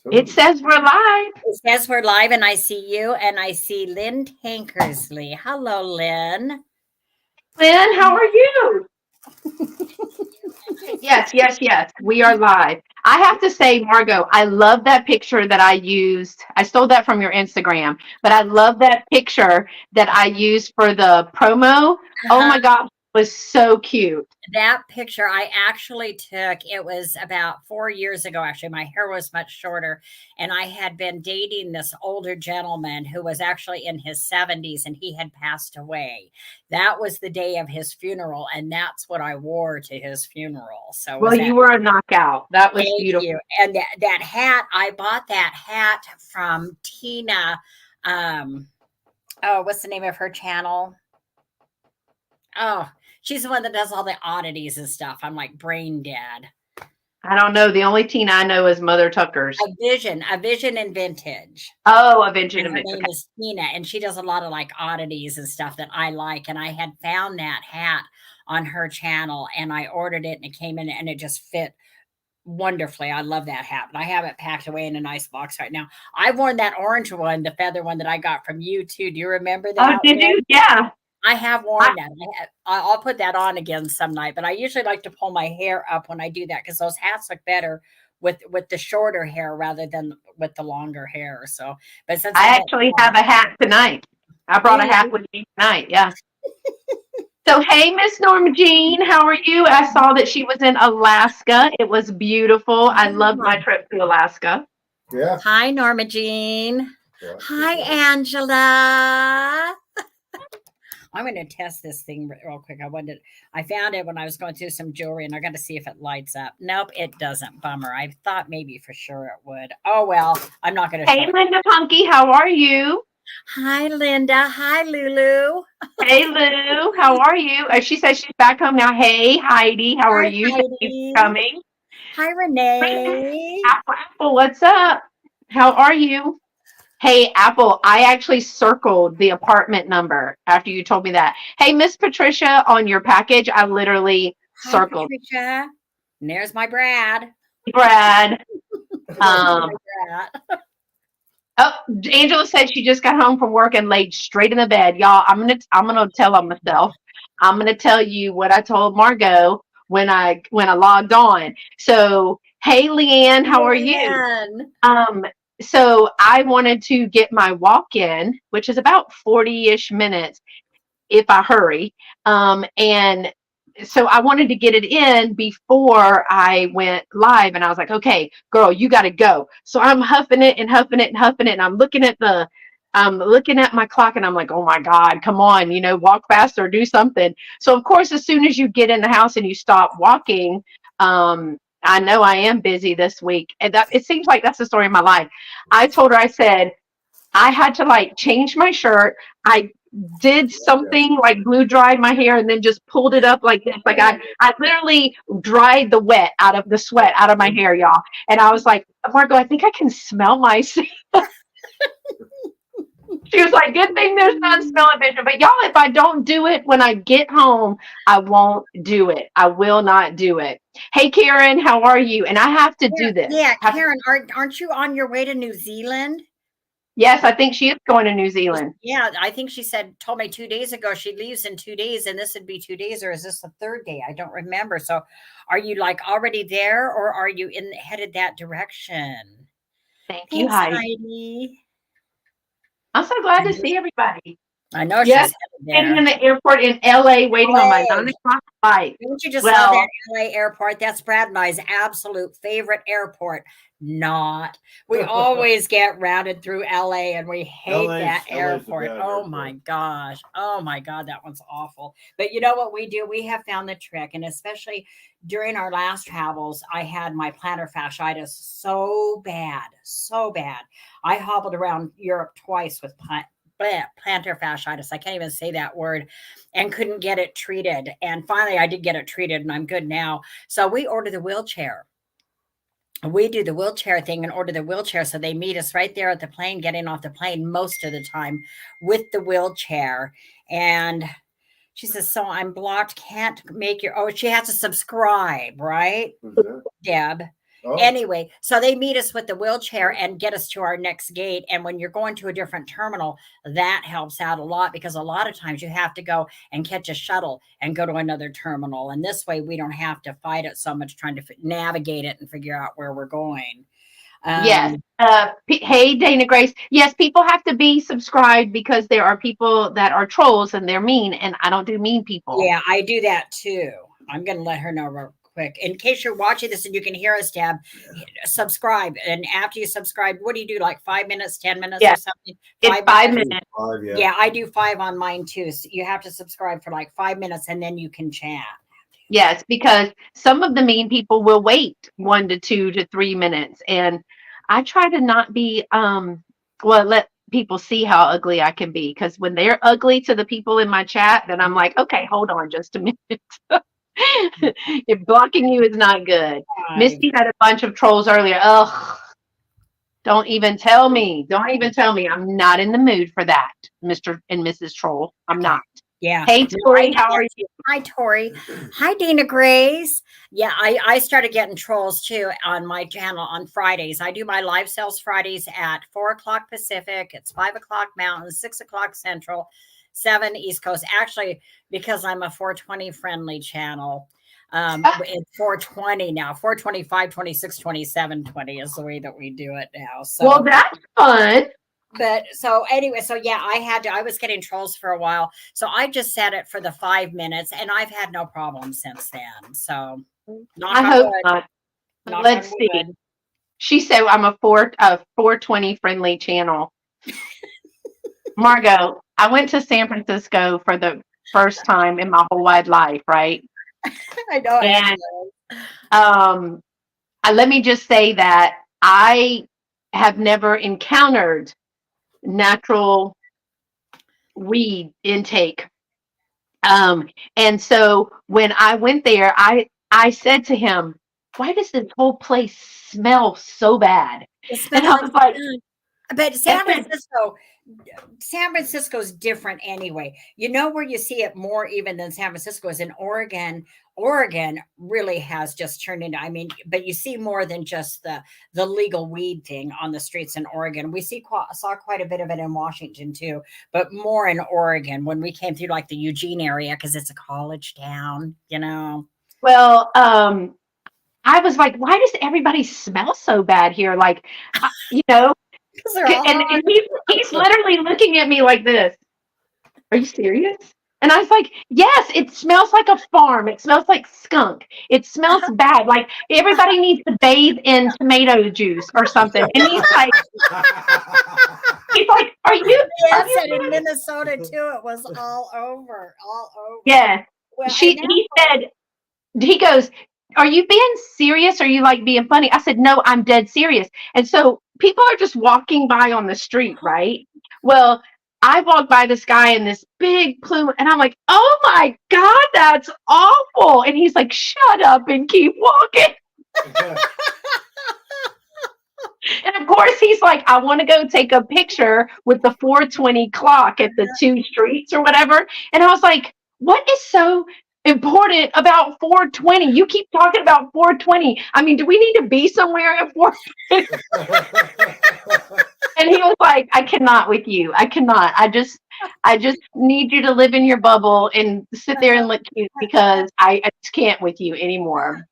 It says we're live. It says we're live, and I see you, and I see Lynn Tankersley. Hello, Lynn. Lynn, how are you? Yes. We are live. I have to say, Margo, I love that picture that I used. I stole that from your Instagram, but I love that picture that I used for the promo. Oh my gosh, it was so cute. That picture I actually took, it was about 4 years ago. Actually, my hair was much shorter, and I had been dating this older gentleman who was actually in his 70s, and he had passed away. That was the day of his funeral, and that's what I wore to his funeral. So, well, you were a knockout. That was beautiful. You. And that hat, I bought that hat from Tina. What's the name of her channel? Oh, she's the one that does all the oddities and stuff. I'm like brain dead. I don't know. The only Tina I know is Mother Tucker's. A Vision and Vintage. Oh, a Vision and Vintage. Her name is Tina, and she does a lot of like oddities and stuff that I like. And I had found that hat on her channel, and I ordered it, and it came in, and it just fit wonderfully. I love that hat, but I have it packed away in a nice box right now. I've worn that orange one, the feather one that I got from you too. Do you remember that? Oh, did you? Yeah. I have worn that. I'll put that on again some night, but I usually like to pull my hair up when I do that because those hats look better with the shorter hair rather than with the longer hair. So, but since I actually have a hat tonight. I brought a hat with me tonight. Yeah. So, hey, Miss Norma Jean, how are you? I saw that she was in Alaska. It was beautiful. I loved my trip to Alaska. Yeah. Hi, Norma Jean. Yeah. Hi, Angela. I'm going to test this thing real quick. I found it when I was going through some jewelry, and I got to see if it lights up. Nope, it doesn't. Bummer. I thought maybe for sure it would. Oh, well, I'm not going to. Hey, Linda Punky, how are you? Hi, Linda. Hi, Lulu. Hey, Lou. How are you? She says she's back home now. Hey, Heidi. How are you? Thank you for coming. Hi, Renee. Apple, what's up? How are you? Hey, Apple, I actually circled the apartment number after you told me that. Hey, Miss Patricia, on your package, I literally circled. Patricia. And there's my Brad. Brad. Oh, Angela said she just got home from work and laid straight in the bed. Y'all, I'm gonna tell on myself. I'm gonna tell you what I told Margo when I logged on. So, hey, Leanne, how are you? So I wanted to get my walk-in, which is about 40-ish minutes if I hurry. And so I wanted to get it in before I went live. And I was like, okay, girl, you got to go. So I'm huffing it. And I'm looking at my clock, and I'm like, oh my God, come on, walk faster, do something. So of course, as soon as you get in the house and you stop walking, I know I am busy this week. And it seems like that's the story of my life. I told her, I said, I had to change my shirt. I did something like glue dried my hair and then just pulled it up like this. Like I literally dried the sweat out of my hair, y'all. And I was like, Margo, I think I can smell myself. She was like, good thing there's not smell-o-vision. But y'all, if I don't do it when I get home, I won't do it. I will not do it. Hey, Karen, how are you? And I have to do this. Yeah, Karen, aren't you on your way to New Zealand? Yes, I think she is going to New Zealand. Yeah, I think she told me 2 days ago she leaves in 2 days, and this would be 2 days, or is this the third day? I don't remember. So are you already there, or are you headed that direction? Thanks, Heidi. I'm so glad to see everybody. I know she's sitting in the airport in LA waiting on my 9 o'clock flight. Don't you just love that LA airport? That's Brad and I's absolute favorite airport. We always get routed through LA, and we hate that airport. Oh my gosh. Oh my God, that one's awful. But you know what we do? We have found the trick, and especially during our last travels, I had my plantar fasciitis so bad. I hobbled around Europe twice with plantar fasciitis. I can't even say that word, and couldn't get it treated. And finally I did get it treated, and I'm good now. So we ordered the wheelchair. We do the wheelchair thing and order the wheelchair. So they meet us right there at the plane, getting off the plane most of the time with the wheelchair. And she says, so I'm blocked, can't make she has to subscribe, right? Mm-hmm. Deb. Anyway, so they meet us with the wheelchair and get us to our next gate. And when you're going to a different terminal, that helps out a lot because a lot of times you have to go and catch a shuttle and go to another terminal. And this way we don't have to fight it so much trying to navigate it and figure out where we're going. Yes. Hey, Dana Grace. Yes, people have to be subscribed because there are people that are trolls and they're mean, and I don't do mean people. Yeah, I do that too. I'm going to let her know real quick. In case you're watching this and you can hear us, Deb, subscribe. And after you subscribe, what do you do? Like 5 minutes, 10 minutes Yeah, or something? it's 5 minutes. Yeah, I do 5 on mine too. So you have to subscribe for like 5 minutes and then you can chat. Yes, because some of the mean people will wait 1 to 2 to 3 minutes. And I try to not be, well, let people see how ugly I can be. Because when they're ugly to the people in my chat, then I'm like, okay, hold on just a minute. If blocking you is not good. Misty had a bunch of trolls earlier. Ugh. Don't even tell me. Don't even tell me. I'm not in the mood for that, Mr. and Mrs. Troll. I'm not. Yeah. Hey, Tori, how are you? Hi, Tori. Hi, Dana Grace. Yeah, I started getting trolls too on my channel on Fridays. I do my live sales Fridays at 4 o'clock Pacific. It's 5 o'clock Mountain, 6 o'clock Central, 7 East Coast. Actually, because I'm a 420 friendly channel. It's 420 now, 425, 26, 27, 20 is the way that we do it now. So, well, that's fun. But so anyway, so yeah, I was getting trolls for a while. So I just set it for the 5 minutes and I've had no problem since then. So I hope not. Let's see. She said I'm a 420 friendly channel. Margo, I went to San Francisco for the first time in my whole wide life, right? I know. And let me just say that I have never encountered natural weed intake. And so when I went there, I said to him, why does this whole place smell so bad? And I was like, but San Francisco's different anyway. You know where you see it more even than San Francisco is in Oregon. Oregon really has just turned into, I mean, but you see more than just the legal weed thing on the streets in Oregon. We saw quite a bit of it in Washington too, but more in Oregon when we came through like the Eugene area because it's a college town, you know. Well, I was like, why does everybody smell so bad here? Like, you know, and he's literally looking at me like this. Are you serious? And I was like, yes, it smells like a farm. It smells like skunk. It smells bad. Like everybody needs to bathe in tomato juice or something. And he's like, are you? Yes, and in Minnesota too, it was all over. Yeah. Well, he goes, are you being serious? Or are you like being funny? I said, no, I'm dead serious. And so people are just walking by on the street, right? Well, I walked by this guy in this big plume and I'm like, oh my God, that's awful. And he's like, shut up and keep walking. And of course, he's like, I want to go take a picture with the 420 clock at the 2 streets or whatever. And I was like, what is so important about 420? You keep talking about 420. I mean, do we need to be somewhere at 420? And he was like, I cannot with you. I cannot. I just need you to live in your bubble and sit there and look cute because I just can't with you anymore.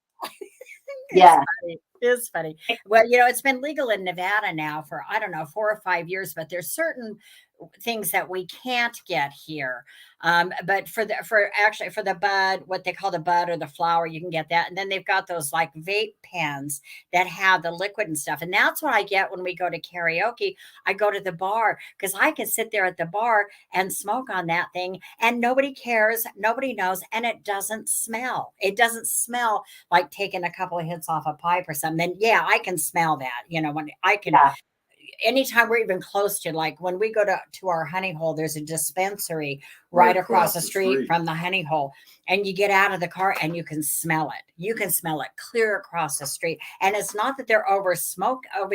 Yeah. It's funny. Well, you know, it's been legal in Nevada now for, I don't know, 4 or 5 years, but there's certain things that we can't get here. But for the bud, what they call the bud or the flower, you can get that. And then they've got those like vape pens that have the liquid and stuff. And that's what I get when we go to karaoke. I go to the bar because I can sit there at the bar and smoke on that thing and nobody cares. Nobody knows. And it doesn't smell. It doesn't smell like taking a couple of hits off a pipe or something. Then yeah, I can smell that, you know, when I can, anytime we're even close to, like when we go to our honey hole, there's a dispensary right across the street from the honey hole. And you get out of the car and you can smell it. You can smell it clear across the street. And it's not that they're over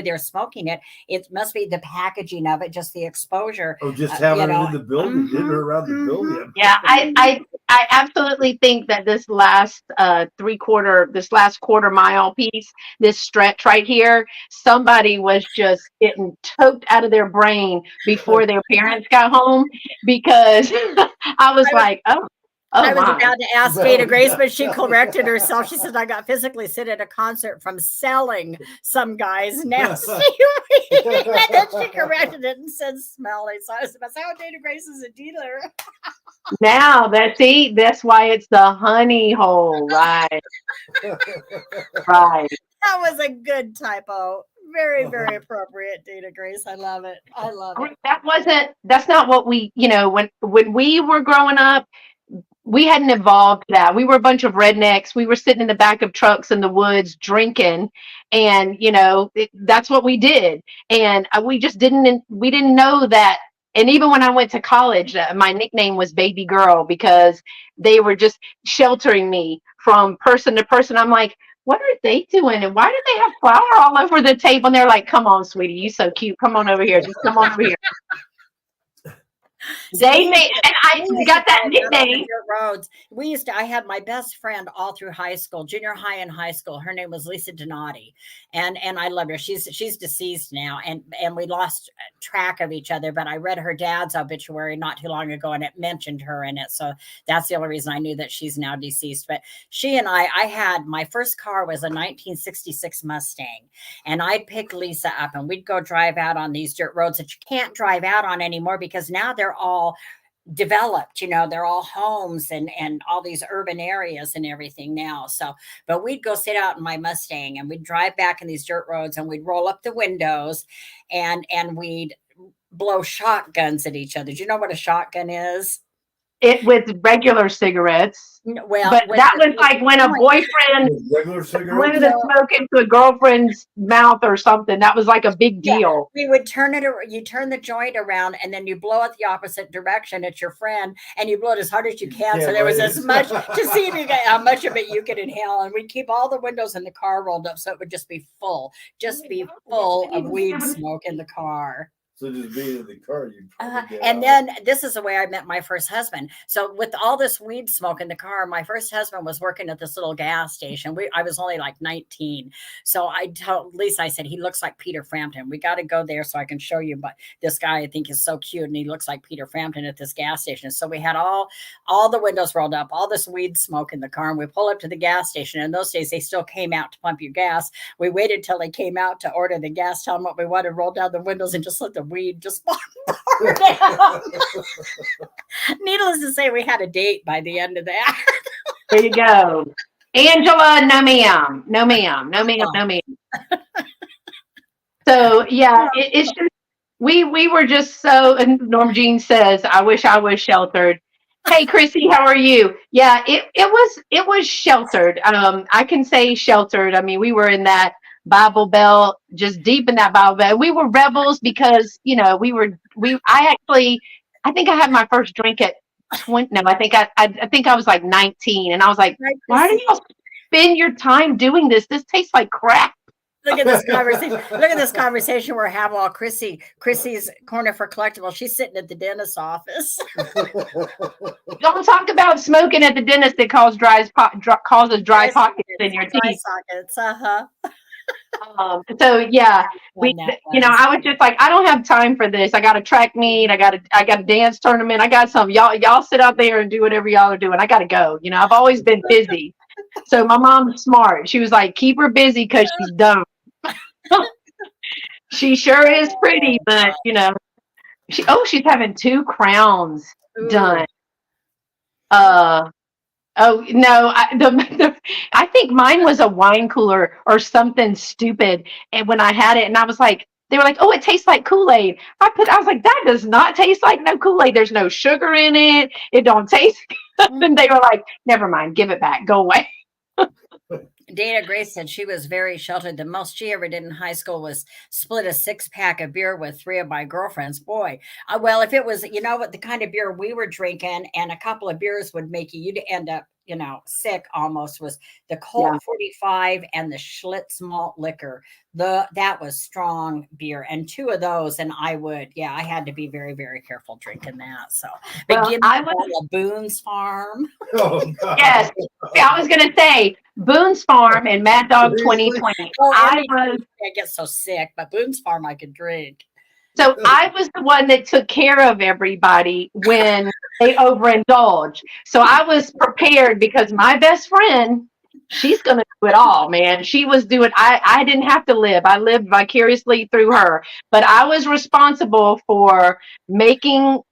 there smoking it. It must be the packaging of it, just the exposure. Oh, just having it in the building, in or around the building. Yeah, I absolutely think that this last quarter mile piece, this stretch right here, somebody was just getting toked out of their brain before their parents got home, because I was like, oh I was my. about to ask Dana Grace, but she corrected herself. She said, I got physically sick at a concert from selling some guy's nasty weed. And then she corrected it and said smelly. So I was about to say, oh, Dana Grace is a dealer. Now that's why it's the honey hole, right? Right. That was a good typo. Very, very appropriate, Dana Grace. I love it. I love it. That's not what we, when we were growing up, we hadn't evolved that. We were a bunch of rednecks. We were sitting in the back of trucks in the woods drinking, and that's what we did. And we didn't know that. And even when I went to college, my nickname was Baby Girl, because they were just sheltering me from person to person. I'm like, what are they doing? And why do they have flour all over the table? And they're like, come on, sweetie, you so cute. Come on over here. Just come on over here. They made, and I got that nickname. Roads. I had my best friend all through high school, junior high and high school. Her name was Lisa Donati, and I loved her. She's deceased now, and we lost track of each other. But I read her dad's obituary not too long ago, and it mentioned her in it. So that's the only reason I knew that she's now deceased. But she and I had, my first car was a 1966 Mustang, and I'd pick Lisa up, and we'd go drive out on these dirt roads that you can't drive out on anymore, because now they're all developed, they're all homes and all these urban areas and everything now. So, but we'd go sit out in my Mustang, and we'd drive back in these dirt roads, and we'd roll up the windows and we'd blow shotguns at each other. Do you know what a shotgun is? It with regular cigarettes. Well, but that was like when a boyfriend blew the smoke into a girlfriend's mouth or something. That was like a big deal. We would you turn the joint around, and then you blow it the opposite direction at your friend, and you blow it as hard as you can. So there was as much to see if you got, how much of it you could inhale. And we'd keep all the windows in the car rolled up, so it would just be full of weed smoke in the car. So just being in the car, and then this is the way I met my first husband. So with all this weed smoke in the car, my first husband was working at this little gas station. I was only like 19. So I told Lisa, I said, he looks like Peter Frampton. We got to go there so I can show you. But this guy, I think, is so cute, and he looks like Peter Frampton at this gas station. So we had all the windows rolled up, all this weed smoke in the car, and we pull up to the gas station. In those days, they still came out to pump you gas. We waited till they came out to order the gas, tell them what we wanted, roll down the windows, and just let the weed just pour down. Needless to say, we had a date by the end of that. There you go. Angela, no ma'am. No ma'am. No ma'am. No ma'am. So yeah, it's just we were just so, and Norm Jean says, I wish I was sheltered. Hey Chrissy, how are you? Yeah, it was sheltered. I can say sheltered. I mean, we were in that Bible Belt, just deep in that Bible Belt. We were rebels because, I think I had my first drink at 20. No, I think I was like 19, and I was like, why do you spend your time doing this? This tastes like crap. Look at this conversation. Look at this conversation we're having while Chrissy's corner for collectibles. She's sitting at the dentist's office. Don't talk about smoking at the dentist that causes dry pockets in your teeth. Sockets. So yeah, I was just like, I don't have time for this. I got a track meet. I got a dance tournament. I got some. Y'all sit out there and do whatever y'all are doing. I got to go. I've always been busy. So my mom's smart. She was like, keep her busy because she's dumb. She sure is pretty, but she's having 2 crowns done. Oh no! I think mine was a wine cooler or something stupid. And when I had it, and I was like, they were like, "Oh, it tastes like Kool-Aid." I was like, "That does not taste like no Kool-Aid. There's no sugar in it. It don't taste good." And they were like, "Never mind, give it back. Go away." Dana Grace said she was very sheltered. The most she ever did in high school was split a 6-pack of beer with 3 of my girlfriends. Boy, well, if it was, what the kind of beer we were drinking, and a couple of beers would make you'd end up, sick almost, was the Colt 45 and the Schlitz malt liquor. That was strong beer, and 2 of those, and I had to be very, very careful drinking that. So, but give me a Boone's Farm. Oh, God. Yes, I was gonna say Boone's Farm and Mad Dog 2020. I get so sick, but Boone's Farm I could drink. So I was the one that took care of everybody when they overindulge. So I was prepared because my best friend, she's going to do it all, man. She was doing, I didn't have to live. I lived vicariously through her, but I was responsible for making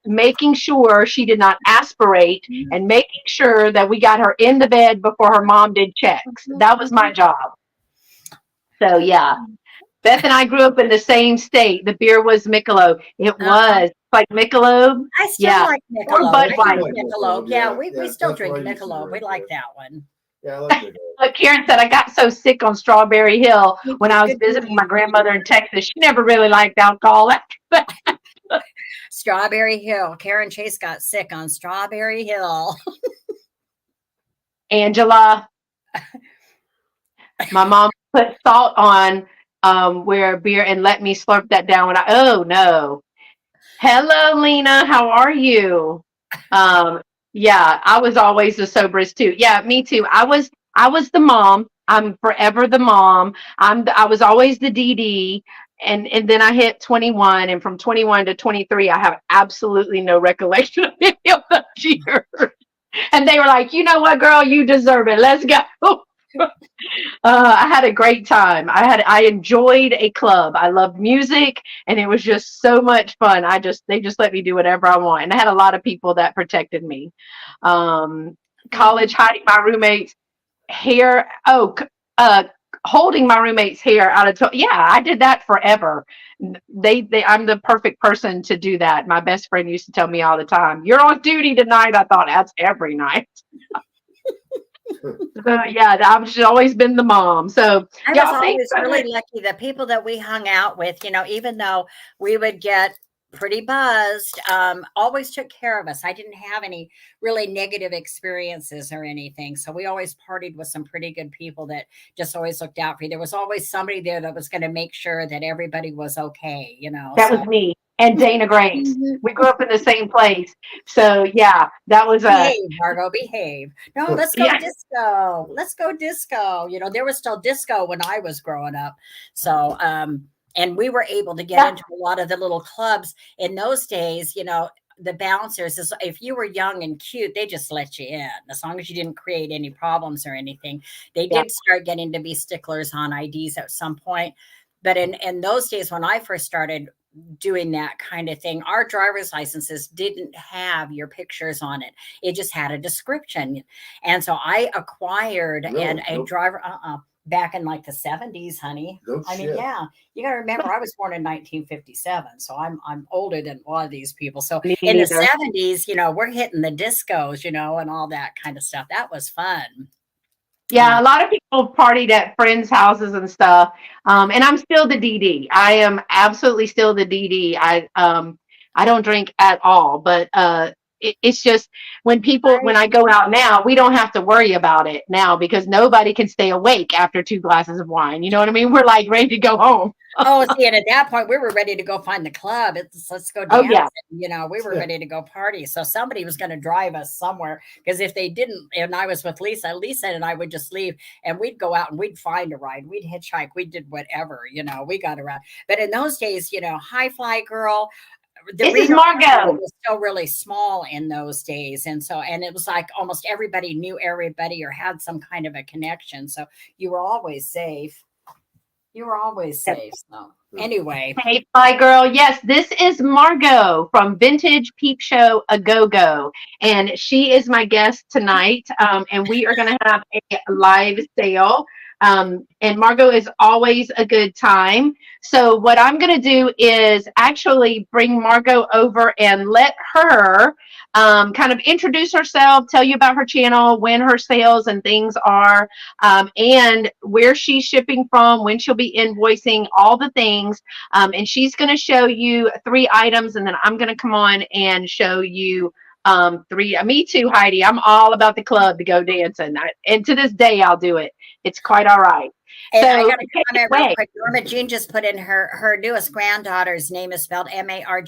sure she did not aspirate and making sure that we got her in the bed before her mom did checks. That was my job. So yeah. Beth and I grew up in the same state. The beer was Michelob. It was like Michelob. I still like Michelob. Or Budweiser. Michelob. Yeah, we still drink Michelob. We like that one. Yeah, I like Michelob. Like Karen said, I got so sick on Strawberry Hill when I was visiting my grandmother in Texas. She never really liked alcohol. Strawberry Hill. Karen Chase got sick on Strawberry Hill. Angela, my mom put salt on where beer and let me slurp that down oh no. Hello, Lena, how are you? Yeah, I was always the soberest too. Yeah, me too. I was the mom. I'm forever the mom. I was always the DD, and then I hit 21, and from 21 to 23 I have absolutely no recollection of any of those years. And they were like, you know what, girl, you deserve it. Let's go. I had a great time. I enjoyed a club. I loved music, and it was just so much fun. They just let me do whatever I want, and I had a lot of people that protected me. College, hiding my roommate's hair. Holding my roommate's hair out of I did that forever. I'm the perfect person to do that. My best friend used to tell me all the time, "You're on duty tonight." I thought that's every night. I've just always been the mom. So I was always really lucky. The people that we hung out with, even though we would get pretty buzzed, always took care of us. I didn't have any really negative experiences or anything. So we always partied with some pretty good people that just always looked out for you. There was always somebody there that was going to make sure that everybody was okay, That was me. And Dana Grace. We grew up in the same place. So yeah, that was behave, Margo, behave. No, let's go disco. Let's go disco. There was still disco when I was growing up. So and we were able to get into a lot of the little clubs in those days. The bouncers, if you were young and cute, they just let you in as long as you didn't create any problems or anything. They did start getting to be sticklers on IDs at some point. But in those days when I first started doing that kind of thing, our driver's licenses didn't have your pictures on it. It just had a description. And so I acquired a driver back in like the 70s, honey. I mean, yeah, you got to remember I was born in 1957, so I'm older than a lot of these people. So in the 70s, we're hitting the discos, and all that kind of stuff. That was fun. Yeah, a lot of people partied at friends' houses and stuff. And I'm still the DD. I am absolutely still the DD. I don't drink at all, but it's just when I go out now, we don't have to worry about it now because nobody can stay awake after 2 glasses of wine. You know what I mean? We're like ready to go home. See, and at that point, we were ready to go find the club. Let's go dance. Oh, yeah. We were ready to go party. So somebody was going to drive us somewhere because if they didn't, and I was with Lisa and I would just leave and we'd go out and we'd find a ride. We'd hitchhike. We did whatever, we got around. But in those days, High Fly Girl, this is Margo. Was still really small in those days. And it was like almost everybody knew everybody or had some kind of a connection. So you were always safe. So anyway. Hey, Fly Girl. Yes, this is Margo from Vintage Peep Show A Go-Go. And she is my guest tonight. And we are going to have a live sale. And Margo is always a good time. So what I'm going to do is actually bring Margo over and let her kind of introduce herself, tell you about her channel, when her sales and things are, and where she's shipping from, when she'll be invoicing, all the things. And she's going to show you 3 items, and then I'm going to come on and show you 3. Me too, Heidi. I'm all about the club to go dancing. And to this day, I'll do it. It's quite all right. And so I got to comment real quick. Norma Jean just put in her newest granddaughter's name is spelled Margaux.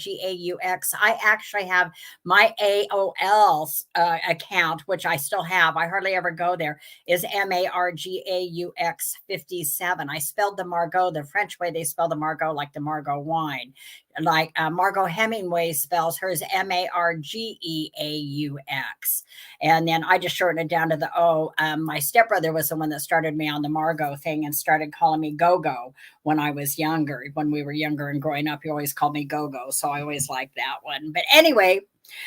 I actually have my AOL account, which I still have. I hardly ever go there. Is Margaux 57. I spelled the Margot the French way they spell the Margot, like the Margot wine. Like Margot Hemingway spells hers Margeaux. And then I just shortened it down to the O. My stepbrother was the one that started me on the Margot thing and started calling me Go-Go when I was younger. When we were younger and growing up, he always called me Go-Go. So I always liked that one. But anyway,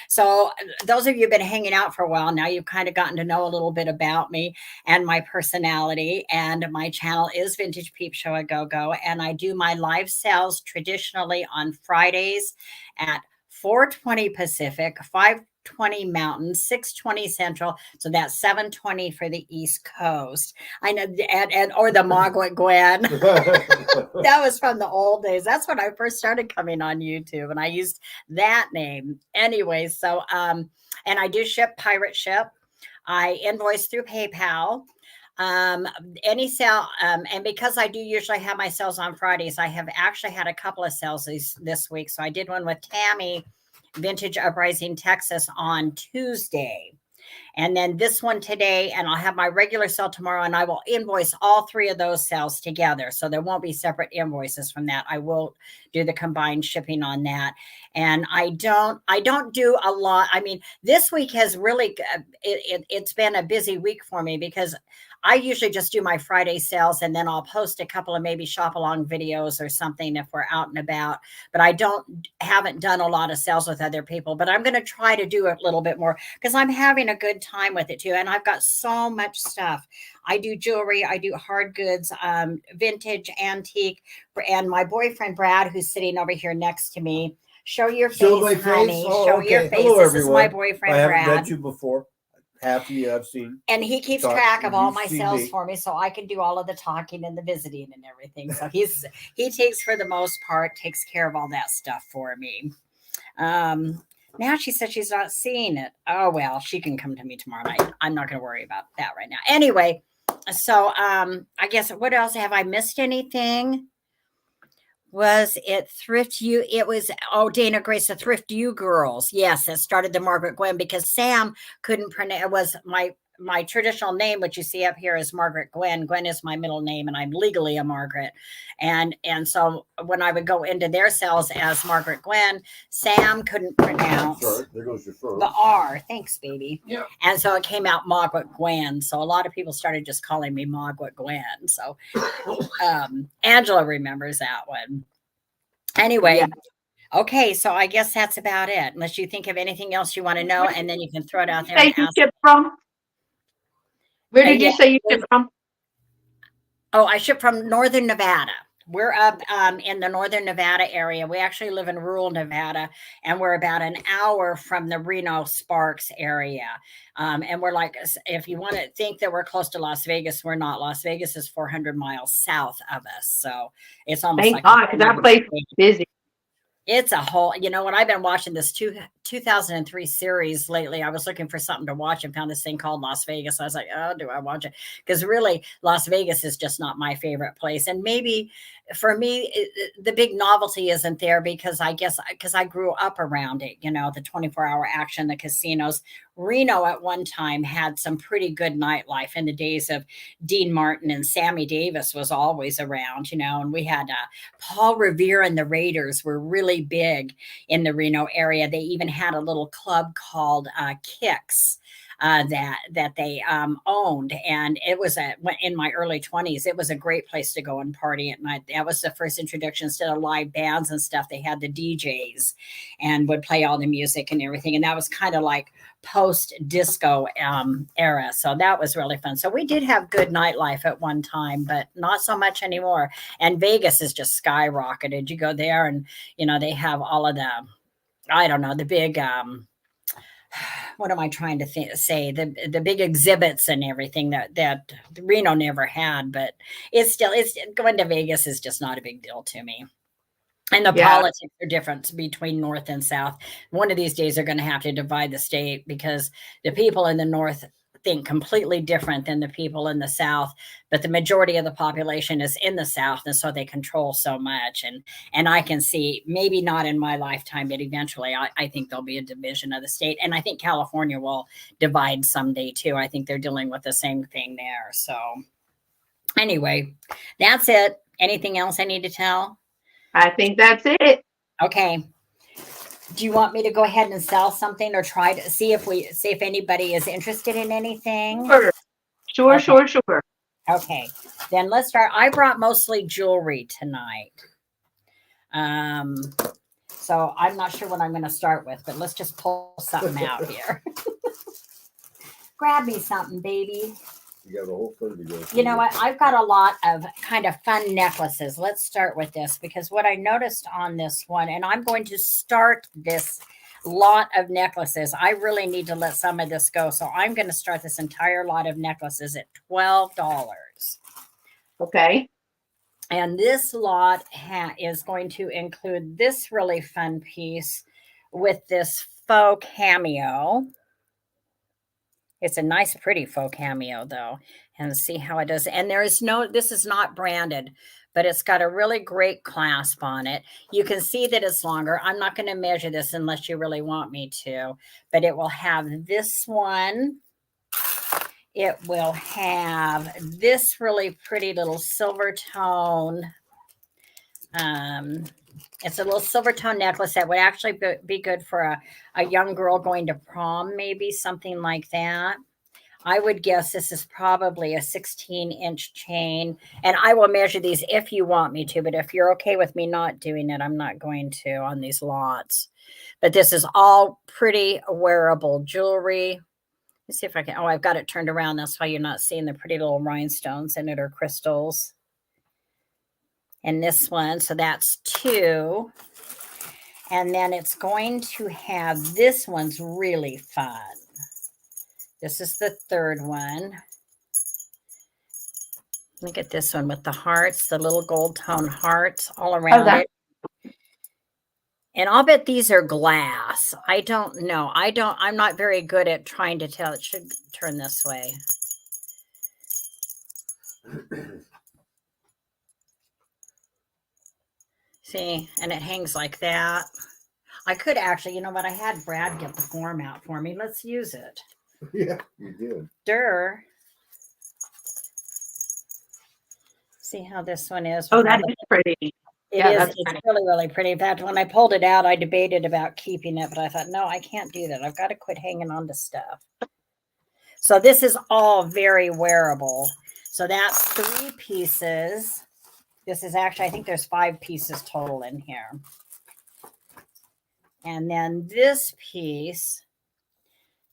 so those of you who've been hanging out for a while, now you've kind of gotten to know a little bit about me and my personality. And my channel is Vintage Peep Show a Go-Go. And I do my live sales traditionally on Fridays at 4:20 Pacific, 5:20 Mountain, 6:20 Central. So that's 7:20 for the East Coast. I know, and or the Margaret Gwen. That was from the old days. That's when I first started coming on YouTube, and I used that name anyway. So, and I do ship pirate ship. I invoice through PayPal. Any sale, and because I do usually have my sales on Fridays, I have actually had a couple of sales this week. So I did one with Tammy, Vintage Uprising Texas, on Tuesday. And then this one today, and I'll have my regular sale tomorrow, and I will invoice all 3 of those sales together. So there won't be separate invoices from that. I will do the combined shipping on that. And I don't do a lot. I mean, this week has really, it's been a busy week for me because I usually just do my Friday sales, and then I'll post a couple of maybe shop along videos or something if we're out and about. But I haven't done a lot of sales with other people, but I'm going to try to do a little bit more because I'm having a good time with it too. And I've got so much stuff. I do jewelry, I do hard goods, vintage, antique, and my boyfriend Brad, who's sitting over here next to me. Show your face, honey. Show your face. Hello, this everyone. Is my boyfriend I haven't Brad. met you before. Half of you I've seen. And he keeps track of all my sales for me, so I can do all of the talking and the visiting and everything. So he takes, for the most part, takes care of all that stuff for me. Now she said she's not seeing it. Oh, well, she can come to me tomorrow night. I'm not going to worry about that right now. Anyway, so I guess what else? Have I missed anything? Was it Thrift You? It was, Dana Grace, the Thrift You girls. Yes, that started the Margaret Gwen because Sam couldn't pronounce. It was my traditional name, which you see up here, is Margaret Gwen. Gwen is my middle name, and I'm legally a Margaret. And so when I would go into their cells as Margaret Gwen, Sam couldn't pronounce there goes your phone. The R. Thanks, baby. Yeah. And so it came out Margaret Gwen. So a lot of people started just calling me Margaret Gwen. So Angela remembers that one. Anyway. Yeah. Okay, so I guess that's about it. Unless you think of anything else you want to know, and then you can throw it out there. Where did you say you ship from? Oh, I ship from Northern Nevada. We're up in the Northern Nevada area. We actually live in rural Nevada, and we're about an hour from the Reno Sparks area. And we're like, if you want to think that we're close to Las Vegas, we're not. Las Vegas is 400 miles south of us. So it's almost Thank God, because that place is busy. It's a whole, when I've been watching this 2003 series lately, I was looking for something to watch and found this thing called Las Vegas. I was like, oh, do I watch it? Because really, Las Vegas is just not my favorite place. And maybe for me, the big novelty isn't there because I grew up around it, the 24-hour action, the casinos. Reno at one time had some pretty good nightlife in the days of Dean Martin, and Sammy Davis was always around, and we had Paul Revere and the Raiders were really big in the Reno area. They even had a little club called Kicks that they owned, and it was in my early 20s. It was a great place to go and party at night. That was the first introduction. Instead of live bands and stuff, they had the DJs and would play all the music and everything, and that was kind of like post-disco era. So that was really fun. So we did have good nightlife at one time, but not so much anymore. And Vegas is just skyrocketed. You go there and, they have all of the, I don't know, the big, what am I trying to say? The big exhibits and everything that Reno never had, but it's going to Vegas is just not a big deal to me. And the politics are different between North and South. One of these days, they're going to have to divide the state because the people in the North think completely different than the people in the South. But the majority of the population is in the South, and so they control so much. And I can see, maybe not in my lifetime, but eventually, I think there'll be a division of the state. And I think California will divide someday too. I think they're dealing with the same thing there. So anyway, that's it. Anything else I need to tell? I think that's it. Okay. Do you want me to go ahead and sell something or try to see if anybody is interested in anything? Sure. Okay. Then let's start. I brought mostly jewelry tonight. So I'm not sure what I'm going to start with, but let's just pull something out here. Grab me something, baby. You got a whole thing to go. You know what? I've got a lot of kind of fun necklaces. Let's start with this because what I noticed on this one, and I'm going to start this lot of necklaces. I really need to let some of this go. So I'm going to start this entire lot of necklaces at $12. Okay. And this lot is going to include this really fun piece with this faux cameo. It's a nice, pretty faux cameo, though. And see how it does. And this is not branded, but it's got a really great clasp on it. You can see that it's longer. I'm not going to measure this unless you really want me to, but it will have this one. It will have this really pretty little silver tone. It's a little silver tone necklace that would actually be good for a young girl going to prom, maybe something like that. I would guess this is probably a 16-inch chain. And I will measure these if you want me to. But if you're okay with me not doing it, I'm not going to on these lots. But this is all pretty wearable jewelry. Let's see if I can. Oh, I've got it turned around. That's why you're not seeing the pretty little rhinestones in it or crystals. And this one, so that's 2. And then it's going to have, this one's really fun. This is the 3rd one. Look at this one with the hearts, the little gold tone hearts all around it. And I'll bet these are glass. I don't know. I'm not very good at trying to tell. It should turn this way. See, and it hangs like that. I could actually, you know what? I had Brad get the form out for me. Let's use it. Yeah, you did. Durr. See how this one is? Oh, that is pretty. It's really, really pretty. In fact, when I pulled it out, I debated about keeping it, but I thought, no, I can't do that. I've got to quit hanging on to stuff. So this is all very wearable. So that's 3 pieces. This is actually, I think there's 5 pieces total in here. And then this piece,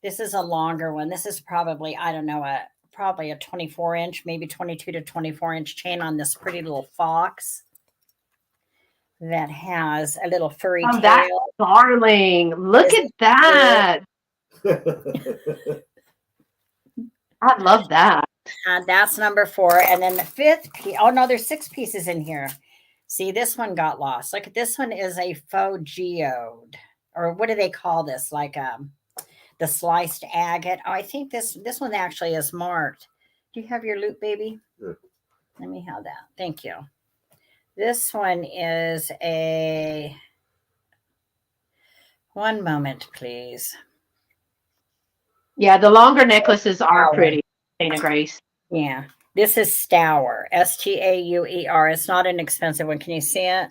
this is a longer one. This is probably, I don't know, probably a 24-inch, maybe 22 to 24-inch chain on this pretty little fox that has a little furry tail. That's darling. Look at that. I love that. That's number 4. And then the 5th piece, oh no, there's 6 pieces in here. See, this one got lost. Look, this one is a faux geode. Or what do they call this? Like the sliced agate. Oh, I think this one actually is marked. Do you have your loop, baby? Sure. Let me have that. Thank you. This one is a, one moment, please. Yeah, the longer necklaces are pretty, Dana Grace. Yeah. This is Stauer, Stauer. It's not an expensive one. Can you see it?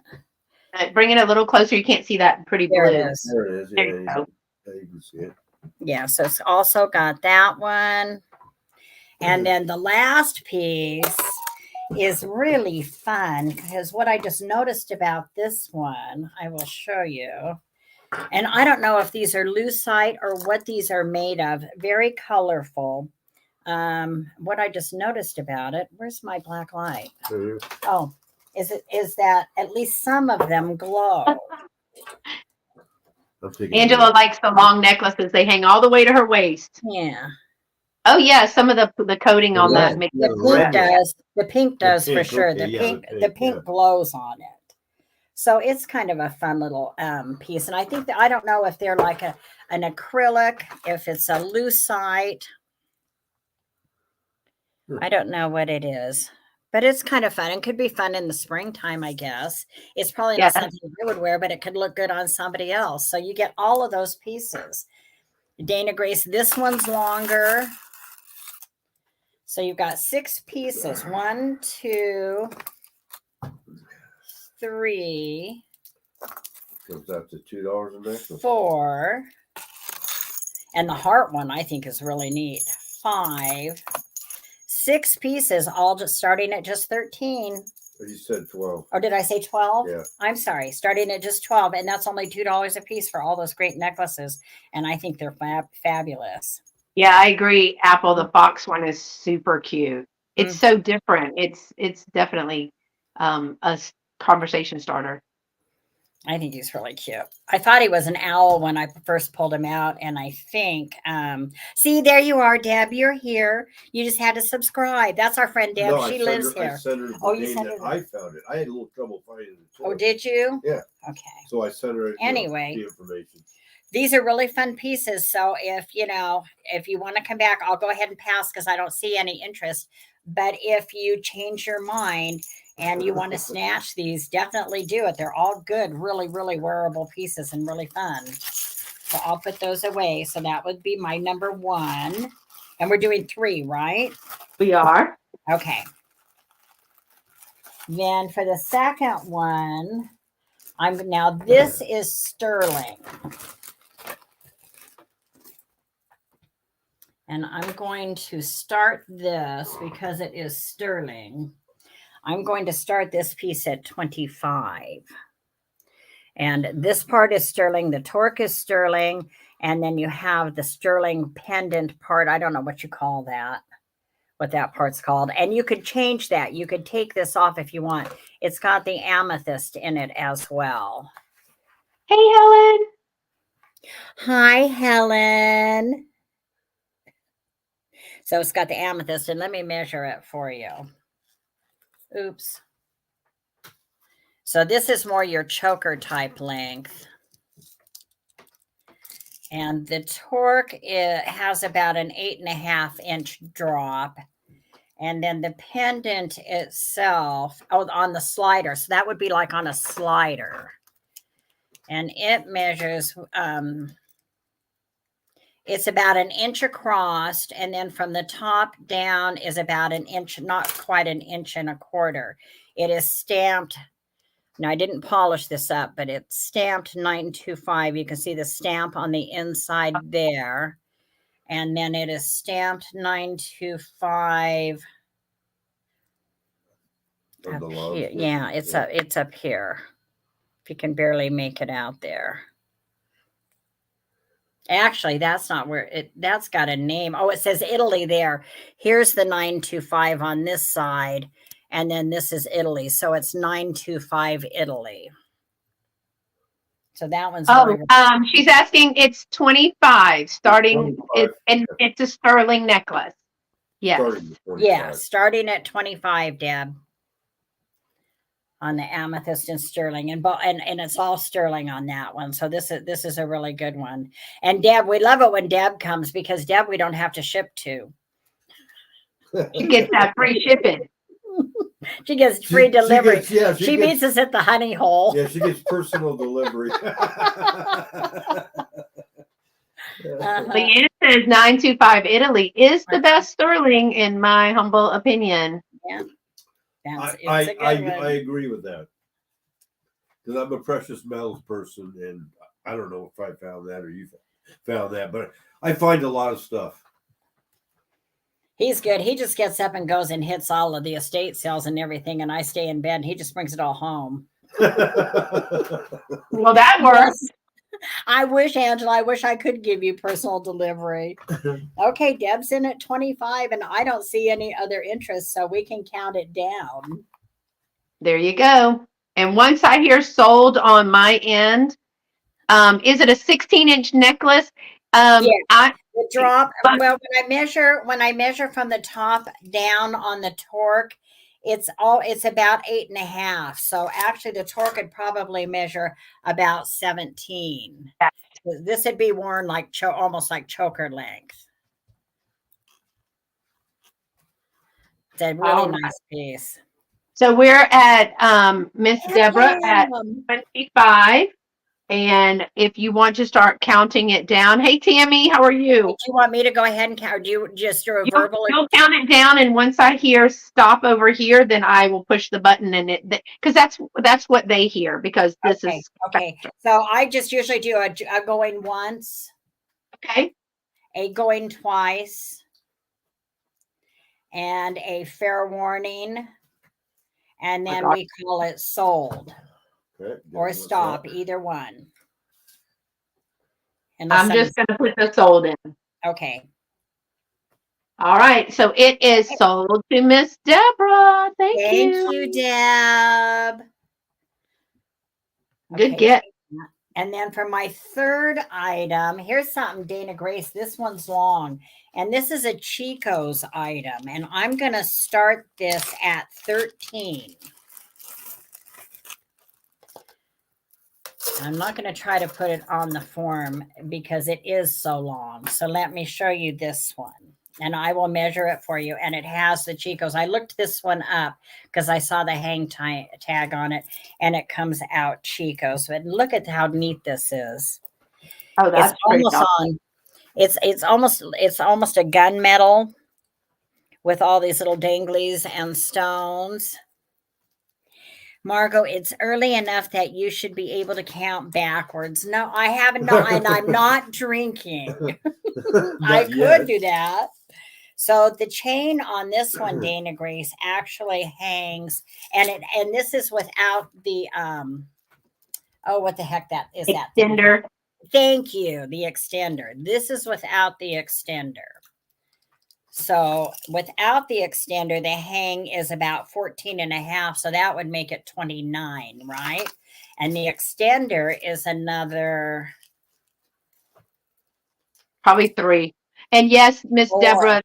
Bring it a little closer. You can't see that pretty blue. There it is. There you go. Yeah, you can see it. Yeah, so it's also got that one. And then the last piece is really fun because what I just noticed about this one, I will show you. And I don't know if these are lucite or what these are made of. Very colorful. What I just noticed about it, where's my black light? Oh, is that at least some of them glow. I'm thinking Angela likes the long necklaces. They hang all the way to her waist. Yeah. Oh yeah, some of the coating on that makes The the pink red one. does. The pink does for pink, sure. okay, The yeah, pink, the the pink, pink yeah. glows on it. So it's kind of a fun little piece. And I think that I don't know if they're like an acrylic, if it's a lucite. I don't know what it is, but it's kind of fun. It could be fun in the springtime, I guess. It's probably not Yeah. something I would wear, but it could look good on somebody else. So you get all of those pieces. Dana Grace, this one's longer. So you've got 6 pieces. 1, 2, 3, Comes out to $2 a necklace. 4. And the heart one I think is really neat. 5. 6 pieces, all just starting at just 13. You said 12. Or did I say 12? Yeah. I'm sorry, starting at just 12. And that's only $2 a piece for all those great necklaces. And I think they're fabulous. Yeah, I agree. Apple, the fox one is super cute. It's so different. It's definitely a conversation starter. I think he's really cute. I thought he was an owl when I first pulled him out. And I think, see, there you are, Deb. You're here. You just had to subscribe. That's our friend Deb. No, she lives here. I sent her the name that I found it. I had a little trouble finding it. Oh, did you? Yeah. Okay. So I sent her anyway the information. These are really fun pieces. So if you want to come back, I'll go ahead and pass because I don't see any interest. But if you change your mind and you want to snatch these, definitely do it. They're all good, really, really wearable pieces and really fun. So I'll put those away. So that would be my number 1. And we're doing 3, right? We are. Okay. Then for the second one, this is sterling. And I'm going to start this because it is sterling. I'm going to start this piece at 25. And this part is sterling. The torque is sterling. And then you have the sterling pendant part. I don't know what you call that, what that part's called. And you could change that. You could take this off if you want. It's got the amethyst in it as well. Hey, Helen. Hi, Helen. So it's got the amethyst, and let me measure it for you. Oops. So this is more your choker type length. And the torque, it has about an 8.5 inch drop. And then the pendant itself, on the slider. So that would be like on a slider. And it measures, it's about an inch across, and then from the top down is about an inch, not quite an inch and a quarter. It is stamped. Now, I didn't polish this up, but it's stamped 925. You can see the stamp on the inside there. And then it is stamped 925. Up here. Yeah, it's up here. If you can barely make it out there. Actually, that's not where that's got a name. Oh, it says Italy there. Here's the 925 on this side. And then this is Italy. So it's 925 Italy. So that one's. She's asking, it's 25 starting. 25. And it's a sterling necklace. Yes. Starting at 25, Deb. On the amethyst and sterling, and it's all sterling on that one. So this is a really good one. And Deb, we love it when Deb comes because Deb we don't have to ship to. She gets that free shipping. She gets free delivery. She meets us at the honey hole. Yeah, she gets personal delivery. Leanne says 925 Italy is the best sterling in my humble opinion. Yeah. I agree with that because I'm a precious metals person, and I don't know if I found that or you found that, but I find a lot of stuff. He's good. He just gets up and goes and hits all of the estate sales and everything, and I stay in bed and he just brings it all home. Well, that works. I wish, Angela, I could give you personal delivery. Okay, Deb's in at 25, and I don't see any other interest, so we can count it down. There you go. And once I hear sold on my end, Is it a 16-inch necklace? Yeah. I The drop, well, when I measure from the top down on the torque, it's about 8.5. So actually the torque would probably measure about 17. This would be worn like almost like choker length. It's a really nice piece. So we're at Miss Deborah at 25. And if you want to start counting it down, hey Tammy, how are you? Do you want me to go ahead and count, or do you just do a verbal? You'll count it down, and once I hear stop over here, then I will push the button, and because that's what they hear, because this is okay. So I just usually do a going once, okay, a going twice, and a fair warning, and then we call it sold or stop, either one. I'm just going to put the sold in. Okay. All right. So it is sold to Miss Deborah. Thank you, Deb. Good get. And then for my third item, here's something, Dana Grace. This one's long. And this is a Chico's item. And I'm going to start this at 13. I'm not going to try to put it on the form because it is so long. So let me show you this one. And I will measure it for you. And it has the Chico's. I looked this one up because I saw the hang tag on it. And it comes out Chico's. But look at how neat this is. Oh, that's almost on. It's almost a gunmetal with all these little danglies and stones. Margo, it's early enough that you should be able to count backwards. No, I haven't. And I'm not drinking. I could do that. So the chain on this one, Dana Grace, actually hangs, and this is without the oh, what the heck that is that extender? Thank you, the extender. This is without the extender. So without the extender, the hang is about 14.5. So that would make it 29, right? And the extender is another. Probably 3. And yes, Miss Deborah,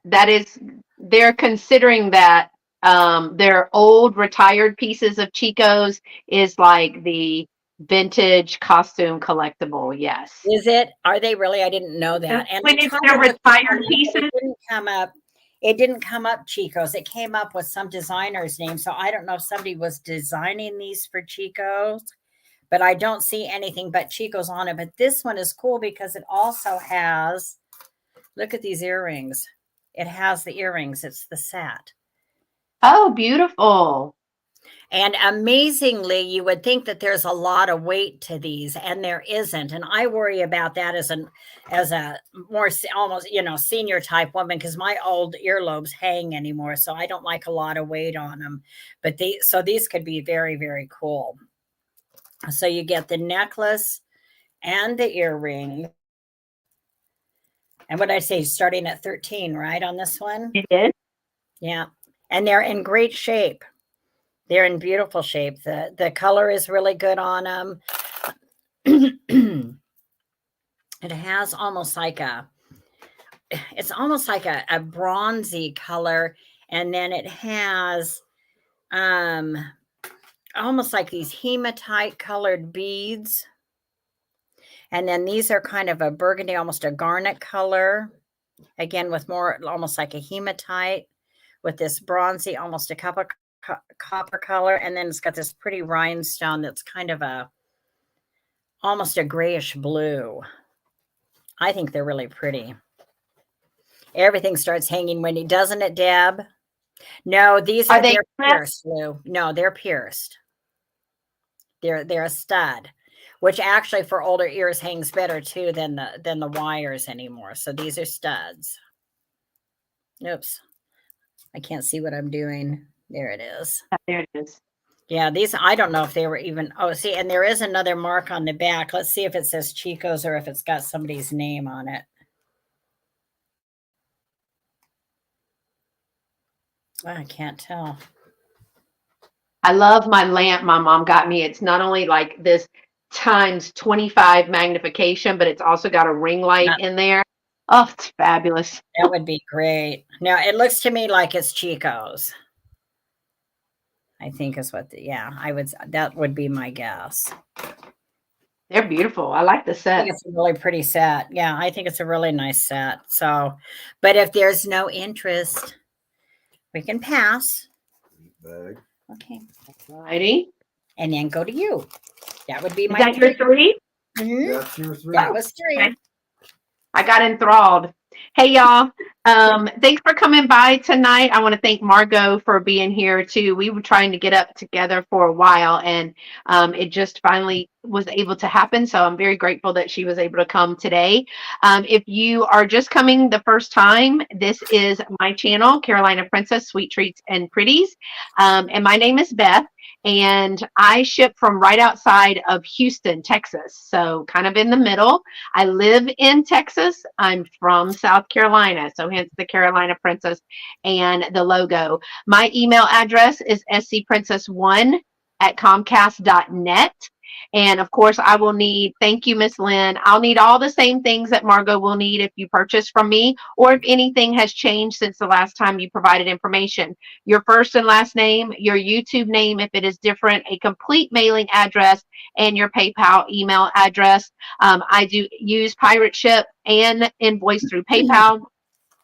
that is, they're considering that their old retired pieces of Chico's is like the vintage costume collectible. Yes. Is it? Are they really? I didn't know that. And when it's their retired pieces, it didn't come up. It didn't come up Chico's. It came up with some designer's name. So I don't know if somebody was designing these for Chico's, but I don't see anything but Chico's on it. But this one is cool because it also has, look at these earrings. It has the earrings. It's the set. Oh, beautiful. And amazingly, you would think that there's a lot of weight to these, and there isn't. And I worry about that as a more almost, senior type woman, because my old earlobes hang anymore. So I don't like a lot of weight on them. But these could be very, very cool. So you get the necklace and the earring. And what I say, starting at 13, right, on this one? It is. Yeah. And they're in great shape. They're in beautiful shape. The color is really good on them. It has almost like a bronzy color. And then it has almost like these hematite colored beads. And then these are kind of a burgundy, almost a garnet color. Again, with more almost like a hematite with this bronzy, almost a copper color. And then it's got this pretty rhinestone that's kind of almost a grayish blue. I think they're really pretty. Everything starts hanging when he, doesn't it, Deb? No, they're pierced, Lou. No, they're pierced. They're a stud, which actually for older ears hangs better too than the wires anymore. So these are studs. Oops. I can't see what I'm doing. There it is. There it is. Yeah, these, I don't know if they were even, see, and there is another mark on the back. Let's see if it says Chico's or if it's got somebody's name on it. I can't tell. I love my lamp my mom got me. It's not only like this times 25 magnification, but it's also got a ring light in there. Oh, it's fabulous. That would be great. Now, it looks to me like it's Chico's. I think is what that would be my guess. They're beautiful. I like the set. I think it's a really pretty set. Yeah, I think it's a really nice set. So, but if there's no interest, we can pass. Bag. Okay. Alrighty. And then go to you. That would be my. Is that your 3? Mm-hmm. That's your 3. That was 3. Okay. I got enthralled. Hey, y'all. Thanks for coming by tonight. I want to thank Margo for being here, too. We were trying to get up together for a while, and it just finally was able to happen. So I'm very grateful that she was able to come today. If you are just coming the first time, this is my channel, Carolina Princess Sweet Treats and Pretties. And my name is Beth. And I ship from right outside of Houston, Texas. So kind of in the middle. I live in Texas. I'm from South Carolina. So hence the Carolina Princess and the logo. My email address is scprincess1@comcast.net. And of course, I will need, thank you, Miss Lynn. I'll need all the same things that Margo will need if you purchase from me, or if anything has changed since the last time you provided information. Your first and last name, your YouTube name, if it is different, a complete mailing address, and your PayPal email address. I do use Pirate Ship and invoice through PayPal.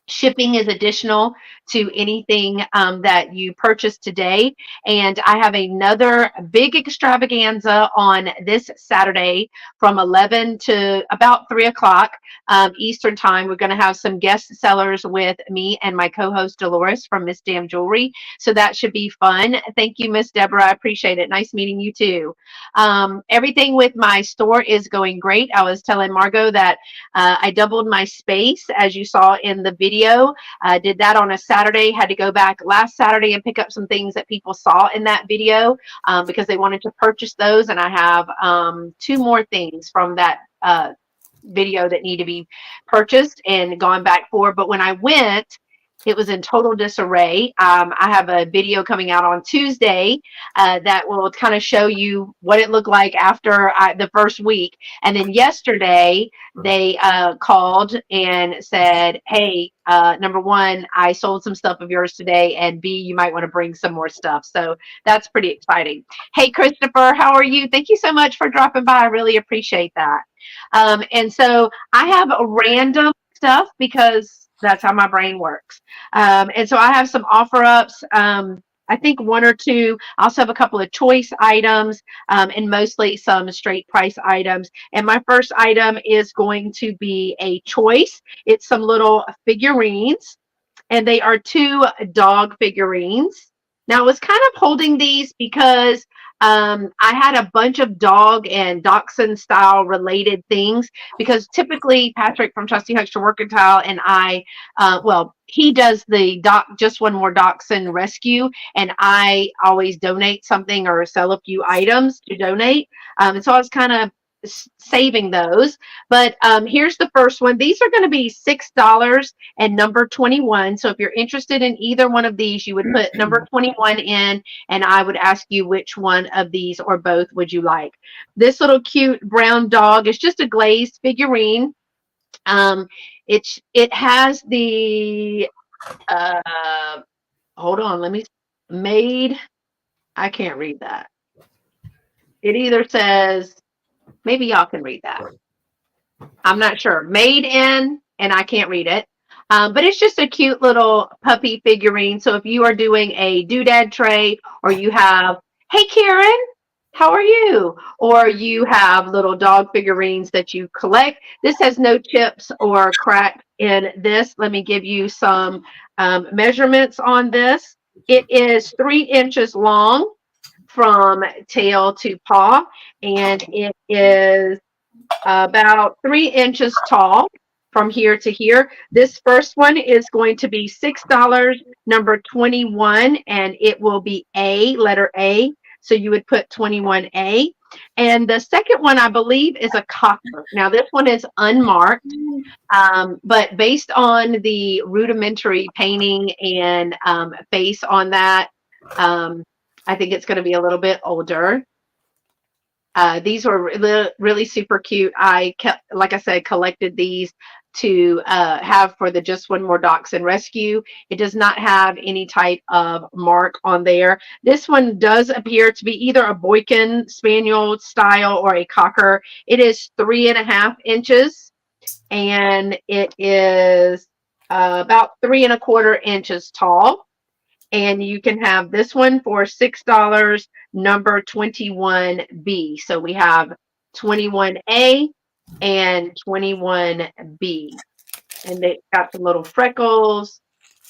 Shipping is additional to anything that you purchase today. And I have another big extravaganza on this Saturday from 11 to about 3 o'clock Eastern time. We're going to have some guest sellers with me and my co-host Dolores from Miss Damn Jewelry. So that should be fun. Thank you, Miss Deborah. I appreciate it. Nice meeting you too. Everything with my store is going great. I was telling Margo that I doubled my space, as you saw in the video. Did that on a Saturday, had to go back last Saturday and pick up some things that people saw in that video because they wanted to purchase those. And I have 2 more things from that video that need to be purchased and gone back for. But when I went, it was in total disarray. I have a video coming out on Tuesday that will kind of show you what it looked like after the first week. And then yesterday, they called and said, hey, number 1, I sold some stuff of yours today, and B, you might want to bring some more stuff. So that's pretty exciting. Hey, Christopher, how are you? Thank you so much for dropping by. I really appreciate that. And so I have a random stuff because that's how my brain works. And so I have some offer ups. I think 1 or 2. I also have a couple of choice items and mostly some straight price items. And my first item is going to be a choice. It's some little figurines, and they are 2 dog figurines. Now I was kind of holding these because I had a bunch of dog and dachshund style related things, because typically Patrick from Trusty Huckster Mercantile and I, he does the Just One More Dachshund Rescue, and I always donate something or sell a few items to donate. And so I was kind of saving those. But here's the first one. These are going to be $6 and number 21. So if you're interested in either one of these, you would put number 21 in, and I would ask you which one of these or both would you like. This little cute brown dog is just a glazed figurine. It has the hold on, let me made. I can't read that. It either says, maybe y'all can read that. I'm not sure. Made in, and I can't read it. But it's just a cute little puppy figurine. So if you are doing a doodad tray, or you have, hey, Karen, how are you? Or you have little dog figurines that you collect. This has no chips or crack in this. Let me give you some measurements on this. It is 3 inches long from tail to paw, and it is about 3 inches tall from here to here. This first one is going to be $6, number 21, and it will be A, letter A. So you would put 21A. And the second one, I believe, is a cocker. Now, this one is unmarked, but based on the rudimentary painting and face on that, I think it's going to be a little bit older. These were really, really super cute. I kept, like I said, collected these to have for the Just One More Dachshund Rescue. It does not have any type of mark on there. This one does appear to be either a Boykin Spaniel style or a Cocker. It is 3.5 inches, and it is about 3.25 inches tall. And you can have this one for $6, number 21B. So we have 21A and 21B. And they got some little freckles,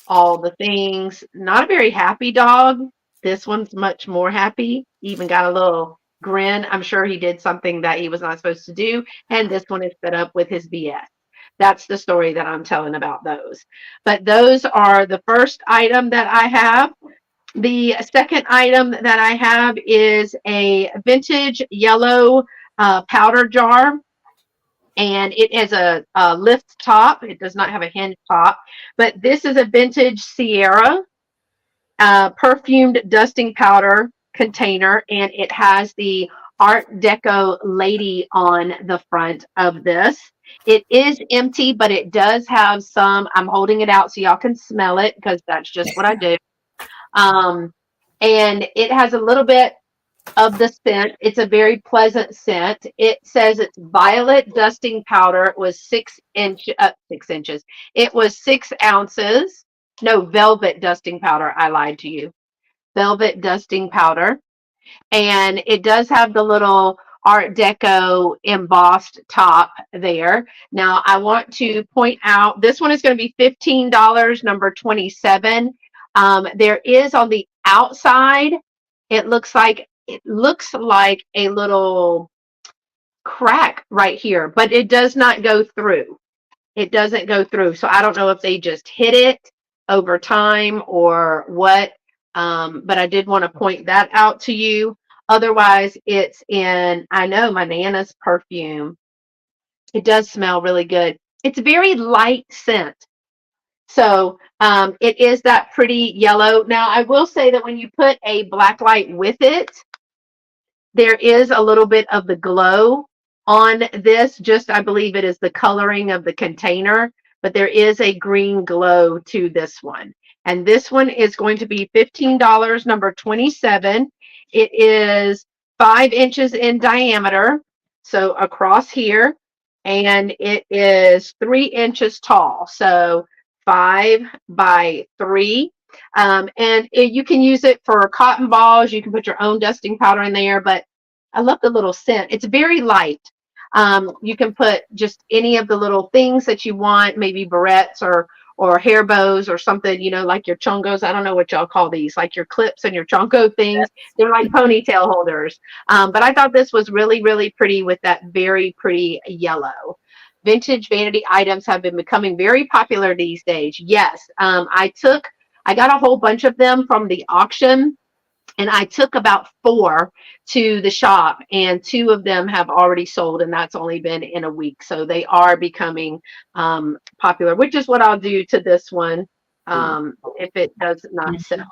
all the things. Not a very happy dog. This one's much more happy. Even got a little grin. I'm sure he did something that he was not supposed to do. And this one is set up with his BS. That's the story that I'm telling about those. But those are the first item that I have. The second item that I have is a vintage yellow powder jar, and it has a lift top. It does not have a hinge top, but this is a vintage Sierra perfumed dusting powder container, and it has the Art Deco lady on the front of this. It is empty, but it does have some. I'm holding it out so y'all can smell it because that's just what I do. And it has a little bit of the scent. It's a very pleasant scent. It says it's violet dusting powder. It was 6 inches. It was 6 ounces. No, velvet dusting powder. I lied to you. Velvet dusting powder. And it does have the little Art Deco embossed top there. Now, I want to point out this one is going to be $15, number 27. There is on the outside, it looks like a little crack right here, but it does not go through. It doesn't go through. So I don't know if they just hit it over time or what. But I did want to point that out to you. Otherwise, it's in, I know, my Nana's perfume. It does smell really good. It's a very light scent. So it is that pretty yellow. Now, I will say that when you put a black light with it, there is a little bit of the glow on this. Just, I believe it is the coloring of the container, but there is a green glow to this one. And this one is going to be $15, number 27. It is 5 inches in diameter, so across here, and it is 3 inches tall, so 5 by 3. You can use it for cotton balls. You can put your own dusting powder in there, but I love the little scent. It's very light. You can put just any of the little things that you want, maybe barrettes or hair bows or something, like your chongos. I don't know what y'all call these, like your clips and your chongo things. They're like ponytail holders. But I thought this was really, really pretty with that very pretty yellow. Vintage vanity items have been becoming very popular these days. Yes, I got a whole bunch of them from the auction, and I took about 4 to the shop, and 2 of them have already sold, and that's only been in a week. So they are becoming popular, which is what I'll do to this one if it does not sell.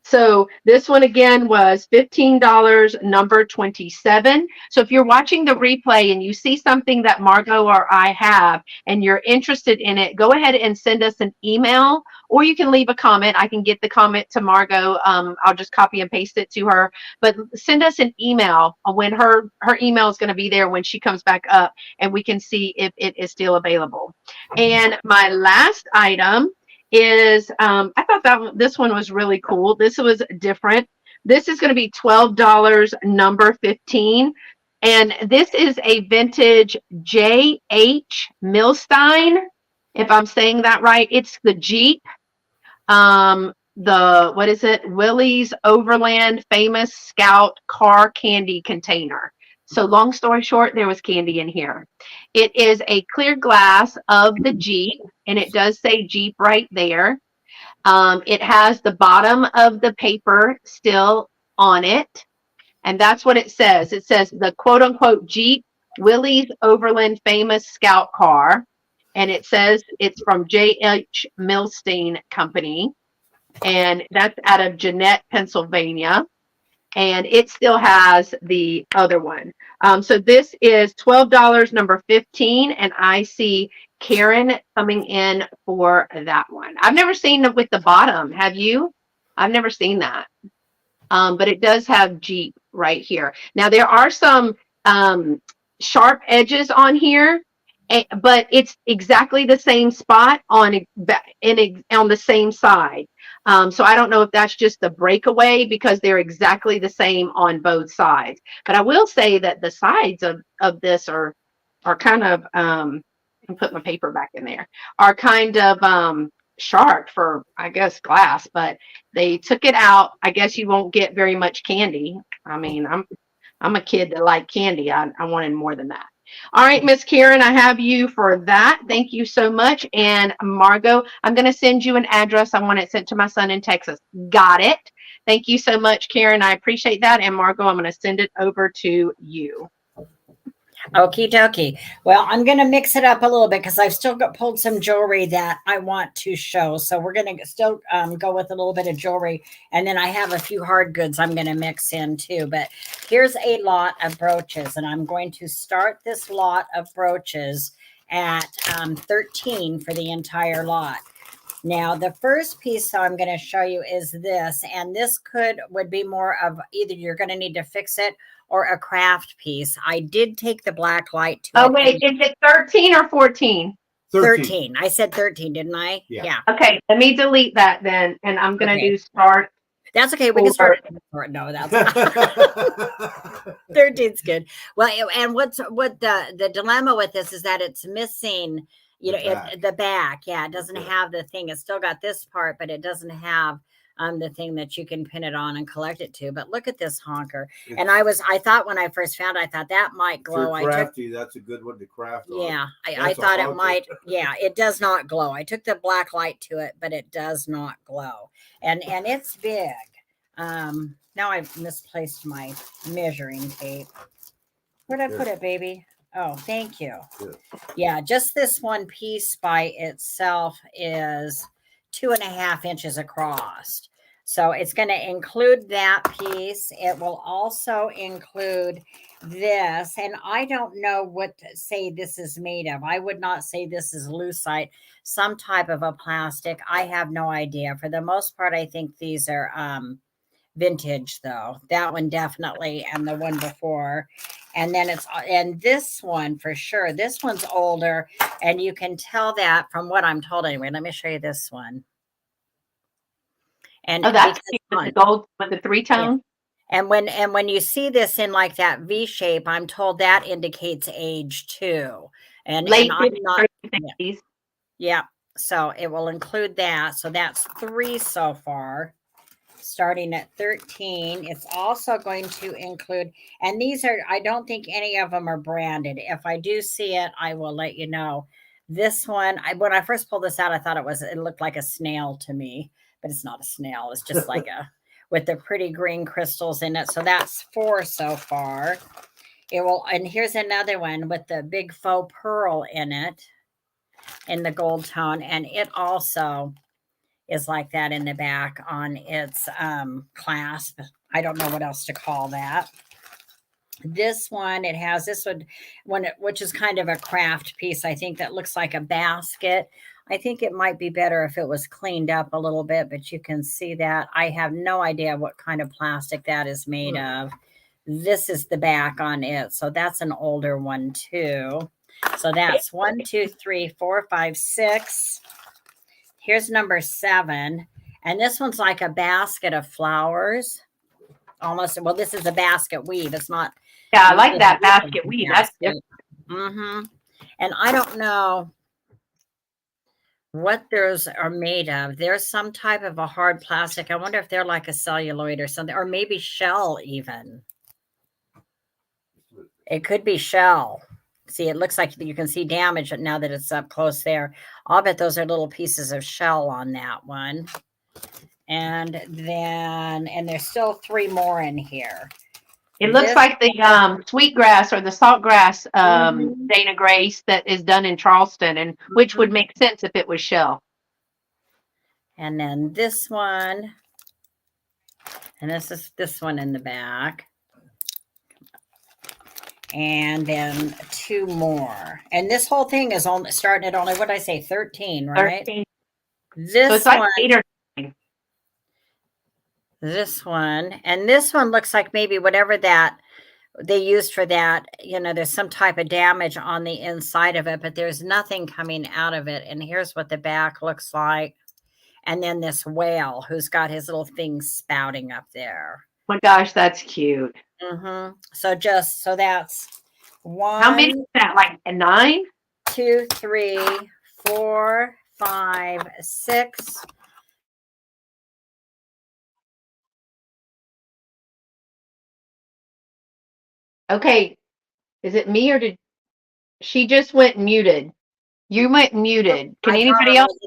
So this one again was $15, number 27. So if you're watching the replay and you see something that Margo or I have and you're interested in it, go ahead and send us an email, or you can leave a comment. I can get the comment to Margo. I'll just copy and paste it to her. But send us an email when her email is going to be there when she comes back up, and we can see if it is still available. And my last item is I thought this one was really cool. This was different. This is going to be $12, number 15. And this is a vintage J.H. Milstein, if I'm saying that right. It's the Jeep. What is it? Willie's Overland Famous Scout car candy container. So long story short, there was candy in here. It is a clear glass of the Jeep, and it does say Jeep right there. It has the bottom of the paper still on it, and that's what it says. It says the quote-unquote Jeep Willie's Overland Famous Scout car, and it says it's from J.H. Milstein Company, and that's out of Jeanette, Pennsylvania. and it still has the other one. So this is $12, number 15, and I see Karen coming in for that one. I've never seen it with the bottom. Have you? I've never seen that. But it does have Jeep right here. Now there are some sharp edges on here, but it's exactly the same spot on the same side. So I don't know if that's just the breakaway because they're exactly the same on both sides. But I will say that the sides of this are kind of and put my paper back in there, are kind of sharp for, I guess, glass, but they took it out. I guess you won't get very much candy. I mean, I'm a kid that like candy. I wanted more than that. All right, Miss Karen, I have you for that. Thank you so much. And Margo, I'm going to send you an address. I want it sent to my son in Texas. Got it. Thank you so much, Karen. I appreciate that. And Margo, I'm going to send it over to you. Okie dokie. Well, I'm going to mix it up a little bit because I've still pulled some jewelry that I want to show. So we're going to still go with a little bit of jewelry. And then I have a few hard goods I'm going to mix in too. But here's a lot of brooches. And I'm going to start this lot of brooches at 13 for the entire lot. Now, the first piece I'm going to show you is this. And this would be more of either you're going to need to fix it or a craft piece. I did take the black light to it. Oh, wait, is it 13 or 14? 13. I said 13, didn't I? Yeah. Okay, let me delete that then, and I'm going to do start. That's okay. We can start. No, that's 13's good. Well, and what the dilemma with this is that it's missing, the back. Yeah, it doesn't have the thing. It's still got this part, but it doesn't have the thing that you can pin it on and collect it to. But look at this honker. And I thought when I first found it, I thought that might glow. Crafty, that's a good one to craft on. Yeah, I thought it might. Yeah, it does not glow. I took the black light to it, but it does not glow. And it's big. Now I've misplaced my measuring tape. Where'd I put it, baby? Oh, thank you. Good. Yeah, just this one piece by itself is 2.5 inches across. So it's going to include that piece. It will also include this. And I don't know what to say this is made of. I would not say this is lucite, some type of a plastic. I have no idea. For the most part, I think these are vintage, though. That one definitely, and the one before. And then and this one for sure. This one's older, and you can tell that from what I'm told anyway. Let me show you this one. And that's the gold with the 3-tone. Yeah. And when you see this in like that V shape, I'm told that indicates age too. And late I'm not. 60s. Yeah. So it will include that. So that's 3 so far. Starting at 13, it's also going to include, and these are, I don't think any of them are branded. If I do see it, I will let you know. This one, when I first pulled this out, I thought it looked like a snail to me, but it's not a snail. It's just like with the pretty green crystals in it. So that's 4 so far. It will, and here's another one with the big faux pearl in it, in the gold tone, and it also is like that in the back on its clasp. I don't know what else to call that. This one, it has this one, which is kind of a craft piece. I think that looks like a basket. I think it might be better if it was cleaned up a little bit, but you can see that. I have no idea what kind of plastic that is made of. This is the back on it. So that's an older one too. So that's 1, 2, 3, 4, 5, 6. Here's number 7. And this one's like a basket of flowers. Almost. Well, this is a basket weave. It's not. Yeah, I like that basket weave. That's different. Mm-hmm. And I don't know what those are made of. There's some type of a hard plastic. I wonder if they're like a celluloid or something, or maybe shell even. It could be shell. See, it looks like you can see damage now that it's up close there. I'll bet those are little pieces of shell on that one. And then, there's still 3 more in here. It looks like the sweetgrass or the saltgrass Dana Grace that is done in Charleston, and which would make sense if it was shell. And then this one, And this is this one in the back. And then 2 more. And this whole thing is on starting at only, what did I say, 13, right? 13. This So it's like one, 8 or 9. this one, and this one looks like maybe whatever that they used for that, there's some type of damage on the inside of it, but there's nothing coming out of it. And here's what the back looks like. And then this whale who's got his little things spouting up there. Oh my gosh, that's cute. So that's one. How many is that? Like a 9? 2, 3, 4, 5, 6. Okay. Is it me or did she just went muted? You went muted. Can anybody else?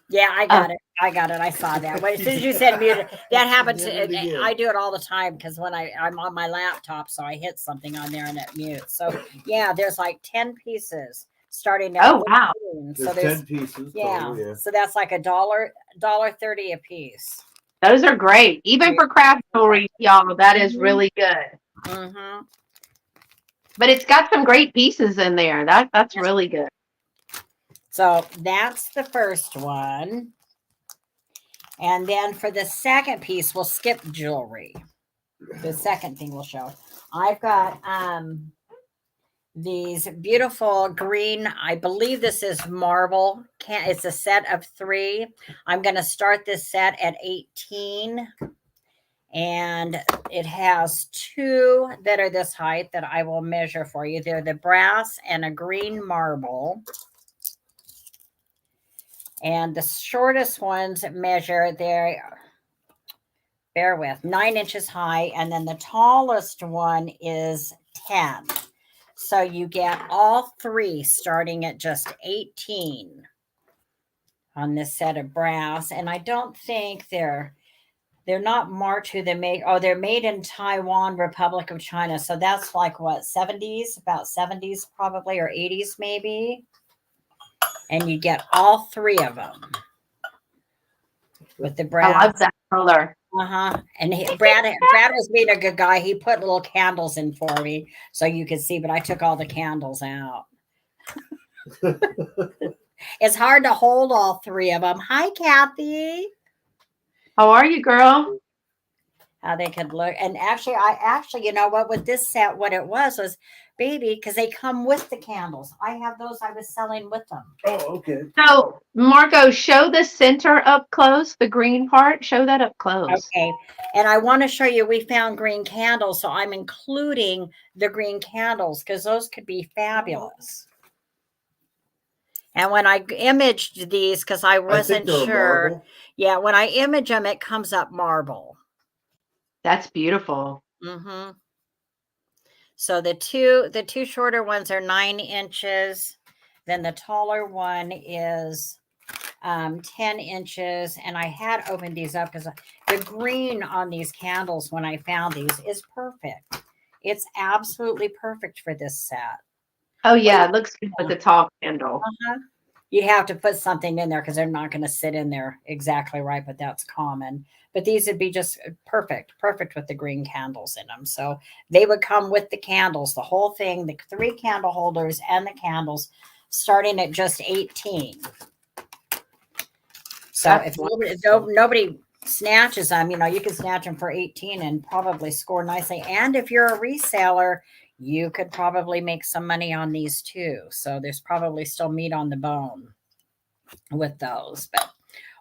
Yeah, I got it. I got it. I saw that. Well, as soon as you said muted, that happens. I do it all the time because when I'm on my laptop, so I hit something on there and it mutes. So yeah, there's like 10 pieces starting at wow. So there's 10 pieces. Yeah. Total, So that's like $1.30 a piece. Those are great. Even for craft jewelry, y'all, that is really good. But it's got some great pieces in there. That's really good. So that's the first one. And then for the second piece, we'll skip jewelry. The second thing we'll show. I've got these beautiful green, I believe this is marble. It's a set of 3. I'm going to start this set at 18. And it has 2 that are this height that I will measure for you. They're the brass and a green marble. And the shortest ones measure there, bear with, 9 inches high. And then the tallest one is 10. So you get all 3 starting at just 18 on this set of brass. And I don't think they're not marked who they make. Oh, they're made in Taiwan, Republic of China. So that's like what, 70s, about 70s probably, or 80s maybe. And you get all 3 of them with the brass. I love that color. And Brad was being a good guy. He put little candles in for me so you could see, but I took all the candles out. It's hard to hold all 3 of them. Hi, Kathy. How are you, girl? How they could look. And actually, you know what, with this set, what it was baby, because they come with the candles. I have those I was selling with them. Oh, okay. So, Margo, show the center up close, the green part. Show that up close. Okay. And I want to show you, we found green candles, so I'm including the green candles because those could be fabulous. And when I imaged these, because I wasn't sure. Marble. Yeah, when I image them, it comes up marble. That's beautiful. So the two shorter ones are 9 inches. Then the taller one is 10 inches. And I had opened these up because the green on these candles when I found these is perfect. It's absolutely perfect for this set. Oh, yeah. It looks good with the tall candle. You have to put something in there because they're not going to sit in there exactly right, but that's common. But these would be just perfect with the green candles in them. So they would come with the candles, the whole thing, the 3 candle holders and the candles starting at just 18. So that's if nobody snatches them, you can snatch them for 18 and probably score nicely. And if you're a reseller, you could probably make some money on these too. So there's probably still meat on the bone with those, but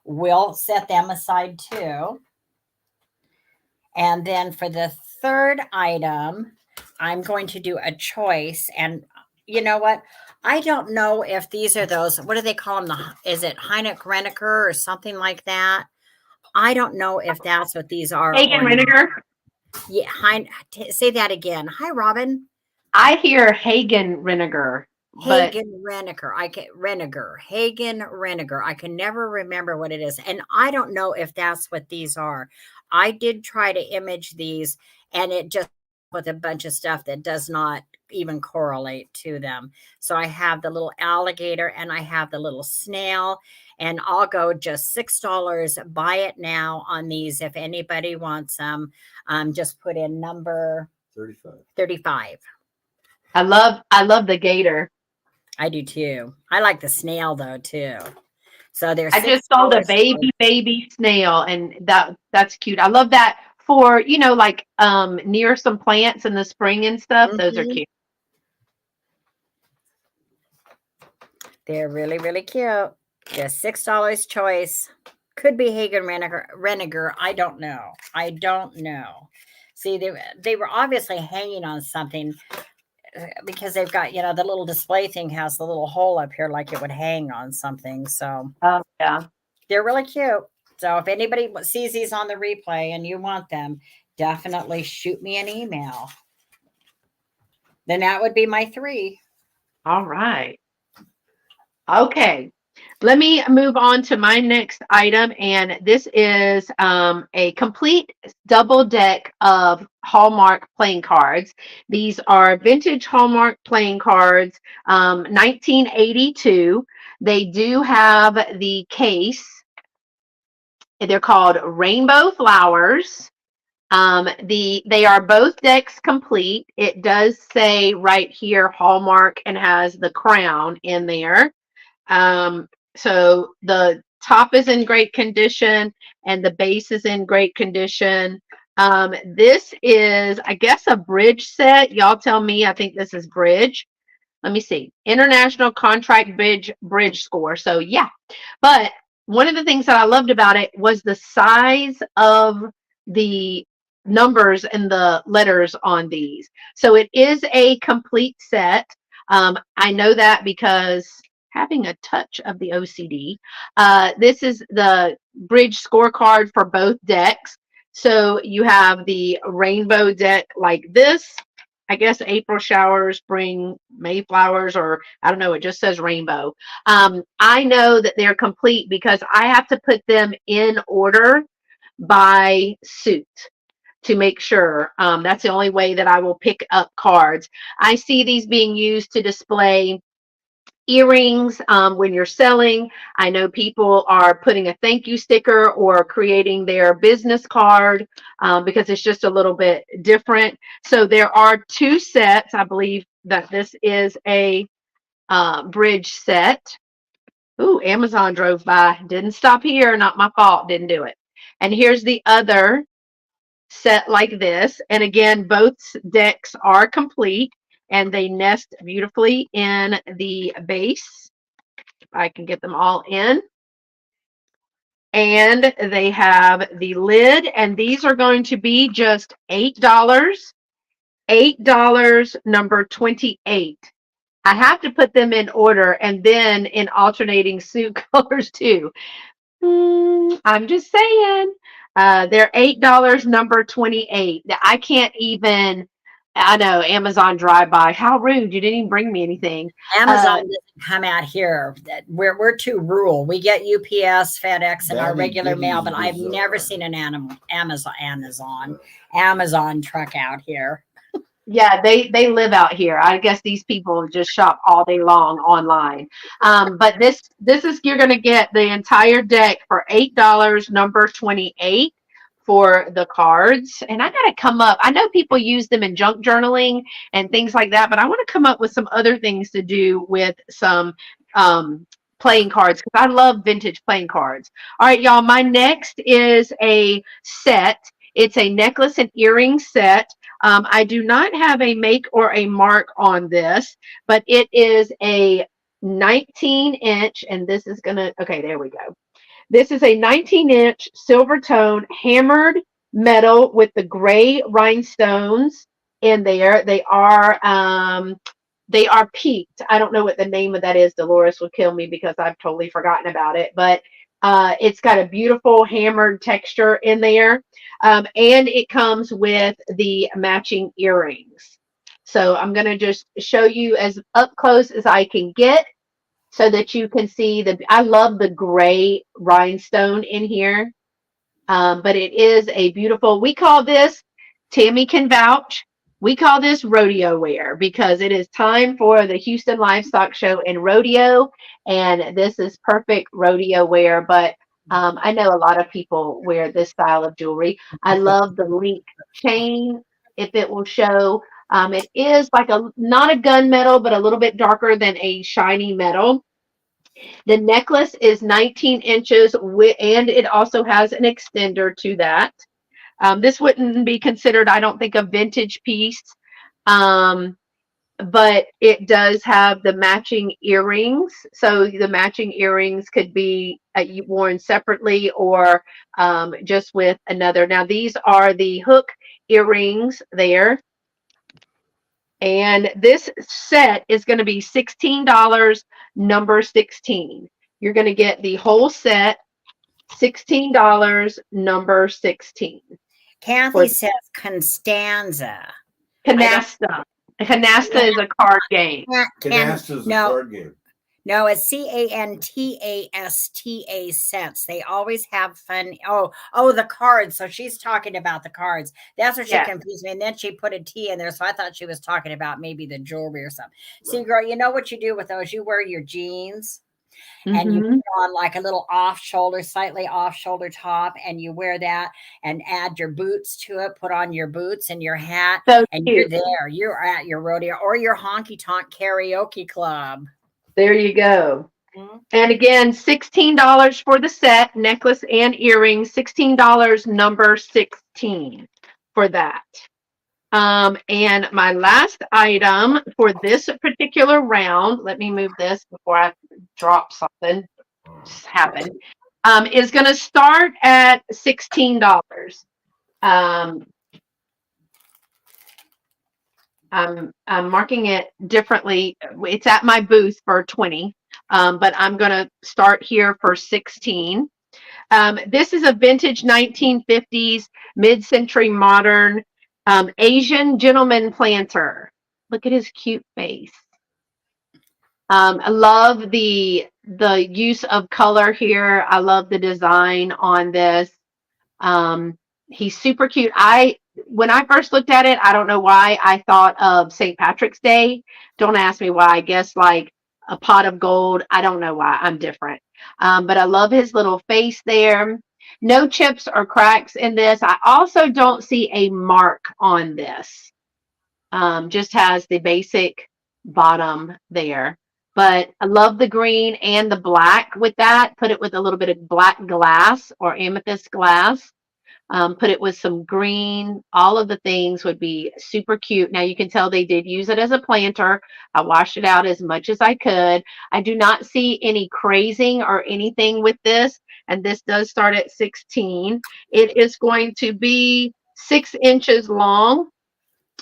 we'll set them aside too. And then for the third item, I'm going to do a choice. And you know what? I don't know if these are those, what do they call them? Is it Heinrich-Renneker or something like that? I don't know if that's what these are. Hagen-Renneker? Yeah, say that again. Hi, Robin. I hear Hagen-Renneker. Hagen-Renneker. Hagen-Renneker. I can never remember what it is. And I don't know if that's what these are. I did try to image these and it just with a bunch of stuff that does not even correlate to them. So I have the little alligator and I have the little snail, and I'll go just $6. Buy it now on these. If anybody wants them, just put in number 35. I love the gator. I do too. I like the snail though too. So there's I just sold a baby snail, and that's cute. I love that for, like near some plants in the spring and stuff. Those are cute. They're really, really cute. Just $6 choice. Could be Hagen Reniger. I don't know. See, they were obviously hanging on something, because they've got, the little display thing has the little hole up here like it would hang on something. So yeah, they're really cute. So if anybody sees these on the replay and you want them, definitely shoot me an email. Then that would be my 3. All right. Okay. Let me move on to my next item, and this is a complete double deck of Hallmark playing cards. These are vintage Hallmark playing cards, 1982. They do have the case. They're called Rainbow Flowers. They are both decks complete. It does say right here Hallmark and has the crown in there. So the top is in great condition and the base is in great condition. This is, I guess, a bridge set. Y'all tell me. I think this is bridge. Let me see. International Contract Bridge Score. So yeah, but one of the things that I loved about it was the size of the numbers and the letters on these. So it is a complete set. I know that because having a touch of the OCD. This is the bridge scorecard for both decks. So you have the rainbow deck like this. I guess April showers, spring Mayflowers, or I don't know, it just says rainbow. I know that they're complete because I have to put them in order by suit to make sure. That's the only way that I will pick up cards. I see these being used to display earrings when you're selling. I know people are putting a thank you sticker or creating their business card because it's just a little bit different. So there are 2 sets. I believe that this is a bridge set. Ooh, Amazon drove by. Didn't stop here. Not my fault. Didn't do it. And here's the other set like this. And again, both decks are complete and they nest beautifully in the base. If I can get them all in. And they have the lid, and these are going to be just $8. $8, number 28. I have to put them in order and then in alternating suit colors too. I'm just saying. They're $8, number 28. I can't even. I know, Amazon drive-by. How rude! You didn't even bring me anything. Amazon doesn't come out here. We're too rural. We get UPS, FedEx, and our regular mail, but I've never seen an Amazon truck out here. Yeah, they live out here. I guess these people just shop all day long online. But this is, you're going to get the entire deck for $8, number 28 for the cards. And I got to come up. I know people use them in junk journaling and things like that, but I want to come up with some other things to do with some playing cards because I love vintage playing cards. All right, y'all. My next is a set. It's a necklace and earring set. I do not have a make or a mark on this, but it is a 19-inch, and this is going to, okay, there we go. This is a 19-inch silver tone hammered metal with the gray rhinestones in there. They are peaked. I don't know what the name of that is. Dolores will kill me because I've totally forgotten about it, but it's got a beautiful hammered texture in there. And it comes with the matching earrings. So I'm going to just show you as up close as I can get so that you can see I love the gray rhinestone in here. But it is a beautiful, we call this, Tammy can vouch, We call this rodeo wear because it is time for the Houston Livestock Show and Rodeo, and this is perfect rodeo wear. But I know a lot of people wear this style of jewelry. I love the link chain, if it will show. It is like not a gunmetal, but a little bit darker than a shiny metal. The necklace is 19 inches, and it also has an extender to that. This wouldn't be considered, I don't think, a vintage piece, but it does have the matching earrings. So the matching earrings could be worn separately or just with another. Now, these are the hook earrings there. And this set is going to be $16, number 16. You're going to get the whole set, $16, number 16. Kathy says Constanza. Canasta. Canasta is a card game. Canasta is a card game. No, it's Cantasta sets. They always have fun. Oh, the cards. So she's talking about the cards. That's what she confused me. And then she put a T in there. So I thought she was talking about maybe the jewelry or something. See, girl, you know what you do with those? You wear your jeans and you put on like a little slightly off shoulder top, and you wear that and add your boots to it, put on your boots and your hat, so and cute. you're there. You're at your rodeo or your honky tonk karaoke club. There you go. And again, $16 for the set, necklace and earrings, $16, number 16 for that. And my last item for this particular round, let me move this before I drop something, just happened, is going to start at $16. I'm marking it differently. It's at my booth for 20, but I'm going to start here for 16. This is a vintage 1950s, mid-century modern Asian gentleman planter. Look at his cute face. I love the use of color here. I love the design on this. He's super cute. When I first looked at it, I don't know why I thought of St. Patrick's Day. Don't ask me why. I guess like a pot of gold. I don't know why. I'm different. But I love his little face there. No chips or cracks in this. I also don't see a mark on this. Just has the basic bottom there. But I love the green and the black with that. Put it with a little bit of black glass or amethyst glass. Put it with some green. All of the things would be super cute. Now you can tell they did use it as a planter. I washed it out as much as I could. I do not see any crazing or anything with this. And this does start at 16. It is going to be 6 inches long.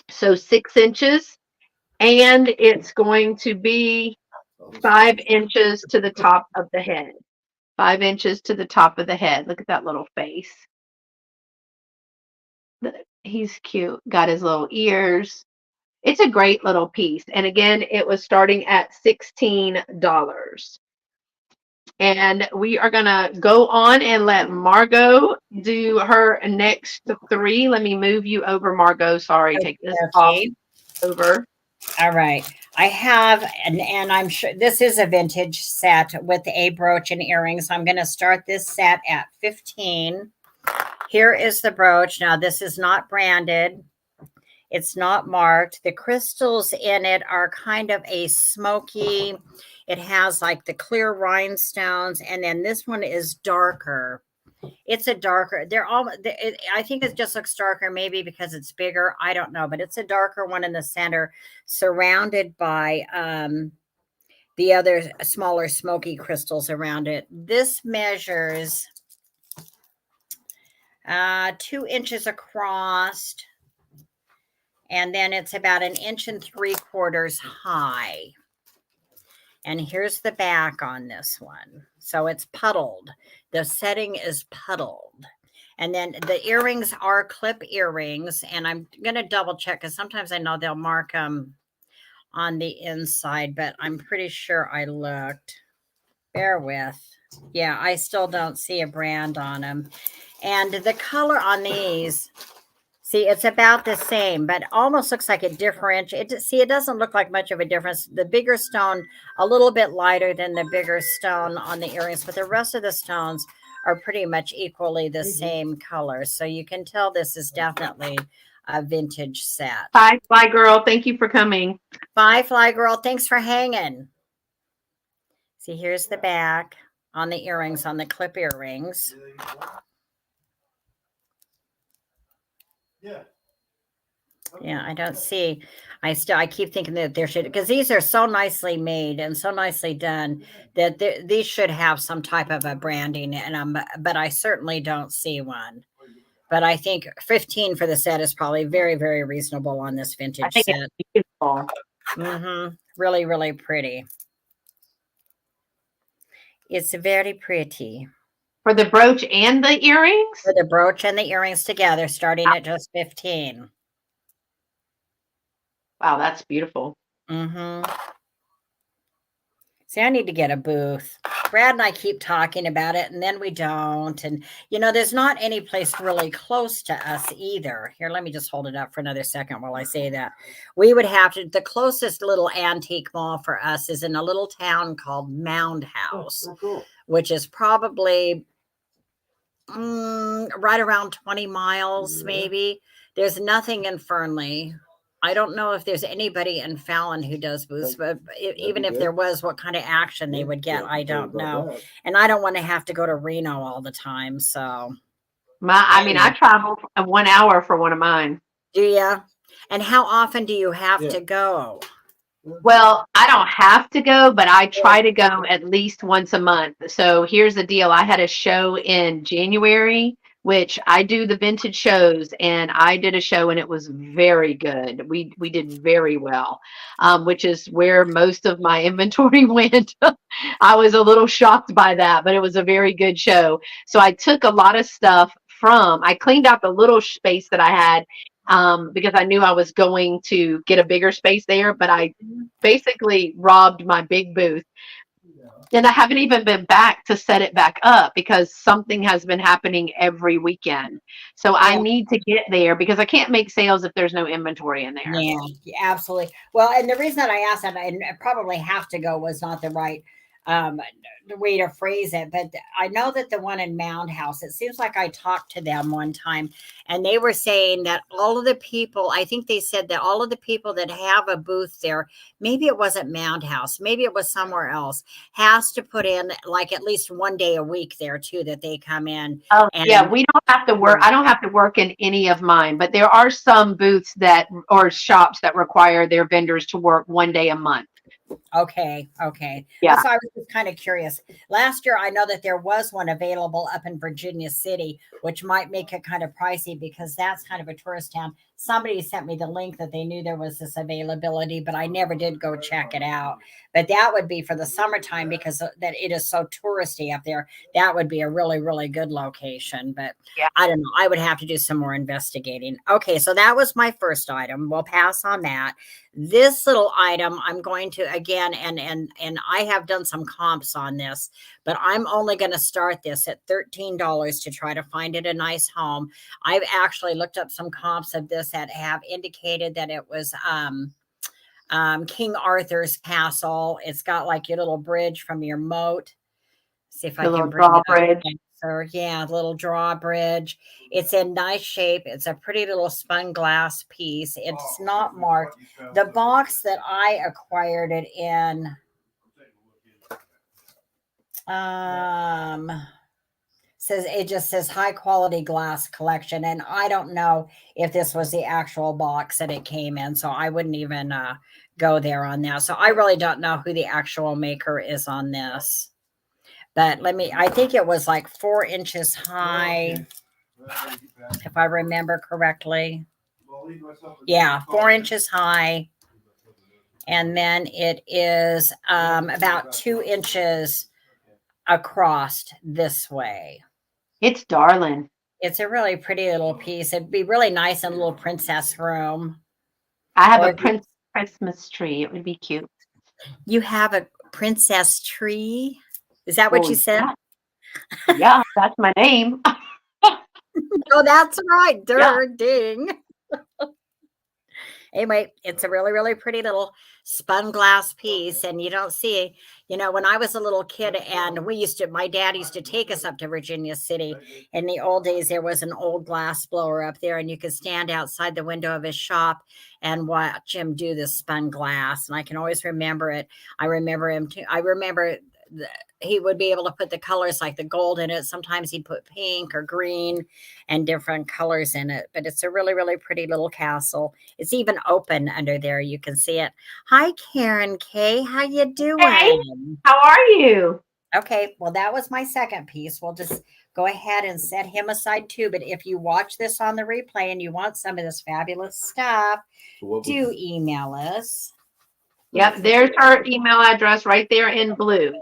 So 6 inches. And it's going to be 5 inches to the top of the head. 5 inches to the top of the head. Look at that little face. He's cute. Got his little ears. It's a great little piece. And again, it was starting at $16. And we are going to go on and let Margo do her next 3. Let me move you over, Margo. Sorry, take this off over. All right. I have, and I'm sure this is a vintage set with a brooch and earrings. I'm going to start this set at 15. Here is the brooch. Now, this is not branded. It's not marked. The crystals in it are kind of a smoky. It has like the clear rhinestones. And then this one is darker. It's a darker. I think it just looks darker, maybe because it's bigger. I don't know. But it's a darker one in the center, surrounded by the other smaller smoky crystals around it. This measures 2 inches across, and then it's about 1 3/4 inches high. And here's the back on this one. So it's puddled. The setting is puddled. And then the earrings are clip earrings. And I'm going to double check because sometimes I know they'll mark them on the inside, but I'm pretty sure I looked. Bear with. Yeah, I still don't see a brand on them. And the color on these, See, it's about the same, but almost looks like a differentiate. See, it doesn't look like much of a difference. The bigger stone, a little bit lighter than the bigger stone on the earrings, but the rest of the stones are pretty much equally the same color. So you can tell this is definitely a vintage set. Bye, Fly Girl. Thank you for coming. Bye, Fly Girl. Thanks for hanging. See, here's the back on the earrings, on the clip earrings. Yeah, I don't see. I keep thinking that there should, because these are so nicely made and so nicely done that these should have some type of a branding, and but I certainly don't see one. But I think 15 for the set is probably very, very reasonable on this vintage I think set. it's beautiful. Really, really pretty. It's very pretty. For the brooch and the earrings? For the brooch and the earrings together, starting at just 15. Wow, that's beautiful. See, I need to get a booth. Brad and I keep talking about it, and then we don't. And, you know, there's not any place really close to us either. Here, let me just hold it up for another second while I say that. We would have to, the closest little antique mall for us is in a little town called Mound House, which is probably right around 20 miles, maybe. There's nothing in Fernley. I don't know if there's anybody in Fallon who does booths, but even if there was, what kind of action they would get, I don't know. And I don't want to have to go to Reno all the time. So, I travel 1 hour for one of mine. Do you? And how often do you have to go? Well, I don't have to go, but I try to go at least once a month. So here's the deal. I had a show in January, which I do the vintage shows, and I did a show and it was very good. We did very well, which is where most of my inventory went. I was a little shocked by that, but it was a very good show. So I took a lot of stuff I cleaned out the little space that I had, because I knew I was going to get a bigger space there, but I basically robbed my big booth. And I haven't even been back to set it back up because something has been happening every weekend. So I need to get there because I can't make sales if there's no inventory in there. Yeah, absolutely. Well, and the reason that I asked that, and probably have to go, was not the right way to phrase it, but I know that the one in Mound House, it seems like I talked to them one time, and they were saying that all of the people, I think they said that all of the people that have a booth there, maybe it wasn't Mound House, maybe it was somewhere else, has to put in like at least 1 day a week there too, that they come in. Oh, yeah, we don't have to work. I don't have to work in any of mine, but there are some booths or shops that require their vendors to work 1 day a month. Okay. Yeah. So I was just kind of curious. Last year, I know that there was one available up in Virginia City, which might make it kind of pricey because that's kind of a tourist town. Somebody sent me the link that they knew there was this availability, but I never did go check it out. But that would be for the summertime because that it is so touristy up there. That would be a really, really good location. But yeah, I don't know. I would have to do some more investigating. Okay, so that was my first item. We'll pass on that. This little item, I'm going to, again, and I have done some comps on this, but I'm only going to start this at $13 to try to find it a nice home. I've actually looked up some comps of this that have indicated that it was King Arthur's castle. It's got like your little bridge from your moat. See if I can bring it up. So yeah, little drawbridge. It's in nice shape. It's a pretty little spun glass piece. It's not marked. The box that I acquired it in says, it just says high quality glass collection, and I don't know if this was the actual box that it came in, so I wouldn't even go there on that. So I really don't know who the actual maker is on this. But I think it was like 4 inches high, if I remember correctly. Yeah, 4 inches high. And then it is about 2 inches across this way. It's darling. It's a really pretty little piece. It'd be really nice in a little princess room. I have a Christmas tree. It would be cute. You have a princess tree? Is that what you said? Yeah, that's my name. Oh, that's right. Yeah. Ding. Anyway, it's a really, really pretty little spun glass piece. And you don't see, when I was a little kid and my dad used to take us up to Virginia City. In the old days, there was an old glass blower up there, and you could stand outside the window of his shop and watch him do this spun glass. And I can always remember it. I remember him too. I remember he would be able to put the colors like the gold in it. Sometimes he'd put pink or green and different colors in it. But it's a really, really pretty little castle. It's even open under there. You can see it. Hi, Karen K. How you Hey, doing? how are you? Okay, well, that was my second piece. We'll just go ahead and set him aside too. But if you watch this on the replay and you want some of this fabulous stuff, do email us. Yep, there's her email address right there in blue.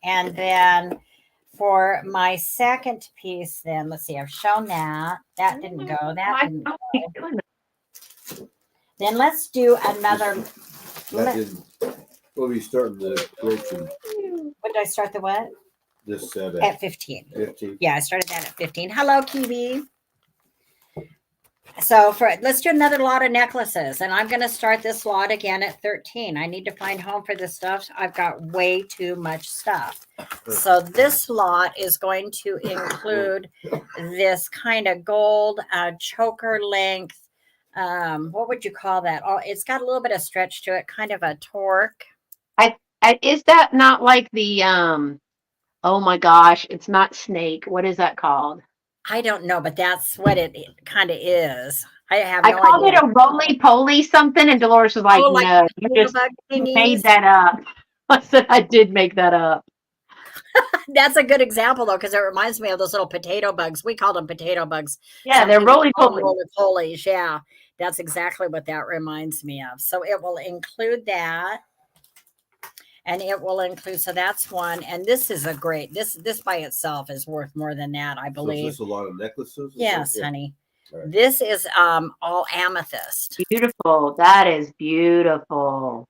And then for my second piece, then let's see, I've shown that. That didn't go. That didn't go. Then let's do another. We'll be starting the collection. What did I start the what? This set at 15. 15. Yeah, I started that at 15. Hello, Kiwi. So let's do another lot of necklaces, and I'm going to start this lot again at 13. I need to find home for this stuff. I've got way too much stuff. So this lot is going to include this kind of gold choker length. What would you call that? Oh, it's got a little bit of stretch to it, kind of a torque. Is that not like the oh my gosh, it's not snake. What is that called? I don't know, but that's what it kind of is. I have I no called idea. it a roly-poly something, and Dolores was like, no, you just made that up. I said, I did make that up. That's a good example, though, because it reminds me of those little potato bugs. We call them potato bugs. Yeah, they're roly-polies. Roly-polies, yeah. That's exactly what that reminds me of. So it will include that. And it will include, so that's one. And this is a great, this by itself is worth more than that, I believe. So is this a lot of necklaces? Yes, honey. Right. This is all amethyst. Beautiful. That is beautiful.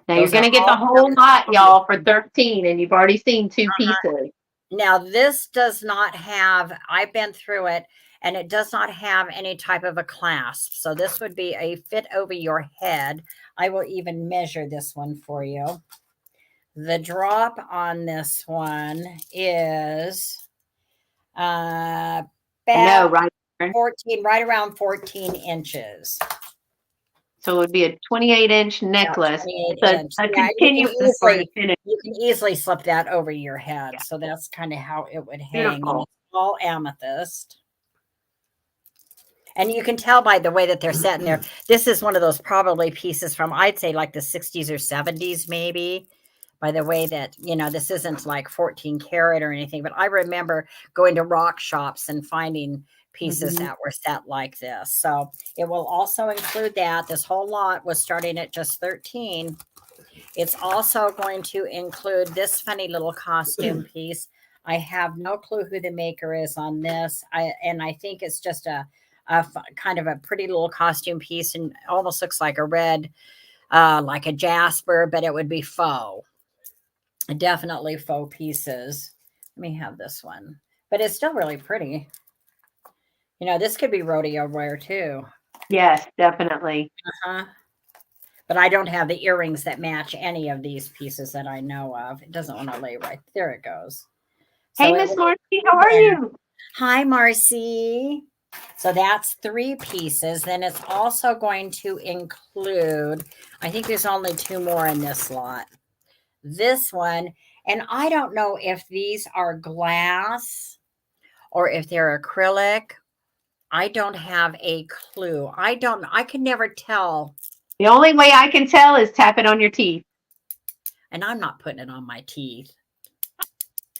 Now you're going to get the whole lot, y'all, for 13, and you've already seen 2 pieces. Now this does not have, I've been through it, and it does not have any type of a clasp. So this would be a fit over your head. I will even measure this one for you. The drop on this one is about 14, right around 14 inches. So it would be a 28-inch necklace. You can easily slip that over your head. Yeah. So that's kind of how it would hang. It's all amethyst. And you can tell by the way that they're set in there. This is one of those probably pieces from, I'd say, like the 60s or 70s, maybe. By the way that, this isn't like 14 karat or anything, but I remember going to rock shops and finding pieces that were set like this. So it will also include that. This whole lot was starting at just 13. It's also going to include this funny little costume piece. I have no clue who the maker is on this. And I think it's just a kind of a pretty little costume piece, and almost looks like a red, like a jasper, but it would be faux. Definitely faux pieces. Let me have this one, but it's still really pretty. This could be rodeo wear too. Yes, definitely. But I don't have the earrings that match any of these pieces that I know of. It doesn't want to lay right there. It goes. Hey, Miss Marcy, how are you? Hi, Marcy. So that's 3 pieces. Then it's also going to include, I think there's only 2 more in this lot. This one, and I don't know if these are glass or if they're acrylic. I don't have a clue. I can never tell. The only way I can tell is tap it on your teeth. And I'm not putting it on my teeth.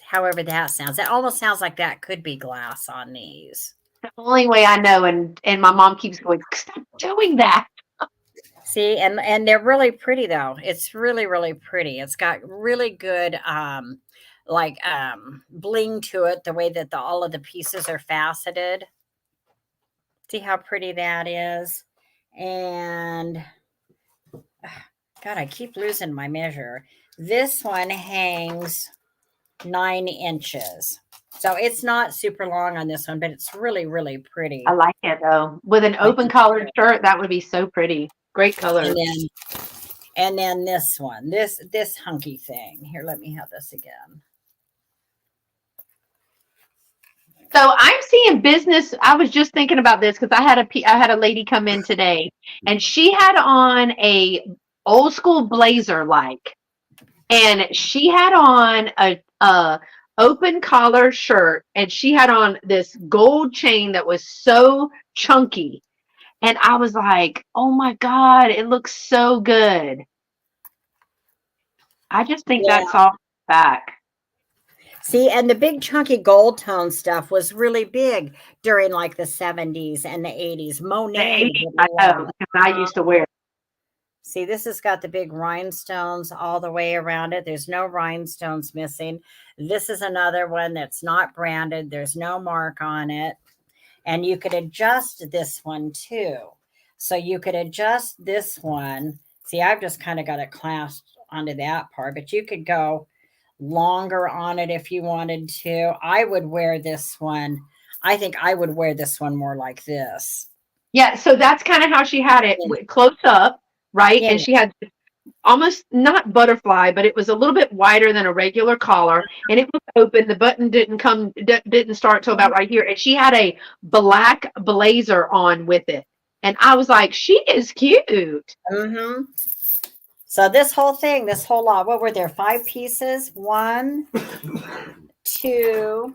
However that sounds. That almost sounds like that could be glass on these. The only way I know, and my mom keeps going, stop doing that. See, and they're really pretty though. It's really, really pretty. It's got really good bling to it, the way that all of the pieces are faceted. See how pretty that is? And God, I keep losing my measure. This one hangs 9 inches. So it's not super long on this one, but it's really, really pretty. I like it though. With an open collared shirt, that would be so pretty. Great color. And then this one, this hunky thing. Here, let me have this again. So I'm seeing business. I was just thinking about this because I had a lady come in today, and she had on a old school blazer and she had on a open collar shirt, and she had on this gold chain that was so chunky, and I was like, oh my God, it looks so good. I just think that's all back. See, and the big chunky gold tone stuff was really big during like the 70s and the 80s. Monet. The 80s, I know, because I used to wear it. See, this has got the big rhinestones all the way around it. There's no rhinestones missing. This is another one that's not branded. There's no mark on it. And you could adjust this one too. So you could adjust this one. See, I've just kind of got it clasped onto that part, but you could go longer on it if you wanted to. I would wear this one. I think I would wear this one more like this. Yeah, so that's kind of how she had it close up, right? Yeah. And she had almost not butterfly, but it was a little bit wider than a regular collar, and it was open. The button didn't start till about right here, and she had a black blazer on with it, and I was like, she is cute. Mm-hmm. So this whole thing, this whole lot, what were there? 5 pieces? 1, 2,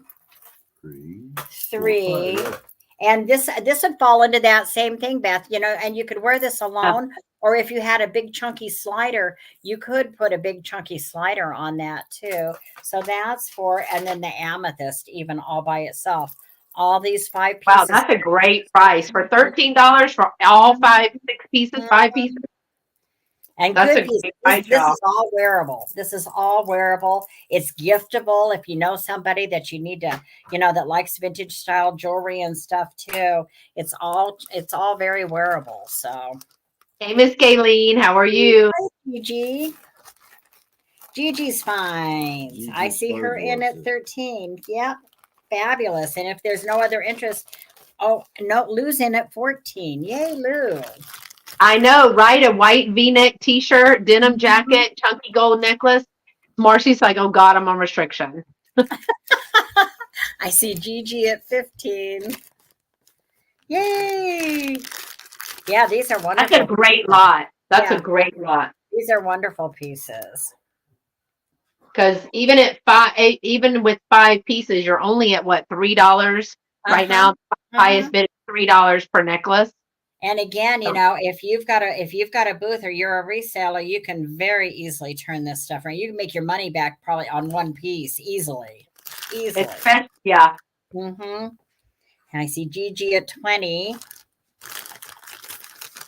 3. And this would fall into that same thing, Beth, you know, and you could wear this alone, or if you had a big chunky slider, you could put a big chunky slider on that too. So that's for, and then the amethyst even all by itself. All these 5 pieces. Wow, that's a great price for $13 for all 5, 6 pieces, 5 pieces. And that's good pieces. This is all wearable. This is all wearable. It's giftable if you know somebody that you need to, you know, that likes vintage style jewelry and stuff too. It's all very wearable. So, hey, Miss Gayleen, how are you? Hi, Gigi. Gigi's fine. Gigi's I see her in at 13. Yeah, fabulous. And if there's no other interest, oh no, Lou's in at 14. Yay, Lou. I know, right? A white V-neck T-shirt, denim jacket, chunky gold necklace. Marcy's like, oh God, I'm on restriction. I see Gigi at 15. Yay! Yeah, these are wonderful. That's a great lot. That's a great lot. These are wonderful pieces. Because even with 5 pieces, you're only at what, $3 right now. Highest bid is $3 per necklace. And again, you know, if you've got a booth or you're a reseller, you can very easily turn this stuff around. You can make your money back probably on one piece easily. Yeah. Mm-hmm. And I see Gigi at 20.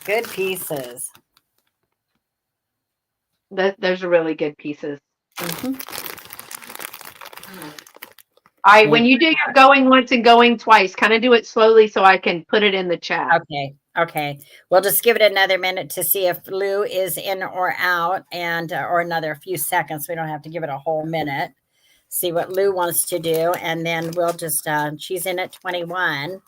Good pieces. Those are really good pieces. Mm-hmm. All right, when you do your going once and going twice, kind of do it slowly so I can put it in the chat. Okay. We'll just give it another minute to see if Lou is in or out, and or another few seconds. We don't have to give it a whole minute. See what Lou wants to do, and then we'll just, she's in at 21.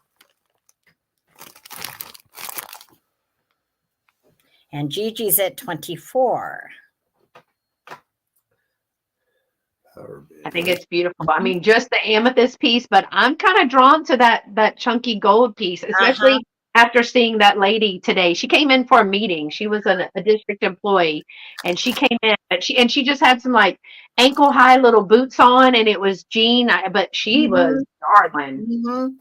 And Gigi's at 24. I think it's beautiful. I mean, just the amethyst piece, but I'm kind of drawn to that chunky gold piece, especially after seeing that lady today. She came in for a meeting. She was a district employee, and she came in, and she just had some like ankle high little boots on, and it was jean, but she was darling.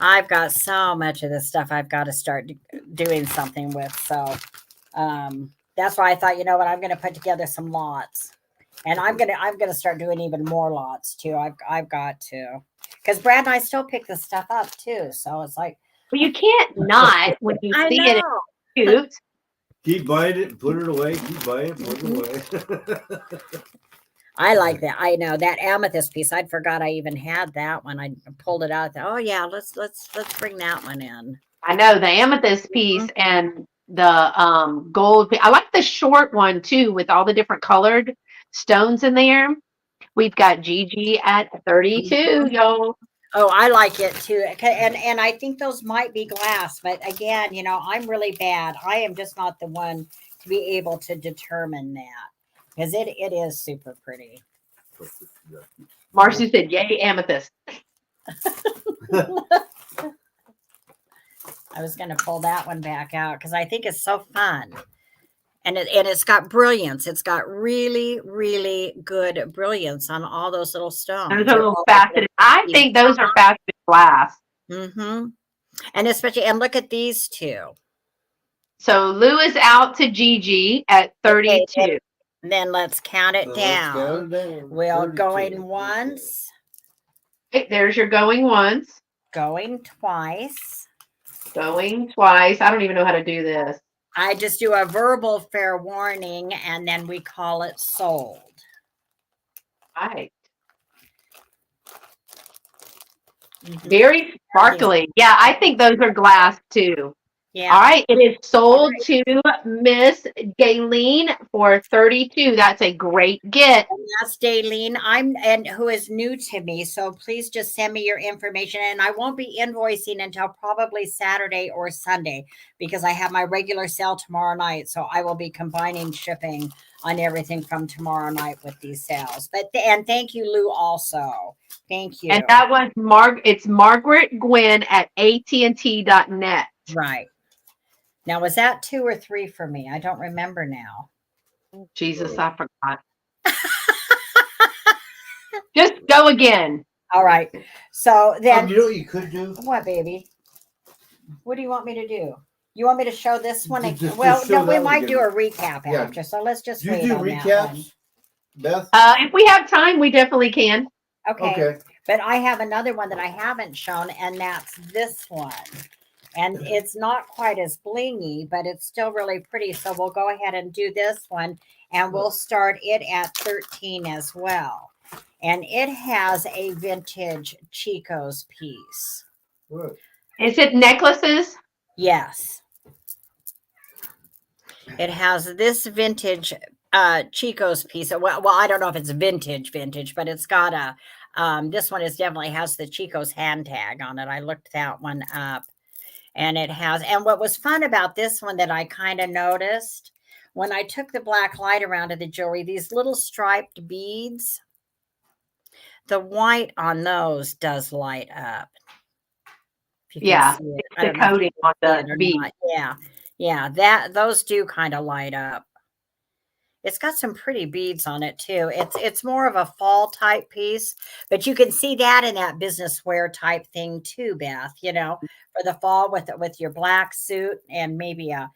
I've got so much of this stuff I've got to start doing something with. So that's why I thought, you know what, I'm going to put together some lots. And I'm gonna start doing even more lots too. I've got to, because Brad and I still pick this stuff up too. So it's like, well, you can't not when you see it. Cute. Keep buying it, put it away. Keep buying it, put it away. I like that. I know that amethyst piece. I forgot I even had that one. I pulled it out. Oh yeah, let's bring that one in. I know the amethyst piece and the gold. I like the short one too, with all the different colored stones in there, We've got Gigi at 32, y'all. Oh, I like it too. And I think those might be glass, but again, I'm really bad. I am just not the one to be able to determine that because it is super pretty. Marcy said, yay, amethyst. I was going to pull that one back out because I think it's so fun. And it's got brilliance. It's got really, really good brilliance on all those little stones. Those are a little faceted. I think those are faceted glass. Mm-hmm. And especially, and look at these two. So Lou is out to Gigi at 32. Okay, then let's count it down. We're going once. Okay, there's your going once. Going twice. Going twice. I don't even know how to do this. I just do a verbal fair warning and then we call it sold. Right. Very sparkly. Yeah, I think those are glass too. Yeah. All right. It is sold to Miss Gayleen for 32. That's a great get. And that's Daylene. And who is new to me. So please just send me your information. And I won't be invoicing until probably Saturday or Sunday because I have my regular sale tomorrow night. So I will be combining shipping on everything from tomorrow night with these sales. And thank you, Lou, also. Thank you. And that was it's Margaret Gwynn at AT&T.net. Right. Now, was that 2 or 3 for me? I don't remember now. Jesus, I forgot. Just go again. All right. So then. You know what you could do? What, baby? What do you want me to do? You want me to show this one? Just no, we might do a recap after. So let's just wait do on recaps, that one. Beth? If we have time, we definitely can. Okay. But I have another one that I haven't shown, and that's this one. And it's not quite as blingy, but it's still really pretty. So we'll go ahead and do this one, and we'll start it at 13 as well. And it has a vintage Chico's piece. What? Is it necklaces? Yes. It has this vintage Chico's piece. Well, I don't know if it's vintage, but it's got a, this one definitely has the Chico's hand tag on it. I looked that one up. And it has, and what was fun about this one that I kind of noticed when I took the black light around to the jewelry, these little striped beads, the white on those does light up. Yeah, it's the coating on the bead. Yeah, those do kind of light up. It's got some pretty beads on it too. It's more of a fall type piece, but you can see that in that business wear type thing too, Beth, for the fall with your black suit and maybe a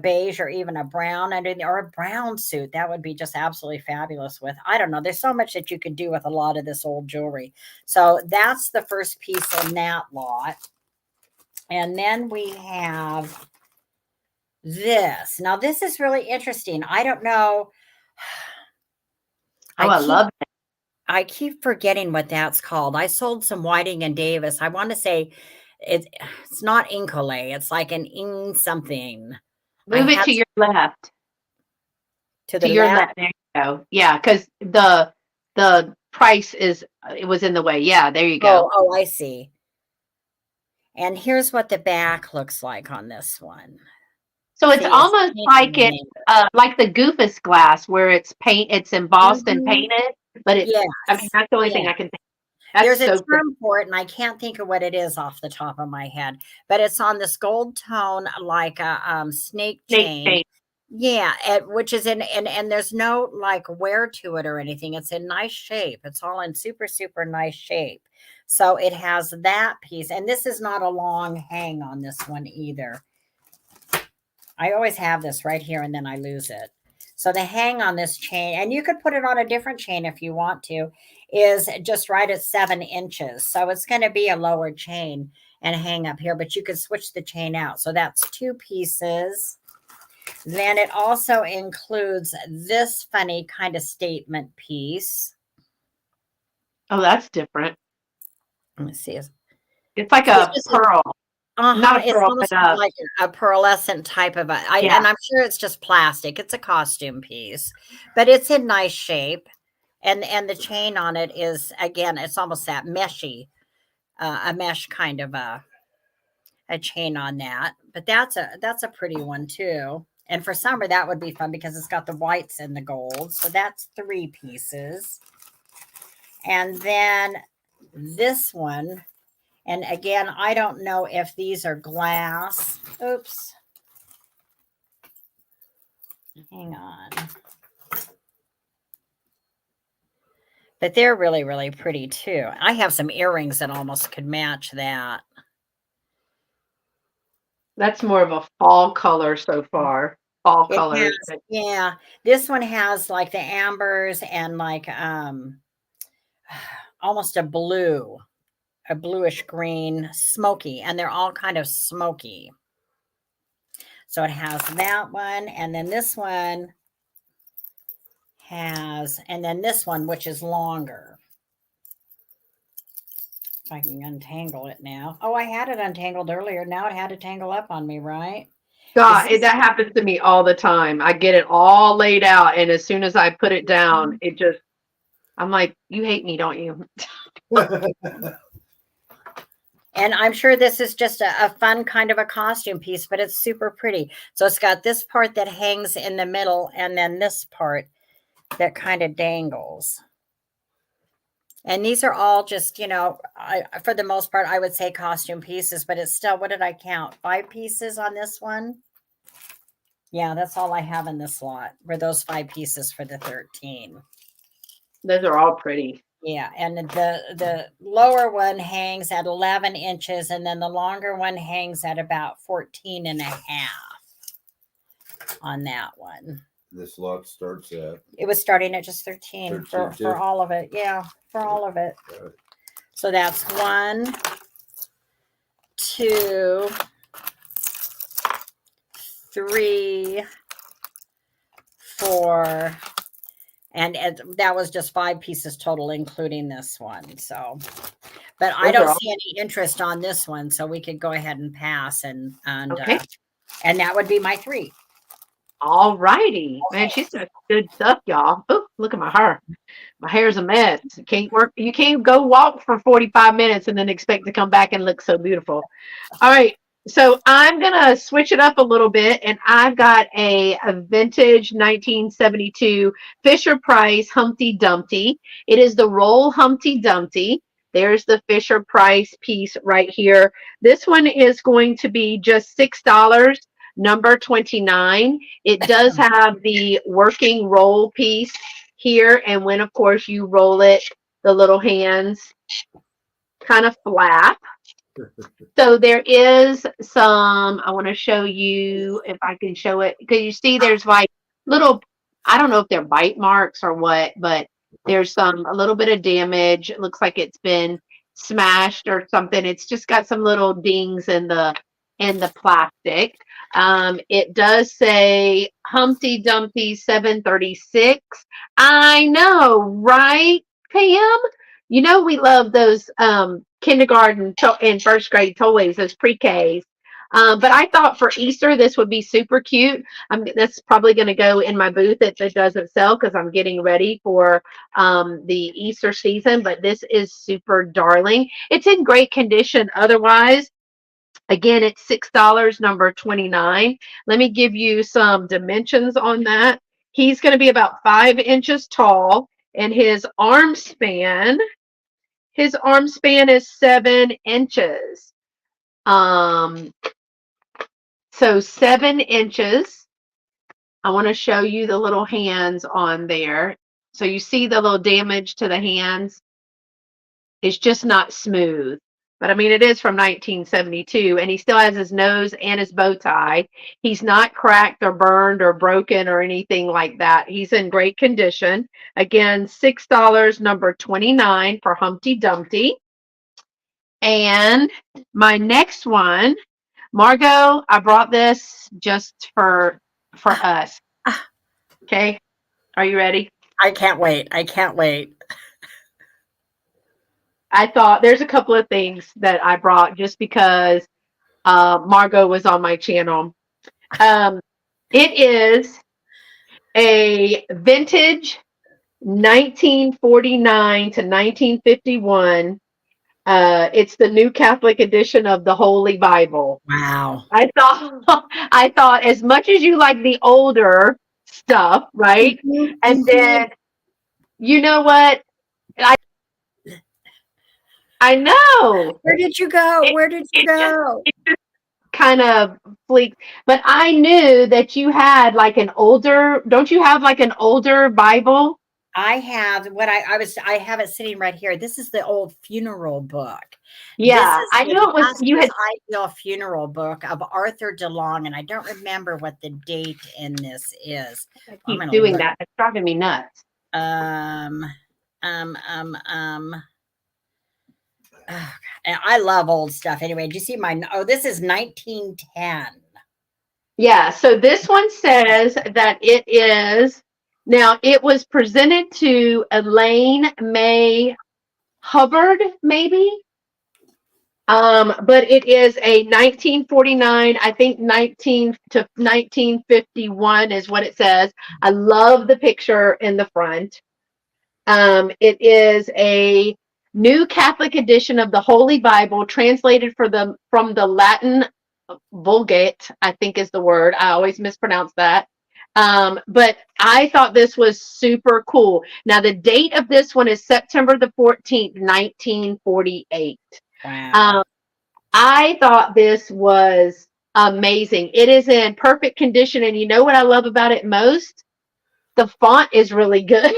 beige or even a brown or a brown suit. That would be just absolutely fabulous with, I don't know. There's so much that you could do with a lot of this old jewelry. So that's the first piece in that lot. And then we have this. Now, this is really interesting. I don't know. I love it. I keep forgetting what that's called. I sold some Whiting and Davis. I want to say it's not Incolay. It's like an ing something. Move it to your left. To your left. There you go. Yeah, because the price it was in the way. Yeah, there you go. Oh, I see. And here's what the back looks like on this one. So it's almost like like the Goofus glass where it's embossed and painted, but it's, I mean, that's the only thing I can think of. There's a term for it, and I can't think of what it is off the top of my head, but it's on this gold tone, like a snake chain. Yeah, which is and there's no like wear to it or anything. It's in nice shape. It's all in super, super nice shape. So it has that piece, and this is not a long hang on this one either. I always have this right here, and then I lose it. So the hang on this chain, and you could put it on a different chain if you want to, is just right at 7 inches. So it's going to be a lower chain and hang up here, but you could switch the chain out. So that's 2 pieces. Then it also includes this funny kind of statement piece. Oh, that's different. Let me see. It's like a pearl. Not a pearl, it's almost like a pearlescent type of and I'm sure it's just plastic. It's a costume piece, but it's in nice shape. And the chain on it is, again, it's almost that meshy, a mesh kind of a chain on that. But that's a pretty one too. And for summer, that would be fun because it's got the whites and the gold. So that's 3 pieces. And then this one, and again, I don't know if these are glass. Oops. Hang on. But they're really, really pretty too. I have some earrings that almost could match that. That's more of a fall color so far. Fall colors. Yeah. This one has like the ambers and like almost a bluish green, smoky, and they're all kind of smoky. So it has that one, and then this one has, and then this one, which is longer. If I can untangle it now. Oh, I had it untangled earlier. Now it had to tangle up on me, right? God, that happens to me all the time. I get it all laid out, and as soon as I put it down, it just, I'm like, you hate me, don't you? And I'm sure this is just a fun kind of a costume piece, but it's super pretty. So it's got this part that hangs in the middle, and then this part that kind of dangles. And these are all just, you know, for the most part, I would say costume pieces, but it's still, what did I count? 5 pieces on this one? Yeah, that's all I have in this lot, were those 5 pieces for the 13. Those are all pretty. Yeah, and the lower one hangs at 11 inches, and then the longer one hangs at about 14 and a half on that one. This lot starts at? It was starting at just 13 for all of it. Yeah, for all of it. Right. So that's 1, 2, 3, 4, and that was just 5 pieces total, including this one. So, but I don't see any interest on this one, so we could go ahead and pass, and okay. And that would be my 3. All righty, man. She's got good stuff, y'all. Oh, look at my hair. My hair's a mess. You can't go walk for 45 minutes and then expect to come back and look so beautiful. All right. So I'm going to switch it up a little bit, and I've got a vintage 1972 Fisher-Price Humpty Dumpty. It is the roll Humpty Dumpty. There's the Fisher-Price piece right here. This one is going to be just $6, number 29. It does have the working roll piece here, and when, of course, you roll it, the little hands kind of flap. So there is some, I want to show you if I can show it, because you see there's like little, I don't know if they're bite marks or what, but there's a little bit of damage. It looks like it's been smashed or something. It's just got some little dings in the plastic. It does say Humpty Dumpty 736. I know, right, Pam? You know, we love those kindergarten and first grade toys, those pre-Ks. But I thought for Easter, this would be super cute. That's probably going to go in my booth if it doesn't sell, because I'm getting ready for the Easter season. But this is super darling. It's in great condition otherwise. Again, it's $6, number 29. Let me give you some dimensions on that. He's going to be about 5 inches tall, and his arm span is 7 inches. So 7 inches. I want to show you the little hands on there. So you see the little damage to the hands. It's just not smooth. But I mean, it is from 1972, and he still has his nose and his bow tie. He's not cracked or burned or broken or anything like that. He's in great condition. Again, $6, number 29 for Humpty Dumpty. And my next one, Margo, I brought this just for us. Okay, are you ready? I can't wait. I can't wait. I thought there's a couple of things that I brought just because Margo was on my channel. It is a vintage 1949 to 1951. It's the New Catholic edition of the Holy Bible. Wow. I thought as much as you like the older stuff, right? And then you know what? I know. Where did you go? It, Where did you go? it just kind of fleeked. But I knew that you had like an older, don't you have like an older Bible? I have what I have it sitting right here. This is the old funeral book. This Yeah, is I the knew it was, you pastor's had, ideal funeral book of Arthur DeLong, and I don't remember what the date in this is. I I'm keep gonna doing look. that. It's driving me nuts. Um, um, um, um. Oh, and I love old stuff. Anyway, do you see my? Oh, this is 1910. Yeah, so this one says that it is, now it was presented to Elaine May Hubbard, maybe. But it is a 1949, I think 19 to 1951 is what it says. I love the picture in the front. It is a New Catholic edition of the Holy Bible, translated from the Latin Vulgate, I think is the word. I always mispronounce that. But I thought this was super cool. Now, the date of this one is September the 14th, 1948. Wow. I thought this was amazing. It is in perfect condition. And you know what I love about it most? The font is really good.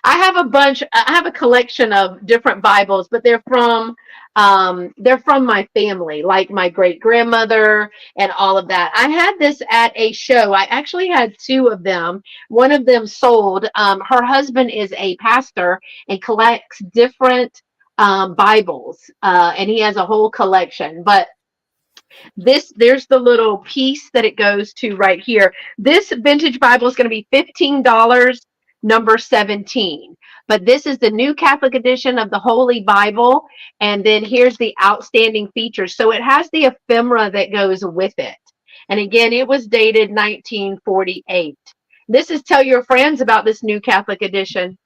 I have a collection of different Bibles, but they're from my family, like my great grandmother and all of that. I had this at a show. I actually had two of them. One of them sold. Her husband is a pastor and collects different Bibles, and he has a whole collection. But there's the little piece that it goes to right here. This vintage Bible is going to be $15, number 17. But this is the New Catholic edition of the Holy Bible. And then here's the outstanding features. So it has the ephemera that goes with it. And again, it was dated 1948. This is tell your friends about this New Catholic edition.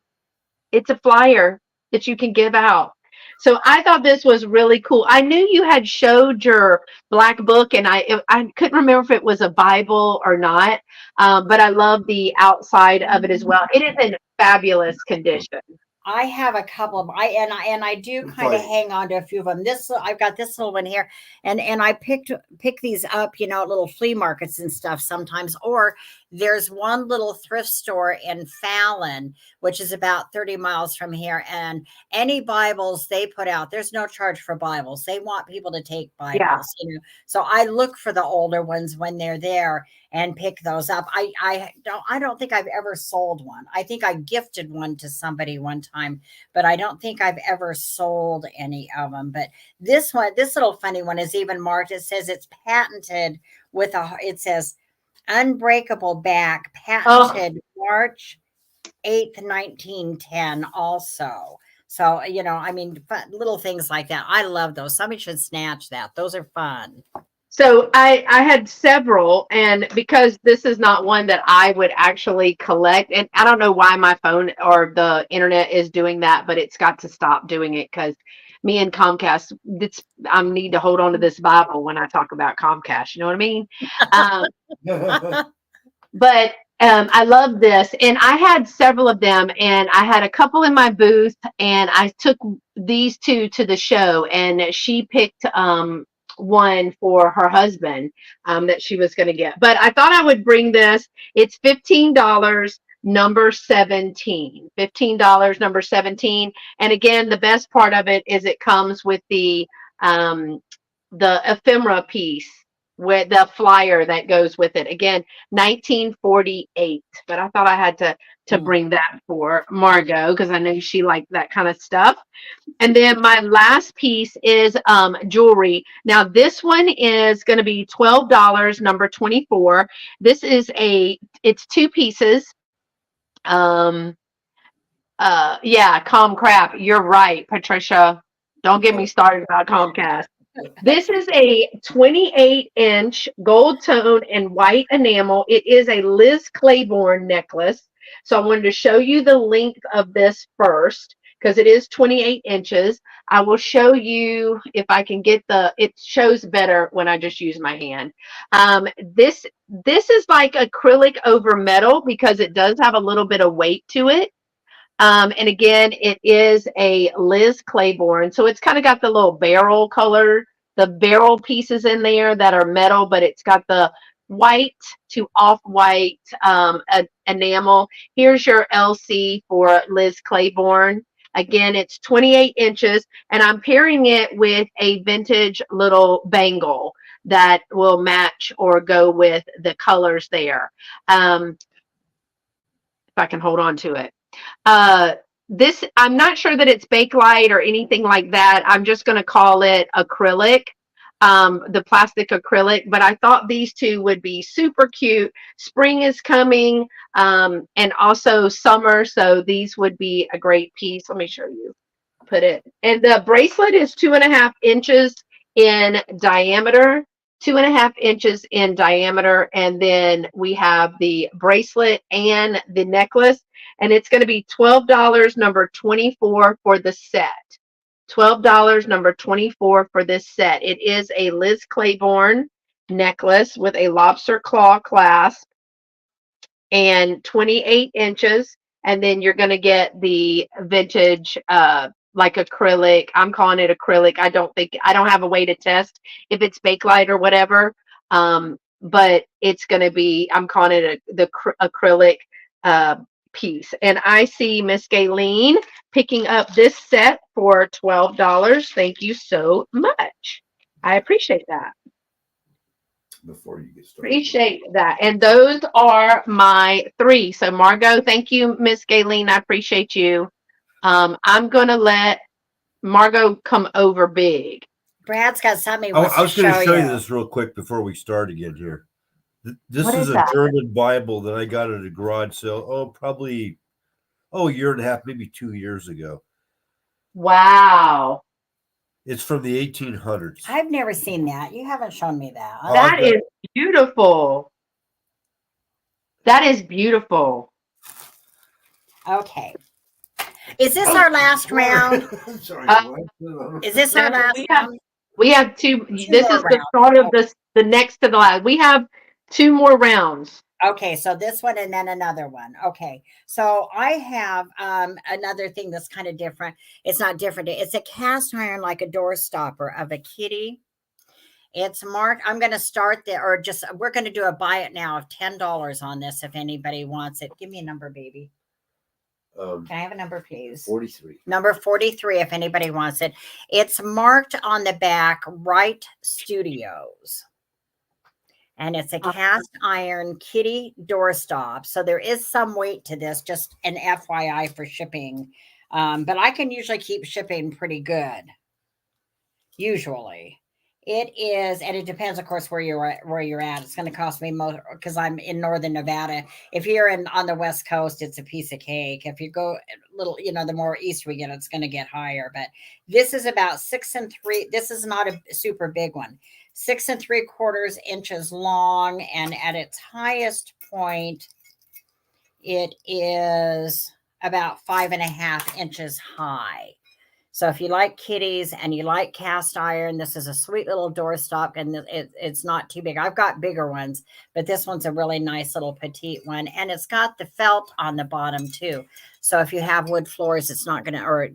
It's a flyer that you can give out. So I thought this was really cool. I knew you had showed your black book, and I couldn't remember if it was a Bible or not, but I love the outside of it as well. It is in fabulous condition. I have a couple of I do kind of hang on to a few of them. I've got this little one here, and I pick these up, at little flea markets and stuff sometimes. Or there's one little thrift store in Fallon, which is about 30 miles from here, and any Bibles they put out, there's no charge for Bibles. They want people to take Bibles, So I look for the older ones when they're there and pick those up. I don't think I've ever sold one. I think I gifted one to somebody one time, but I don't think I've ever sold any of them. But this little funny one is even marked. It says it's patented it says unbreakable back, patented March 8th, 1910 also. So, little things like that. I love those. Somebody should snatch that. Those are fun. So I had several, and because this is not one that I would actually collect, and I don't know why my phone or the internet is doing that, but it's got to stop doing it because me and Comcast, I need to hold on to this Bible when I talk about Comcast. You know what I mean? But I love this, and I had several of them, and I had a couple in my booth, and I took these two to the show, and she picked one for her husband that she was going to get. But I thought I would bring this. It's $15, number 17. $15, number 17. And again, the best part of it is it comes with the ephemera piece with the flyer that goes with it. Again, 1948. But I thought I had to bring that for Margo because I knew she liked that kind of stuff. And then my last piece is jewelry. Now this one is going to be $12, number 24. This is it's two pieces. Yeah, Comcrap. You're right, Patricia. Don't get me started about Comcast. This is a 28-inch gold tone and white enamel. It is a Liz Claiborne necklace. So I wanted to show you the length of this first because it is 28 inches. I will show you if I can get it shows better when I just use my hand. This is like acrylic over metal because it does have a little bit of weight to it. And again, it is a Liz Claiborne. So it's kind of got the little barrel color, the barrel pieces in there that are metal, but it's got the white to off-white enamel. Here's your LC for Liz Claiborne. Again, it's 28 inches, and I'm pairing it with a vintage little bangle that will match or go with the colors there. If I can hold on to it. This, I'm not sure that it's Bakelite or anything like that. I'm just going to call it acrylic, the plastic acrylic. But I thought these two would be super cute. Spring is coming, and also summer. So these would be a great piece. Let me show you. Put it. And the bracelet is 2.5 inches in diameter. 2.5 inches in diameter, and then we have the bracelet and the necklace, and it's going to be $12, number 24 for the set. $12, number 24 for this set. It is a Liz Claiborne necklace with a lobster claw clasp and 28 inches, and then you're going to get the vintage like acrylic. I'm calling it acrylic. I don't have a way to test if it's Bakelite or whatever. But it's going to be, I'm calling it the acrylic piece. And I see Miss Gayleen picking up this set for $12. Thank you so much. I appreciate that. Before you get started. Appreciate that. And those are my 3. So Margo, thank you, Miss Gayleen. I appreciate you. I'm going to let Margo come over big. Brad's got something. I was going to show you this real quick before we start again here. This is a German Bible that I got at a garage sale. Probably a year and a half, maybe 2 years ago. Wow. It's from the 1800s. I've never seen that. You haven't shown me that. That is beautiful. That is beautiful. Okay. Is this our last round? Sorry. Is this our last round? We have 2. This is the start of the next to the last. We have 2 more rounds. Okay, so this one and then another one. Okay, so I have another thing that's kind of different. It's not different. It's a cast iron, like a door stopper of a kitty. It's marked. I'm going to start there, or just we're going to do a buy it now of $10 on this if anybody wants it. Give me a number, baby. Can I have a number, please? 43. Number 43, if anybody wants it. It's marked on the back, Wright Studios. And it's a cast iron kitty doorstop. So there is some weight to this, just an FYI for shipping. But I can usually keep shipping pretty good. Usually. It is, and it depends, of course, where you're at. It's going to cost me more because I'm in northern Nevada. If you're on the West Coast, it's a piece of cake. If you go a little, the more east we get, it's going to get higher. But this is about 6 3. This is not a super big one. 6 3/4 inches long, and at its highest point, it is about 5.5 inches high. So if you like kitties and you like cast iron, this is a sweet little doorstop, and it's not too big. I've got bigger ones, but this one's a really nice little petite one, and it's got the felt on the bottom too. So if you have wood floors, it's not going to, or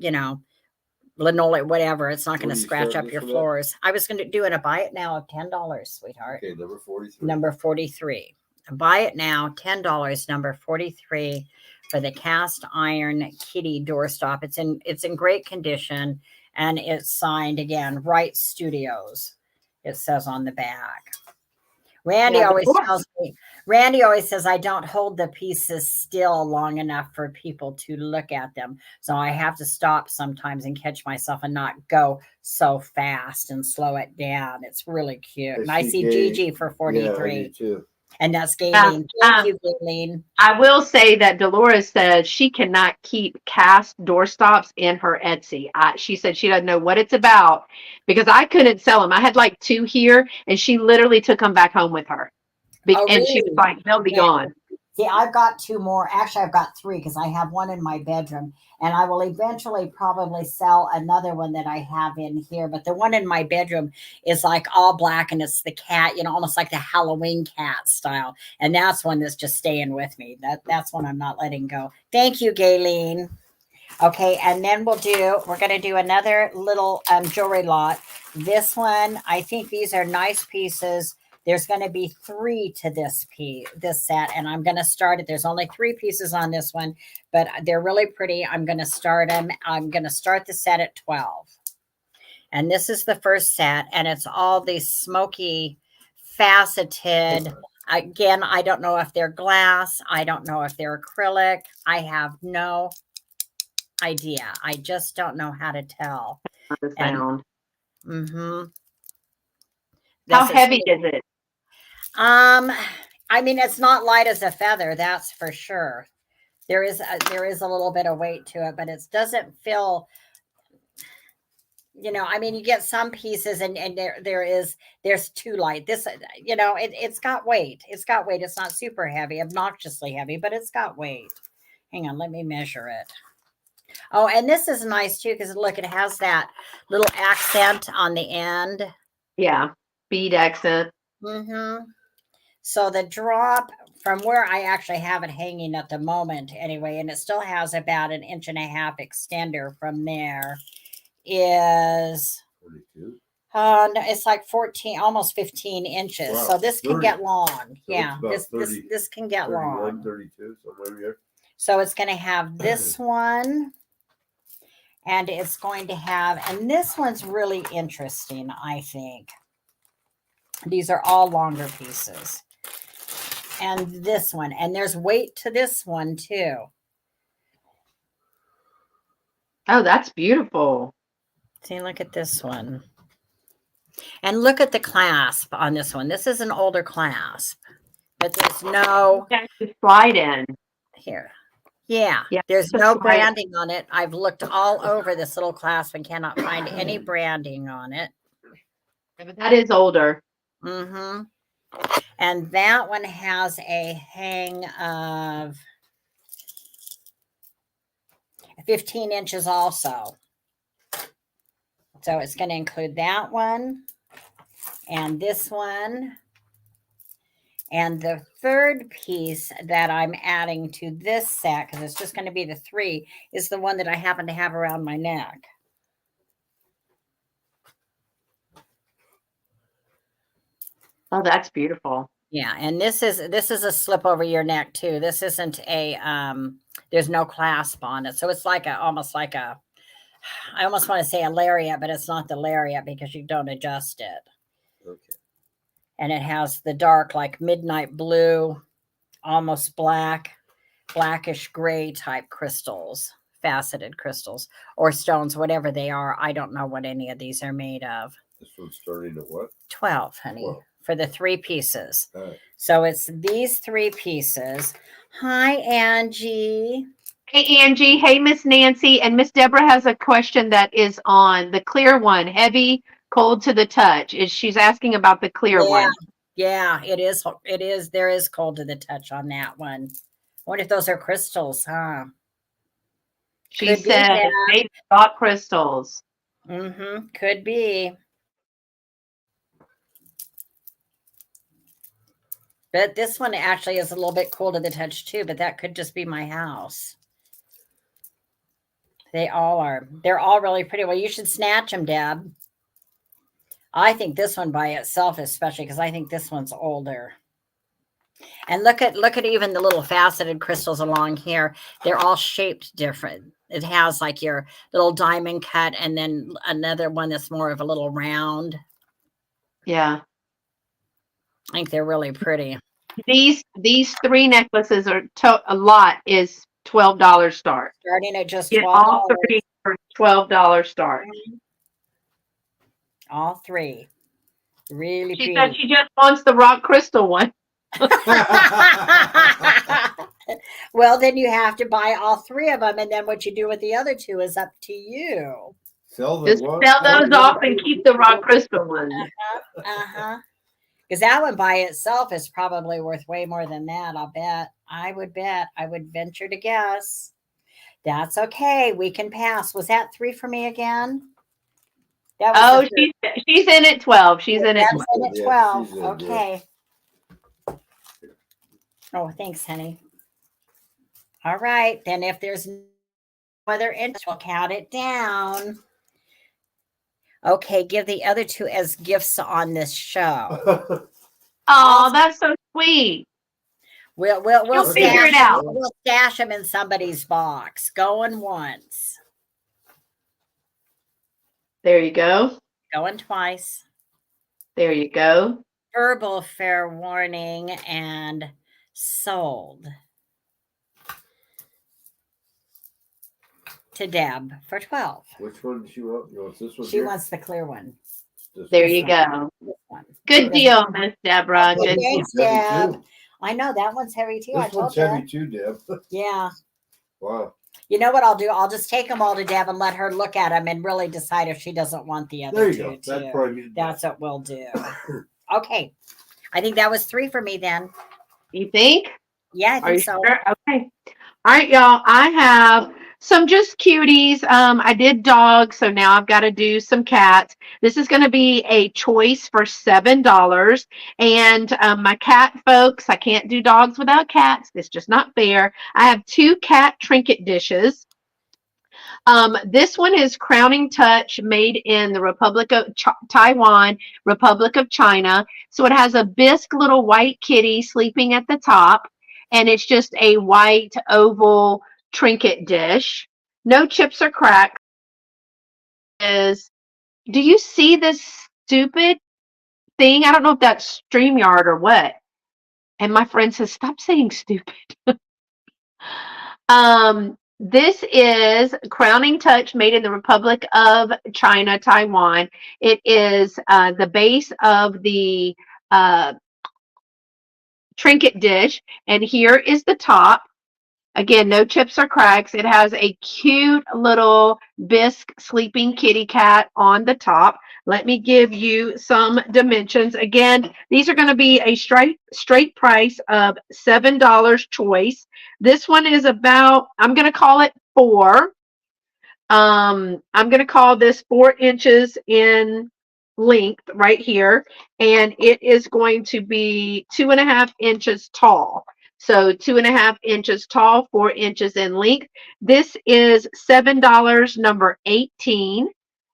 linoleum, whatever, it's not going to scratch up your floors. I was going to do a buy it now of $10, sweetheart. Okay, number 43. Number 43. Buy it now, $10, number 43. For the cast iron kitty doorstop. It's in great condition, and it's signed again, Wright Studios. It says on the back. Randy always says I don't hold the pieces still long enough for people to look at them. So I have to stop sometimes and catch myself and not go so fast and slow it down. It's really cute. And I see Gigi for 43. Yeah, I do too. And that's Gayleen. Thank you, Gayleen. I will say that Dolores says she cannot keep cast doorstops in her Etsy. She said she doesn't know what it's about because I couldn't sell them. I had like 2 here, and she literally took them back home with her. And she was like, they'll be gone. See, I've got 2 more. Actually, I've got 3 because I have one in my bedroom, and I will eventually probably sell another one that I have in here. But the one in my bedroom is like all black, and it's the cat, almost like the Halloween cat style. And that's one that's just staying with me. That's one I'm not letting go. Thank you, Gayleen. Okay, and then we're going to do another little jewelry lot. This one, I think these are nice pieces. There's going to be 3 to this set, and I'm going to start it. There's only 3 pieces on this one, but they're really pretty. I'm going to start them. I'm going to start the set at 12. And this is the first set, and it's all these smoky, faceted. Again, I don't know if they're glass. I don't know if they're acrylic. I have no idea. I just don't know how to tell. The sound. How heavy is it? I mean, it's not light as a feather, that's for sure. There is a little bit of weight to it, but it doesn't feel, I mean, you get some pieces and there's too light. This, it's got weight. It's got weight. It's not super heavy, obnoxiously heavy, but it's got weight. Hang on, let me measure it. Oh, and this is nice too, because look, it has that little accent on the end. Yeah, bead accent. So the drop from where I actually have it hanging at the moment anyway, and it still has about 1.5 inch extender from there, is 42. It's like 14, almost 15 inches. Wow, so this 30. Can get long. So yeah, this can get 31, long. 32, somewhere here. So it's going to have this one. And it's going to have, and this one's really interesting, I think. These are all longer pieces. And this one, and there's weight to this one too. Oh, that's beautiful. See, look at this one. And look at the clasp on this one. This is an older clasp, but there's no slide in here. Yeah, there's no branding on it. I've looked all over this little clasp and cannot find any branding on it. But that is older. And that one has a hang of 15 inches also. So it's going to include that one and this one. And the third piece that I'm adding to this set, because it's just going to be the 3, is the one that I happen to have around my neck. Oh, that's beautiful. Yeah, and this is a slip over your neck too. This isn't a there's no clasp on it. So it's like almost like a, I almost want to say a lariat, but it's not the lariat because you don't adjust it. Okay. And it has the dark, like midnight blue, almost blackish gray type crystals, faceted crystals or stones, whatever they are. I don't know what any of these are made of. This one's starting at what? 12, honey, 12. For the 3 pieces. Right. So it's these 3 pieces. Hi, Angie. Hey, Angie. Hey, Miss Nancy. And Miss Deborah has a question that is on the clear one, heavy, cold to the touch. She's asking about the clear one. Yeah, it is. It is. There is cold to the touch on that one. I wonder if those are crystals, huh? She said maybe rock crystals. Could be. But this one actually is a little bit cool to the touch too, but that could just be my house. They all are. They're all really pretty. Well, you should snatch them, Deb. I think this one by itself, especially because I think this one's older. And look at even the little faceted crystals along here. They're all shaped different. It has like your little diamond cut and then another one that's more of a little round. Yeah. I think they're really pretty. These 3 necklaces are a lot is $12 start. Starting at just $12. All 3 for $12 start. All 3. Really she pretty. Said she just wants the rock crystal one. Well, then you have to buy all 3 of them, and then what you do with the other 2 is up to you. Sell those off and keep the rock crystal one. Because that one by itself is probably worth way more than that. I'll bet. I would bet. I would venture to guess. That's okay. We can pass. Was that 3 for me again? That was she's in at 12. She's in at 12. That's in at 12. Okay. Oh, thanks, honey. All right. Then if there's no other interest, we'll count it down. Okay, give the other 2 as gifts on this show. Oh, that's so sweet. We'll figure it out. We'll stash them in somebody's box. Going once. There you go. Going twice. There you go. Verbal fair warning and sold to Deb for 12. Which one does she want? You want this one? She wants the clear one. There you go. Good deal, Miss Deborah. Good deal. Deb. I know that one's heavy too. This one's heavy too, Deb. Yeah. Wow. You know what I'll do? I'll just take them all to Deb and let her look at them and really decide if she doesn't want the other 2 too. That's what we'll do. Okay. I think that was 3 for me then. You think? Yeah, I think so. Sure? Okay. All right, y'all. I have some just cuties. I did dogs, so now I've got to do some cats. This is going to be a choice for $7. And my cat folks, I can't do dogs without cats. It's just not fair. I have 2 cat trinket dishes. This one is Crowning Touch, made in the Republic of Taiwan, Republic of China. So it has a bisque little white kitty sleeping at the top. And it's just a white oval trinket dish. No chips or cracks. Do you see this stupid thing? I don't know if that's StreamYard or what. And my friend says, stop saying stupid. This is Crowning Touch, made in the Republic of China, Taiwan. It is the base of the trinket dish, and here is the top. Again, no chips or cracks. It has a cute little bisque sleeping kitty cat on the top. Let me give you some dimensions. Again, these are going to be a straight price of $7 choice. This one is about, I'm going to call it 4. I'm going to call this 4 inches in length right here, and it is going to be 2.5 inches tall. So 2.5 inches tall, 4 inches in length. This is $7, number 18.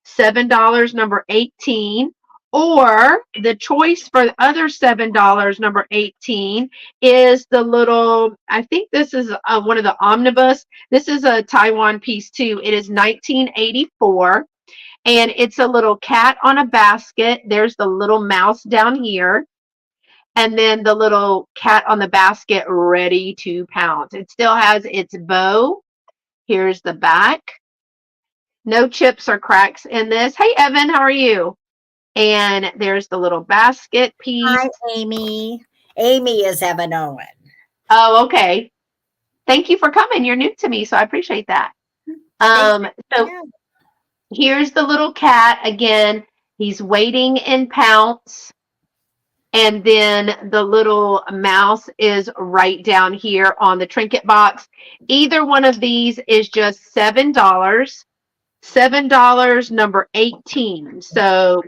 $7, number 18. Or the choice for the other $7, number 18, is the little, I think this is one of the omnibus. This is a Taiwan piece too. It is 1984. And it's a little cat on a basket. There's the little mouse down here. And then the little cat on the basket ready to pounce. It still has its bow. Here's the back. No chips or cracks in this. Hey, Evan, how are you? And there's the little basket piece. Hi, Amy. Amy is Evan Owen. Oh, okay. Thank you for coming. You're new to me, so I appreciate that. So here's the little cat. Again, he's waiting in pounce. And then the little mouse is right down here on the trinket box. Either one of these is just $7. $7, number 18. So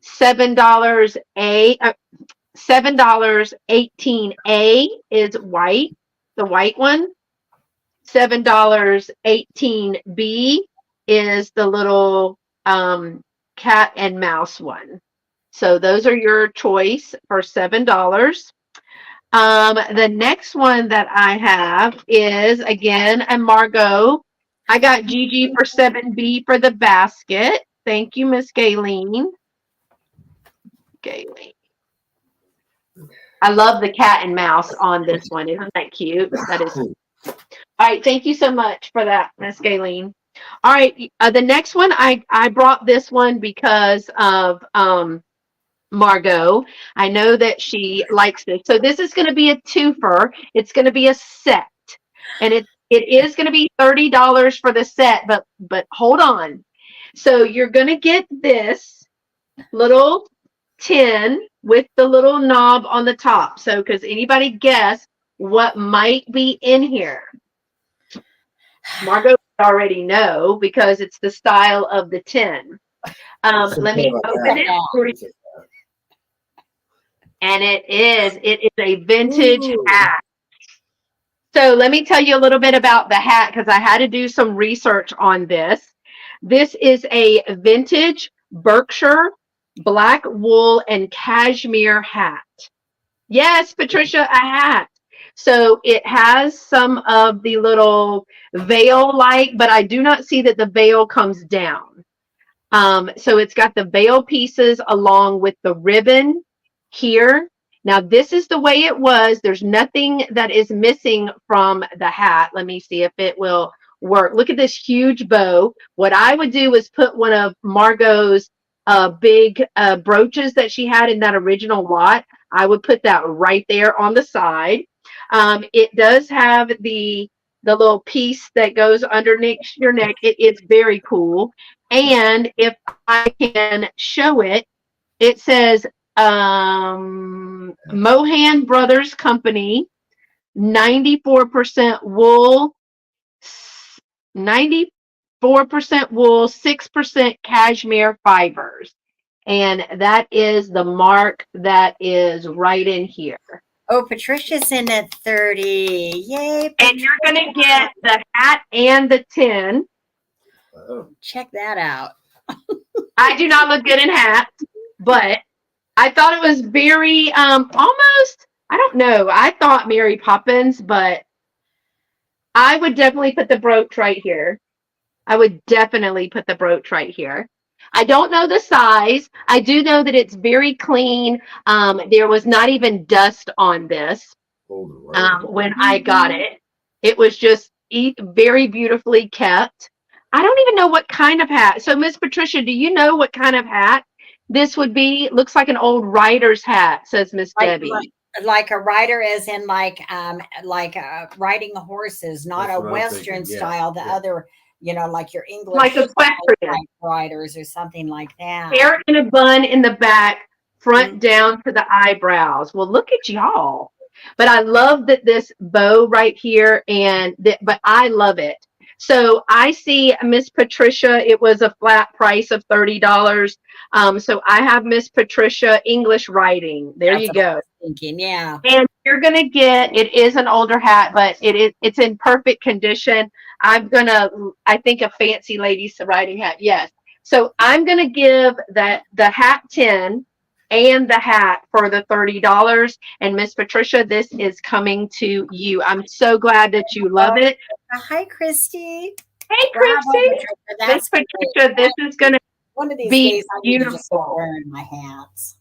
$7 $7 18A is white, the white one. $7 18B is the little cat and mouse one. So those are your choice for $7. The next one that I have is, again, a Margo. I got Gigi for $7B for the basket. Thank you, Miss Gayleen. I love the cat and mouse on this one. Isn't that cute? That is. All right. Thank you so much for that, Miss Gayleen. All right. The next one, I brought this one because of Margo. I know that she likes this. So this is going to be a twofer. It's going to be a set. And it is going to be $30 for the set, but hold on. So you're going to get this little tin with the little knob on the top. So, because anybody guess what might be in here? Margo already know because it's the style of the tin. Let me open it for you. And it is a vintage hat. So let me tell you a little bit about the hat because I had to do some research on this. This is a vintage Berkshire black wool and cashmere hat. Yes, Patricia, a hat. So it has some of the little veil-like, but I do not see that the veil comes down. So it's got the veil pieces along with the ribbon here. Now, this is the way it was. There's nothing that is missing from the hat. Let me see if it will work. Look at this huge bow. What I would do is put one of Margot's big brooches that she had in that original lot. I would put that right there on the side. It does have the little piece that goes underneath your neck. It's very cool. And if I can show it, it says Mohan Brothers Company, 94% wool, 94% wool, 6% cashmere fibers. And that is the mark that is right in here. Oh, Patricia's in at 30. Yay. Patricia. And you're going to get the hat and the tin. Check that out. I do not look good in hats, but I thought it was very almost, I don't know. I thought Mary Poppins, but I would definitely put the brooch right here. I would definitely put the brooch right here. I don't know the size. I do know that it's very clean. There was not even dust on this when I got it. It was just very beautifully kept. I don't even know what kind of hat. So, Miss Patricia, do you know what kind of hat this would be? Looks like an old writer's hat, says Miss Debbie. Like a rider, as in like riding horses, not a Western style. The other, like your English, like a riders or something like that. Hair in a bun in the back, front down to the eyebrows. Well, look at y'all. But I love that this bow right here, but I love it. So I see Miss Patricia, it was a flat price of $30. So I have Miss Patricia English writing. There you go. Thinking, yeah. And you're gonna get, it is an older hat, but it's in perfect condition. I think a fancy lady's riding hat. Yes. So I'm gonna give the hat 10 and the hat for the $30. And Miss Patricia, this is coming to you. I'm so glad that you love it. Hi, Christy. Hey, Christy. Miss Patricia, this is going to one of these be days I beautiful. need to just start wearing my hats.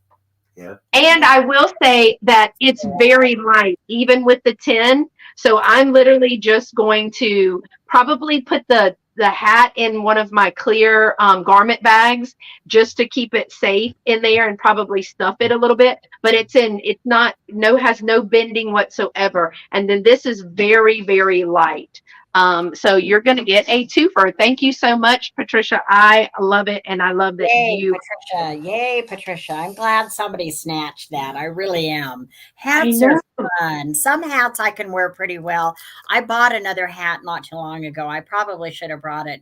Yeah. And I will say that it's very light, even with the 10. So I'm literally just going to probably put the hat in one of my clear garment bags just to keep it safe in there, and probably stuff it a little bit. But has no bending whatsoever. And then this is very, very light. So you're going to get a twofer. Thank you so much, Patricia. I love it. And I love that Patricia. Yay, Patricia. I'm glad somebody snatched that. I really am. Hats are fun. Some hats I can wear pretty well. I bought another hat not too long ago. I probably should have brought it.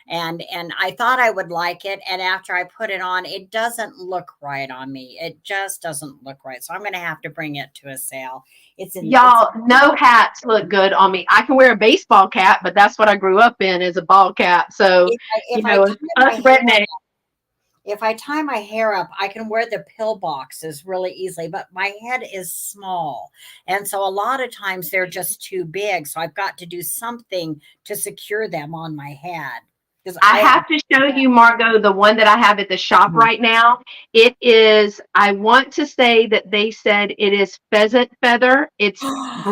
And I thought I would like it. And after I put it on, it doesn't look right on me. It just doesn't look right. So I'm going to have to bring it to a sale. No hats look good on me. I can wear a baseball cap, but that's what I grew up in, is a ball cap. So, if I tie my hair up, I can wear the pillboxes really easily, but my head is small. And so a lot of times they're just too big. So I've got to do something to secure them on my head. I have to show you, Margo, the one that I have at the shop right now. It is, I want to say that they said it is pheasant feather. It's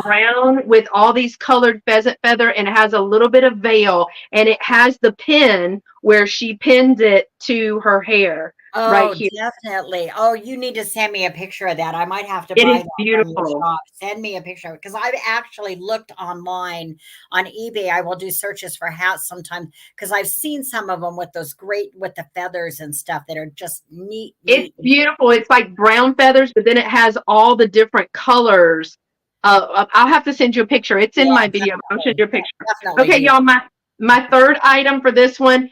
brown with all these colored pheasant feather, and it has a little bit of veil, and it has the pin where she pins it to her hair. right Oh, here. definitely. Oh, you need to send me a picture of that. I might have to It buy is that from your beautiful. shop. Send me a picture of it because I've actually looked online on eBay. I will do searches for hats sometimes because I've seen some of them with those great with the feathers and stuff that are just neat, It's neat. beautiful. It's like brown feathers, but then it has all the different colors. I'll have to send you a picture. It's in Yeah, my video. I'll send you a picture. definitely Okay, do. y'all, my third item for this one,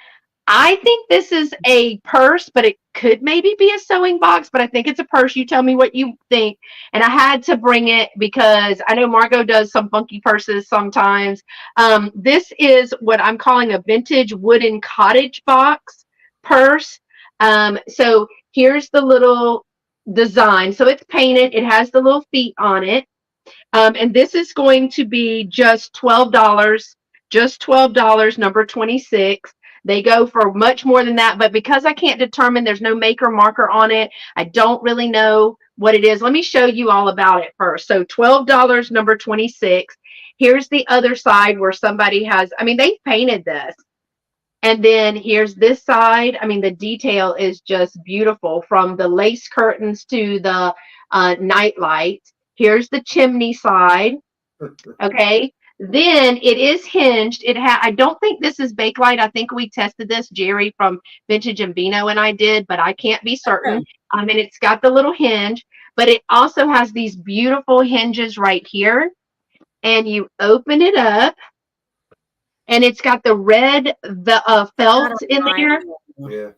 I think this is a purse, but it could maybe be a sewing box, but I think it's a purse. You tell me what you think. And I had to bring it because I know Margo does some funky purses sometimes. This is what I'm calling a vintage wooden cottage box purse. So here's the little design. So it's painted. It has the little feet on it. And this is going to be just $12, number 26. They go for much more than that, but because I can't determine, there's no maker marker on it, I don't really know what it is. Let me show you all about it first. So $12, number 26. Here's the other side where somebody has, I mean, they painted this. And then here's this side. I mean, the detail is just beautiful, from the lace curtains to the night lights. Here's the chimney side. Okay. Then it is hinged. I don't think this is Bakelite. I think we tested this, Jerry from Vintage and Vino and I did, but I can't be certain. And it's got the little hinge, but it also has these beautiful hinges right here. And you open it up, and it's got the red felt in there. Yeah.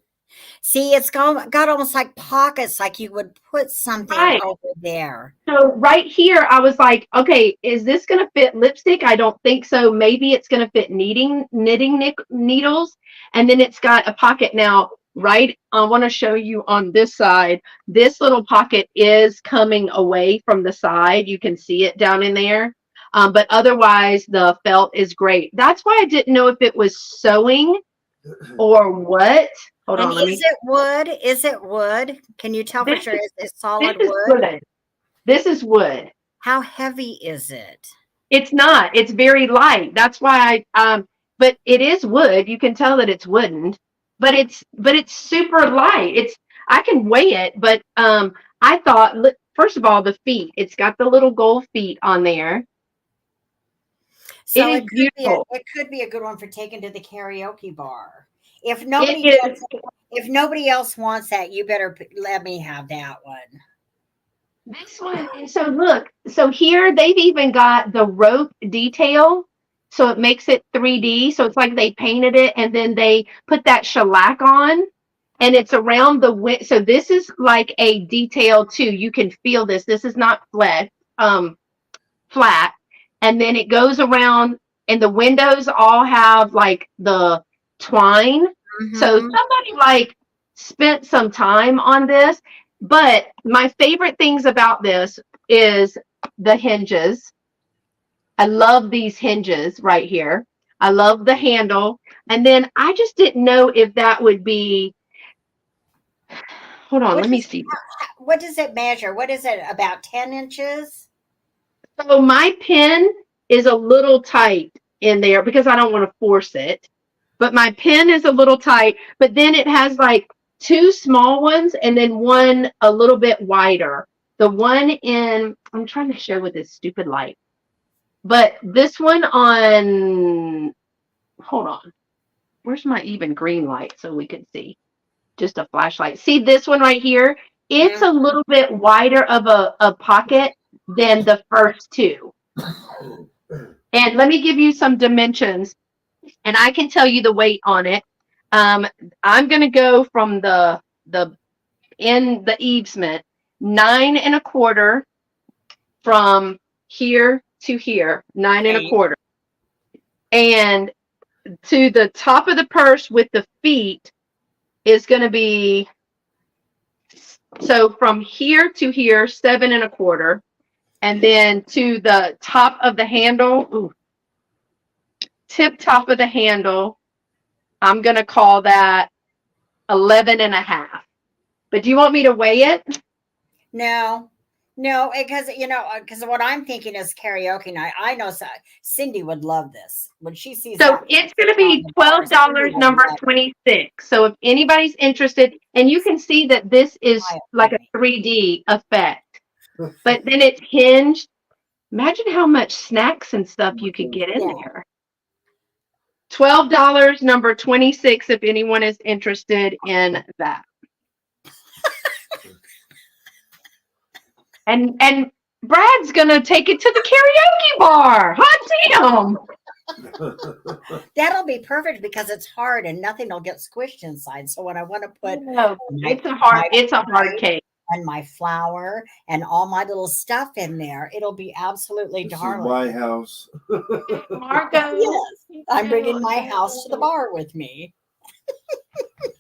See, it's got almost like pockets, like you would put something Right. over there. So right here, I was like, okay, is this going to fit lipstick? I don't think so. Maybe it's going to fit knitting needles. And then it's got a pocket. Now, right, I want to show you on this side, this little pocket is coming away from the side. You can see it down in there. But otherwise, the felt is great. That's why I didn't know if it was sewing or what. Hold And on, let me. is it wood? Is it wood? Can you tell for sure? Is it solid This is wood? wood. This is wood. How heavy is it? It's not. It's very light. That's why but it is wood. You can tell that it's wooden, but it's super light. I can weigh it, but I thought, first of all, the feet. It's got the little gold feet on there. So It is beautiful. it could be a good one for taking to the karaoke bar. If if nobody else wants that, you better let me have that one. This one, and so look, so here they've even got the rope detail, so it makes it 3D. So it's like they painted it and then they put that shellac on, and it's around the so this is like a detail too. You can feel this. This is not flat, and then it goes around, and the windows all have like the twine. So somebody like spent some time on this. But my favorite things about this is the hinges. I love these hinges right here. I love the handle. And then I just didn't know if that would be, hold on, let me see. What does it measure? What is it, about 10 inches? So my pen is a little tight in there because I don't want to force it. But my pen is a little tight, but then it has like two small ones and then one a little bit wider. The one I'm trying to show with this stupid light, but this one hold on, where's my even green light so we can see? Just a flashlight. See this one right here? It's a little bit wider of a pocket than the first two. And let me give you some dimensions, and I can tell you the weight on it. I'm going to go from the eavesment 9 1/4 from here to here, 9 1/4, and to the top of the purse with the feet is going to be, so from here to here, 7 1/4, and then to the top of the handle, tip top of the handle, I'm going to call that 11 1/2. But do you want me to weigh it? No, No, because because what I'm thinking is karaoke night. I know Cindy would love this when she sees So that it's going to on be the bar. Cindy $12, would number love 26. So if anybody's interested, and you can see that this is it. like a 3D effect, but then it's hinged. Imagine how much snacks and stuff you could get in Yeah. there. $12, number 26, if anyone is interested in that. And Brad's gonna take it to the karaoke bar. Hot damn! That'll be perfect because it's hard and nothing will get squished inside. So when I want to put No, my it's a hard cake. and my flour and all my little stuff in there, it'll be absolutely This is darling. my house. Margo, Yes, I'm bringing my house to the bar with me.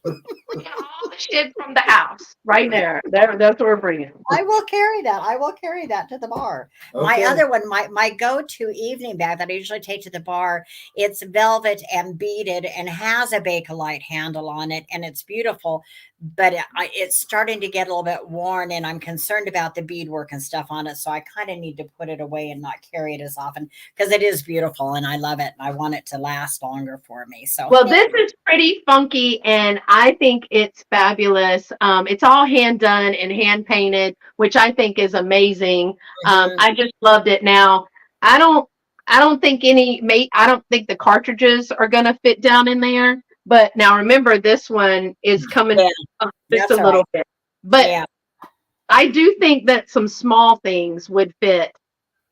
Bring all the shit from the house right there. That's what we're bringing. I will carry that. I will carry that to the bar. Okay. My other one, my go-to evening bag that I usually take to the bar, it's velvet and beaded and has a Bakelite handle on it, and it's beautiful. But it's starting to get a little bit worn, and I'm concerned about the beadwork and stuff on it. So I kind of need to put it away and not carry it as often because it is beautiful and I love it. And I want it to last longer for me. So Well, this is pretty funky, and I think it's fabulous. It's all hand done and hand painted, which I think is amazing. I just loved it. Now, I don't, I don't think I don't think the cartridges are gonna fit down in there. But now remember, this one is coming yeah, up just that's a all right. little bit. But Yeah. I do think that some small things would fit,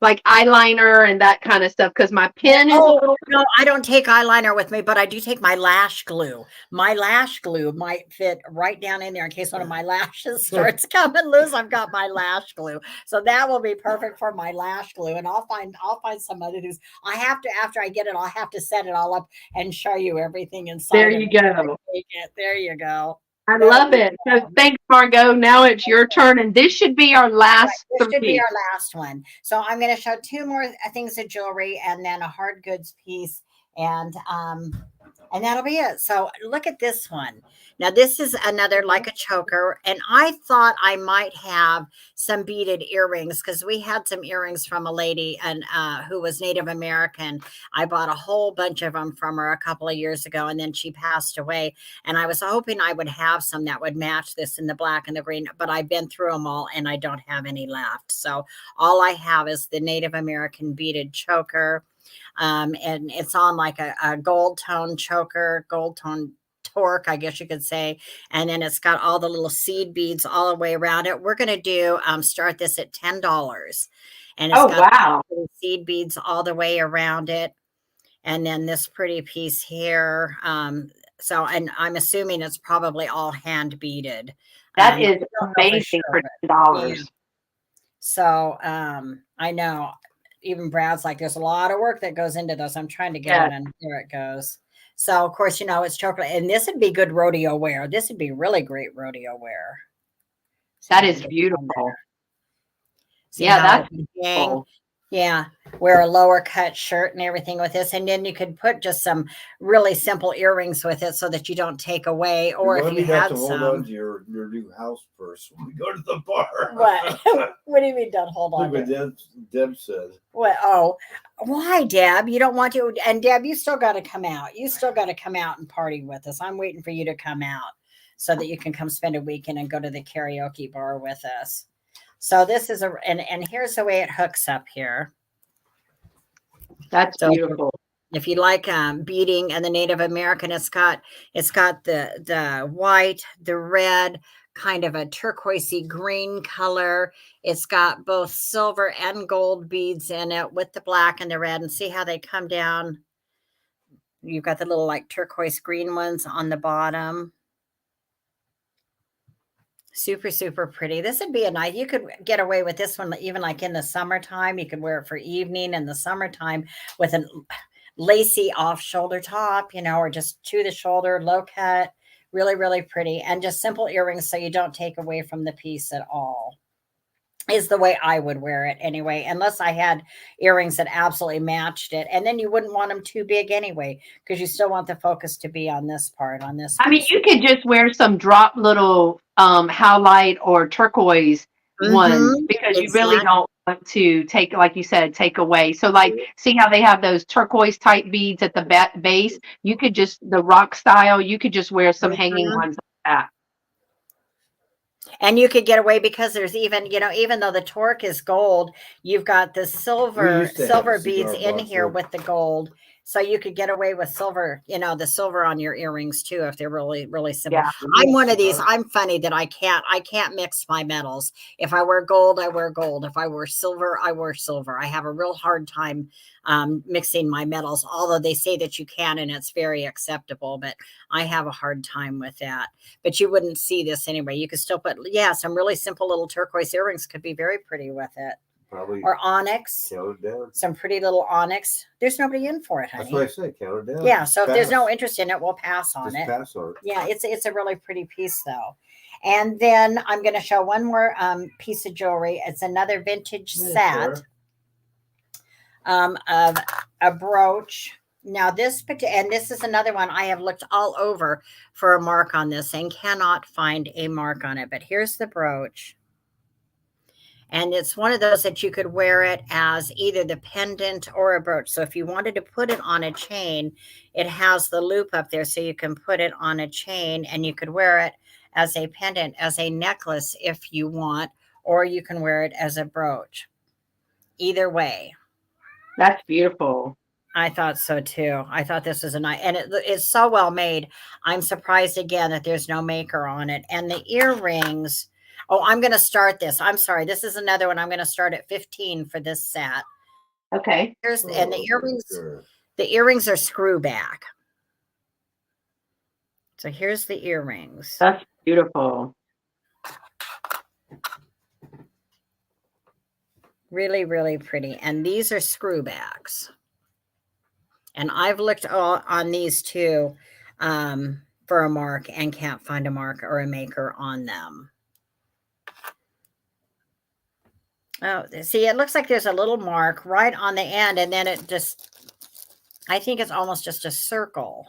like eyeliner and that kind of stuff, because my pen is a Oh, little. no, I don't take eyeliner with me, but I do take my lash glue. My lash glue might fit right down in there in case one of my lashes starts coming loose. I've got my lash glue. So that will be perfect for my lash glue. And I'll find some other things. I have to, after I get it, I'll have to set it all up and show you everything inside. There you go. There you go. I love it. So thanks, Margo. Now it's your turn, and this should be our last This should be three. our last one. So I'm going to show two more things of jewelry and then a hard goods piece, and that'll be it. So look at this one. Now this is another like a choker, and I thought I might have some beaded earrings because we had some earrings from a lady and who was Native American. I bought a whole bunch of them from her a couple of years ago, and then she passed away. And I was hoping I would have some that would match this in the black and the green, but I've been through them all and I don't have any left. So all I have is the Native American beaded choker. And it's on like a gold tone choker, gold tone torque, I guess you could say. And then it's got all the little seed beads all the way around it. We're going to do start this at $10. And it's got seed beads all the way around it. And then this pretty piece here. So, and I'm assuming it's probably all hand beaded. That is amazing for $10. Yeah. So, I know even Brad's like, there's a lot of work that goes into this. I'm trying to get it, and here it goes. So, of course, it's chocolate, and this would be good rodeo wear. This would be really great rodeo wear. So that is beautiful. Yeah, that's beautiful. Yeah, wear a lower cut shirt and everything with this, and then you could put just some really simple earrings with it so that you don't take away. Or if you had to hold on to your new house first when we go to the bar. What? What do you mean? Don't hold on. Look what Deb said. What? Oh, why, Deb? You don't want to? And Deb, you still got to come out. You still got to come out and party with us. I'm waiting for you to come out so that you can come spend a weekend and go to the karaoke bar with us. So this is and here's the way it hooks up here. That's beautiful. If you like beading and the Native American, it's got the white, the red, kind of a turquoisey green color. It's got both silver and gold beads in it with the black and the red. And see how they come down. You've got the little like turquoise green ones on the bottom. Super, super pretty. This would be a nice, you could get away with this one even like in the summertime. You could wear it for evening in the summertime with a lacy off shoulder top, or just to the shoulder, low cut, really, really pretty. And just simple earrings so you don't take away from the piece at all. Is the way I would wear it anyway, unless I had earrings that absolutely matched it. And then you wouldn't want them too big anyway, because you still want the focus to be on this part, on this piece. I mean, you could just wear some drop little howlite or turquoise ones because you really don't want to take, like you said, take away. So like, see how they have those turquoise type beads at the base? You could just, the rock style, you could just wear some hanging ones like that. And you could get away because there's even, you know, even though the torque is gold, you've got the silver beads in here with the gold. So you could get away with silver, you know, the silver on your earrings too, if they're really, really simple. Yeah. I'm one of these. I'm funny that I can't mix my metals. If I wear gold, I wear gold. If I wear silver, I wear silver. I have a real hard time mixing my metals, although they say that you can, and it's very acceptable, but I have a hard time with that. But you wouldn't see this anyway. You could still put, some really simple little turquoise earrings could be very pretty with it. Probably. Or onyx. Count it down. Some pretty little onyx. There's nobody in for it, honey. That's what I say. Count it down. Yeah. So if there's no interest in it, we'll pass on it. Pass on it. Yeah. It's a really pretty piece though. And then I'm going to show one more piece of jewelry. It's another vintage set of a brooch. Now this is another one I have looked all over for a mark on this and cannot find a mark on it. But here's the brooch. And it's one of those that you could wear it as either the pendant or a brooch. So if you wanted to put it on a chain, it has the loop up there. So you can put it on a chain and you could wear it as a pendant, as a necklace if you want, or you can wear it as a brooch. Either way. That's beautiful. I thought so too. I thought this was a nice, and it's so well made. I'm surprised again that there's no maker on it. And the earrings, oh, I'm going to start this. I'm sorry. This is another one. I'm going to start at 15 for this set. Okay. And the earrings are screw back. So here's the earrings. That's beautiful. Really, really pretty. And these are screw backs. And I've looked on these too for a mark and can't find a mark or a maker on them. Oh, see, it looks like there's a little mark right on the end, and then it just, I think it's almost just a circle.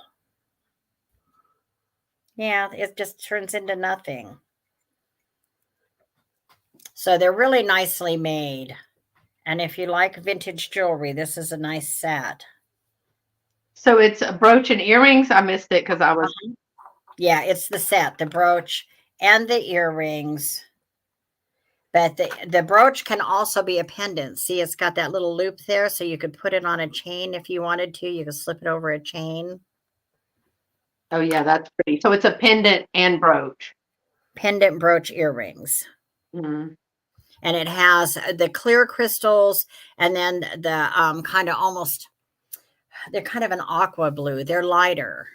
Yeah, it just turns into nothing. So they're really nicely made. And if you like vintage jewelry, this is a nice set. So it's a brooch and earrings? I missed it because I was... Yeah, it's the set, the brooch and the earrings. But the brooch can also be a pendant. See, it's got that little loop there, so you could put it on a chain if you wanted to. You could slip it over a chain. Oh, yeah, that's pretty. So it's a pendant and brooch. Pendant, brooch, earrings. Mm-hmm. And it has the clear crystals and then the kind of almost, they're kind of an aqua blue. They're lighter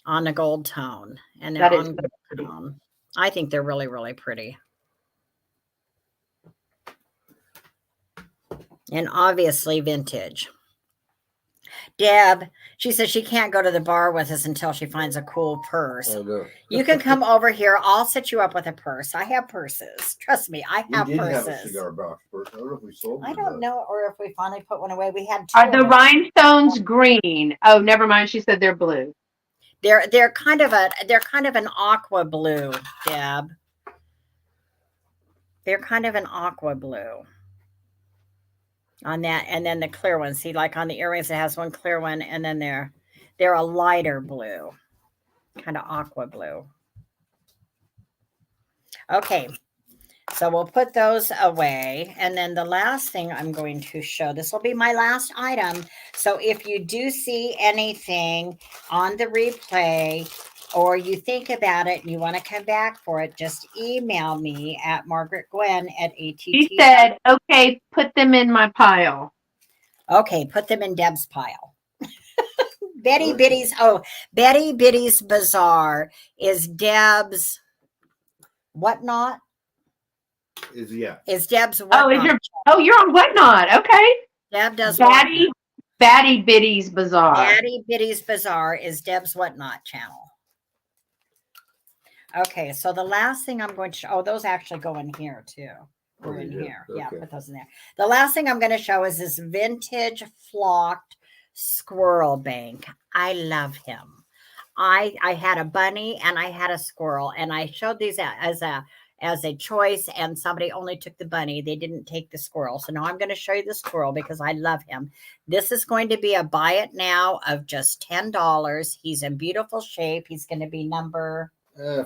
on a gold tone. And they're on gold tone. I think they're really, really pretty. And obviously vintage. Deb, she says she can't go to the bar with us until she finds a cool purse. Oh, no. You can come over here. I'll set you up with a purse. I have purses. Trust me, I have purses. Have a cigar box purse. I don't know if we sold them. I don't know, or if we finally put one away. We had two. Are the rhinestones green? Oh, never mind. She said they're blue. They're kind of an aqua blue, Deb. They're kind of an aqua blue. On that, and then the clear one. See, like on the earrings, it has one clear one, and then they're a lighter blue, kind of aqua blue. Okay, so we'll put those away, and then the last thing I'm going to show, this will be my last item. So if you do see anything on the replay, or you think about it and you want to come back for it, just email me at margaretgwen@att. She said, okay, put them in my pile. Okay, put them in Deb's pile. Betty Bitty's Bazaar is Deb's whatnot? Is Deb's whatnot. You're on whatnot. Okay. Deb does Batty Bitty's Bazaar. Batty Bitty's Bazaar is Deb's whatnot channel. Okay, so the last thing I'm going to show, those actually go in here too. Go in here. Okay. Yeah, put those in there. The last thing I'm going to show is this vintage flocked squirrel bank. I love him. I had a bunny and I had a squirrel, and I showed these as as a choice, and somebody only took the bunny. They didn't take the squirrel. So now I'm going to show you the squirrel because I love him. This is going to be a buy it now of just $10. He's in beautiful shape. He's going to be number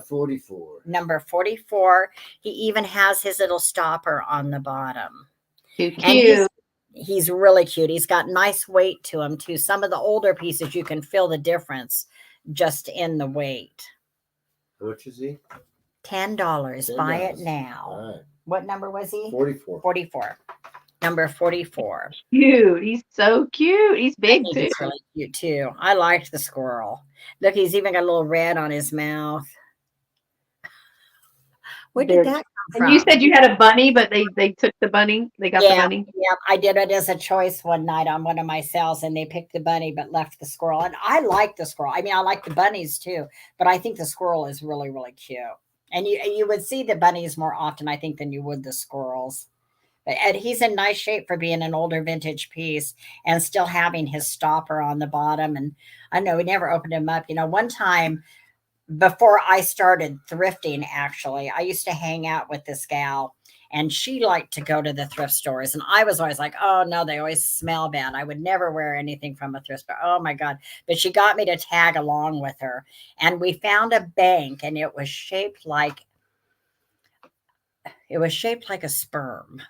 44. Number 44. He even has his little stopper on the bottom. Too cute. And he's really cute. He's got nice weight to him too. Some of the older pieces, you can feel the difference just in the weight. How much is he? $10. Buy it now. All right. What number was he? 44. 44. Number 44. Cute. He's so cute. He's big too. He's really cute too. I liked the squirrel. Look, he's even got a little red on his mouth. Where did that come from? And you said you had a bunny, but they took the bunny. They got the bunny. Yeah, I did it as a choice one night on one of my sales, and they picked the bunny but left the squirrel. And I like the squirrel. I mean, I like the bunnies too, but I think the squirrel is really, really cute. And you would see the bunnies more often, I think, than you would the squirrels. And he's in nice shape for being an older vintage piece and still having his stopper on the bottom. And I know we never opened him up. You know, one time before I started thrifting, actually, I used to hang out with this gal, and she liked to go to the thrift stores. And I was always like, oh, no, they always smell bad. I would never wear anything from a thrift store. Oh, my God. But she got me to tag along with her. And we found a bank, and it was shaped like a sperm.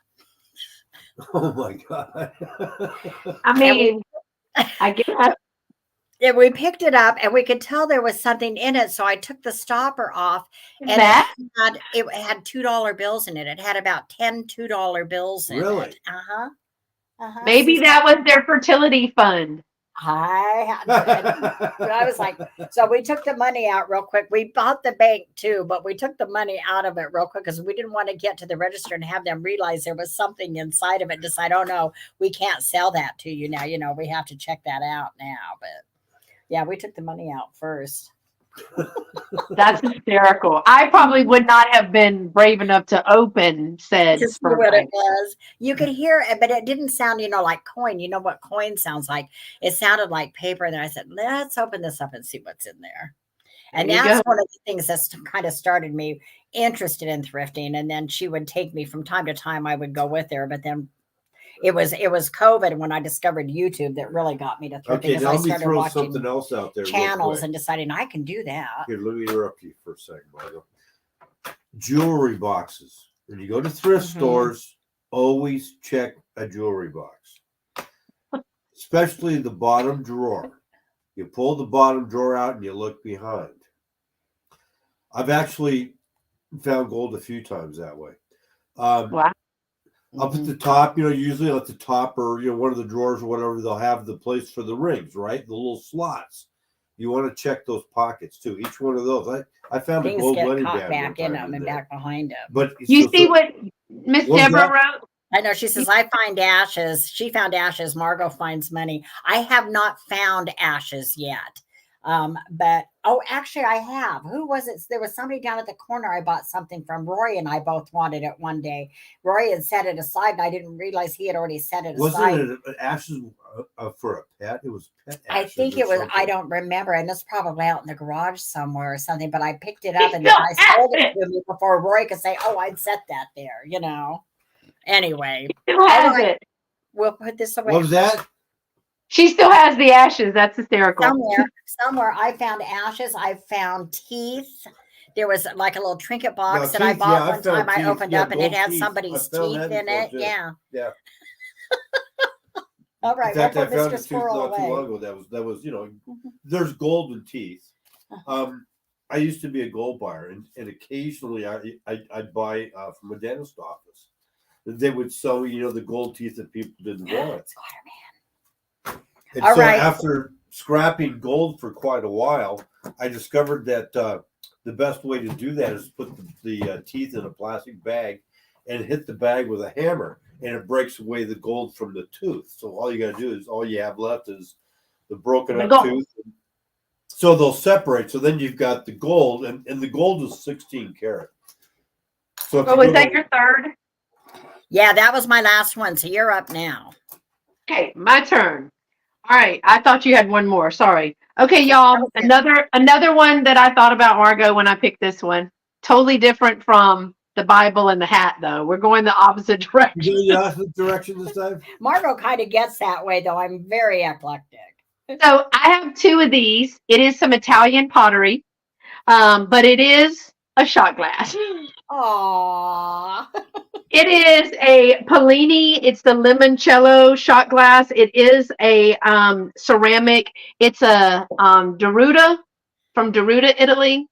Oh, my God. I mean, I guess. Yeah, we picked it up and we could tell there was something in it. So I took the stopper off, and it had $2 bills in it. It had about 10 $2 bills in it. Maybe that was their fertility fund. I was like, so we took the money out real quick. We bought the bank too, but we took the money out of it real quick because we didn't want to get to the register and have them realize there was something inside of it and decide, oh no, we can't sell that to you now. You know, we have to check that out now. But yeah, we took the money out first. That's hysterical. I probably would not have been brave enough to open said sperm what it was. You could hear it, but it didn't sound, like coin. You know what coin sounds like? It sounded like paper. And then I said, let's open this up and see what's in there. And that's one of the things that's kind of started me interested in thrifting. And then she would take me from time to time. I would go with her, but then it was COVID when I discovered YouTube that really got me to thrifting. Okay, now let me throw something else out there. Channels and deciding I can do that. Here, let me interrupt you for a second, Margo. Jewelry boxes. When you go to thrift stores, always check a jewelry box, especially the bottom drawer. You pull the bottom drawer out and you look behind. I've actually found gold a few times that way. Wow. Up at the top, usually at the top or, one of the drawers or whatever, they'll have the place for the rings, right? The little slots. You want to check those pockets too. Each one of those. I found a gold money bag back in them and back behind them. But you see what Miss Deborah wrote? I know. She says, I find ashes. She found ashes. Margo finds money. I have not found ashes yet. But actually I have. Who was it? There was somebody down at the corner I bought something from. Rory and I both wanted it one day. Rory had set it aside and I didn't realize he had already set it aside. Wasn't it ashes for a pet? It was pet ashes. I think it was. Something. I don't remember. And it's probably out in the garage somewhere or something, but I picked it up and I sold it to me before Rory could say, oh, I'd set that there, Anyway. We'll put this away. What was that? She still has the ashes. That's hysterical. Somewhere I found ashes. I found teeth. There was like a little trinket box that I bought one time. I opened up and it had somebody's teeth in it. Yeah. Yeah. All right. In fact, I found a tooth not too long ago. That was there's golden teeth. I used to be a gold buyer, and occasionally I'd buy from a dentist office. They would sell the gold teeth that people didn't want. And so after scrapping gold for quite a while, I discovered that the best way to do that is put the teeth in a plastic bag and hit the bag with a hammer, and it breaks away the gold from the tooth. So all you got to do is all you have left is the broken up tooth. So they'll separate. So then you've got the gold, and the gold is 16 karat. So was that your third? Yeah, that was my last one. So you're up now. Okay, my turn. All right, I thought you had one more. Sorry. Okay, y'all. Another one that I thought about, Margo, when I picked this one. Totally different from the Bible and the hat, though. We're going the opposite direction. You going the opposite direction this time? Margo kind of gets that way, though. I'm very eclectic. So I have two of these. It is some Italian pottery, but it is a shot glass. Aww. It is a Pellini. It's the limoncello shot glass. It is a ceramic. It's a Deruta from Deruta, Italy.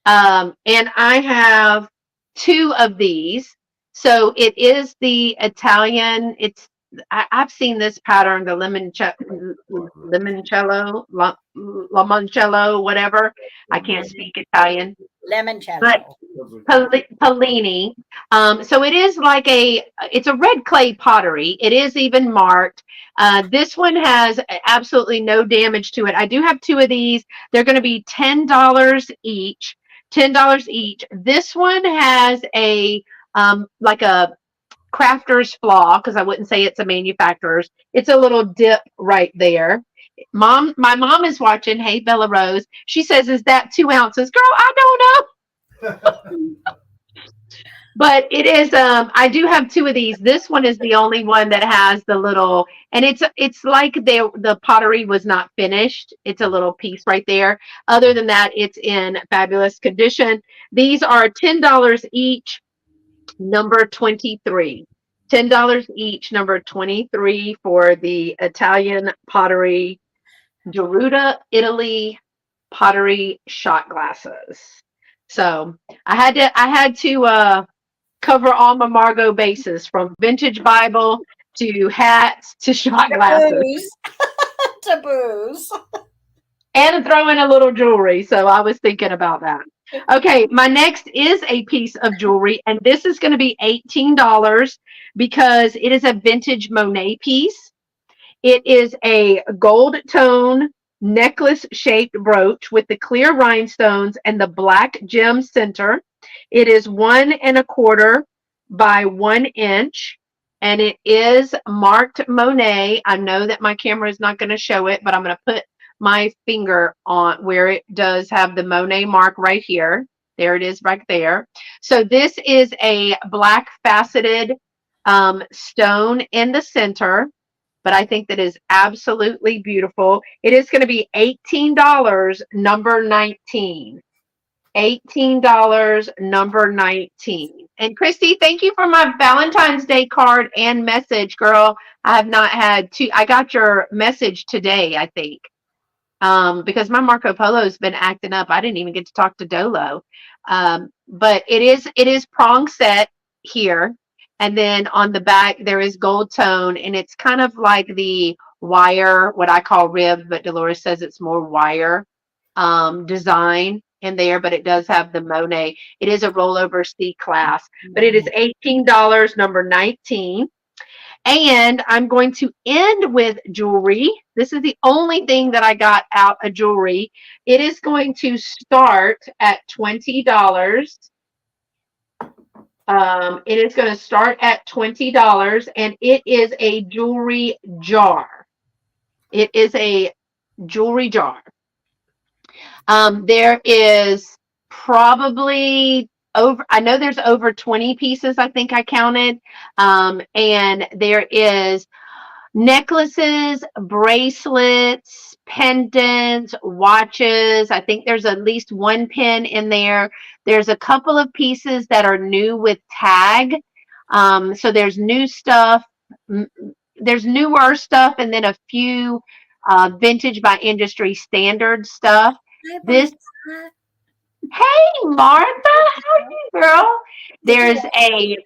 And I have two of these. So it is the Italian. I've seen this pattern, the limoncello, whatever. I can't speak Italian. Limoncello. But Pellini. So it is like it's a red clay pottery. It is even marked. This one has absolutely no damage to it. I do have two of these. They're going to be $10 each. $10 each. This one has like a crafter's flaw, because I wouldn't say it's a manufacturer's. It's a little dip right there. My mom is watching. Hey, Bella Rose. She says, "Is that 2 ounces?" Girl, I don't know. But it is. I do have two of these. This one is the only one that has the little, and it's like the pottery was not finished. It's a little piece right there. Other than that, it's in fabulous condition. These are $10 each. Number 23. $10 each. Number 23 for the Italian pottery, Deruta, Italy pottery shot glasses. So I had to cover all my Margo bases, from vintage Bible to hats to shot glasses. Taboos. And throw in a little jewelry. So I was thinking about that. Okay, my next is a piece of jewelry, and this is going to be $18 because it is a vintage Monet piece. It is a gold tone necklace shaped brooch with the clear rhinestones and the black gem center. It is 1¼ by 1 inch, and it is marked Monet. I know that my camera is not going to show it, but I'm going to put my finger on where it does have the Monet mark right here. There it is right there. So this is a black faceted stone in the center, but I think that is absolutely beautiful. It is going to be $18, number 19. $18, number 19. And Christy, thank you for my Valentine's Day card and message, girl. I have not had two. I got your message today, I think. Because my Marco Polo's been acting up. I didn't even get to talk to Dolo. But it is prong set here. And then on the back, there is gold tone, and it's kind of like the wire, what I call rib, but Dolores says it's more wire design in there, but it does have the Monet. It is a rollover C class, but it is $18, number 19. And I'm going to end with jewelry. This is the only thing that I got out of jewelry. It is going to start at $20. It is going to start at $20, and it is a jewelry jar. It is a jewelry jar. There is probably I know there's over 20 pieces, I think I counted. And there is necklaces, bracelets, pendants, watches. I think there's at least one pin in there. There's a couple of pieces that are new with tag. So there's new stuff. There's newer stuff, and then a few vintage by industry standard stuff. This, hey Martha, how are you, girl? There's a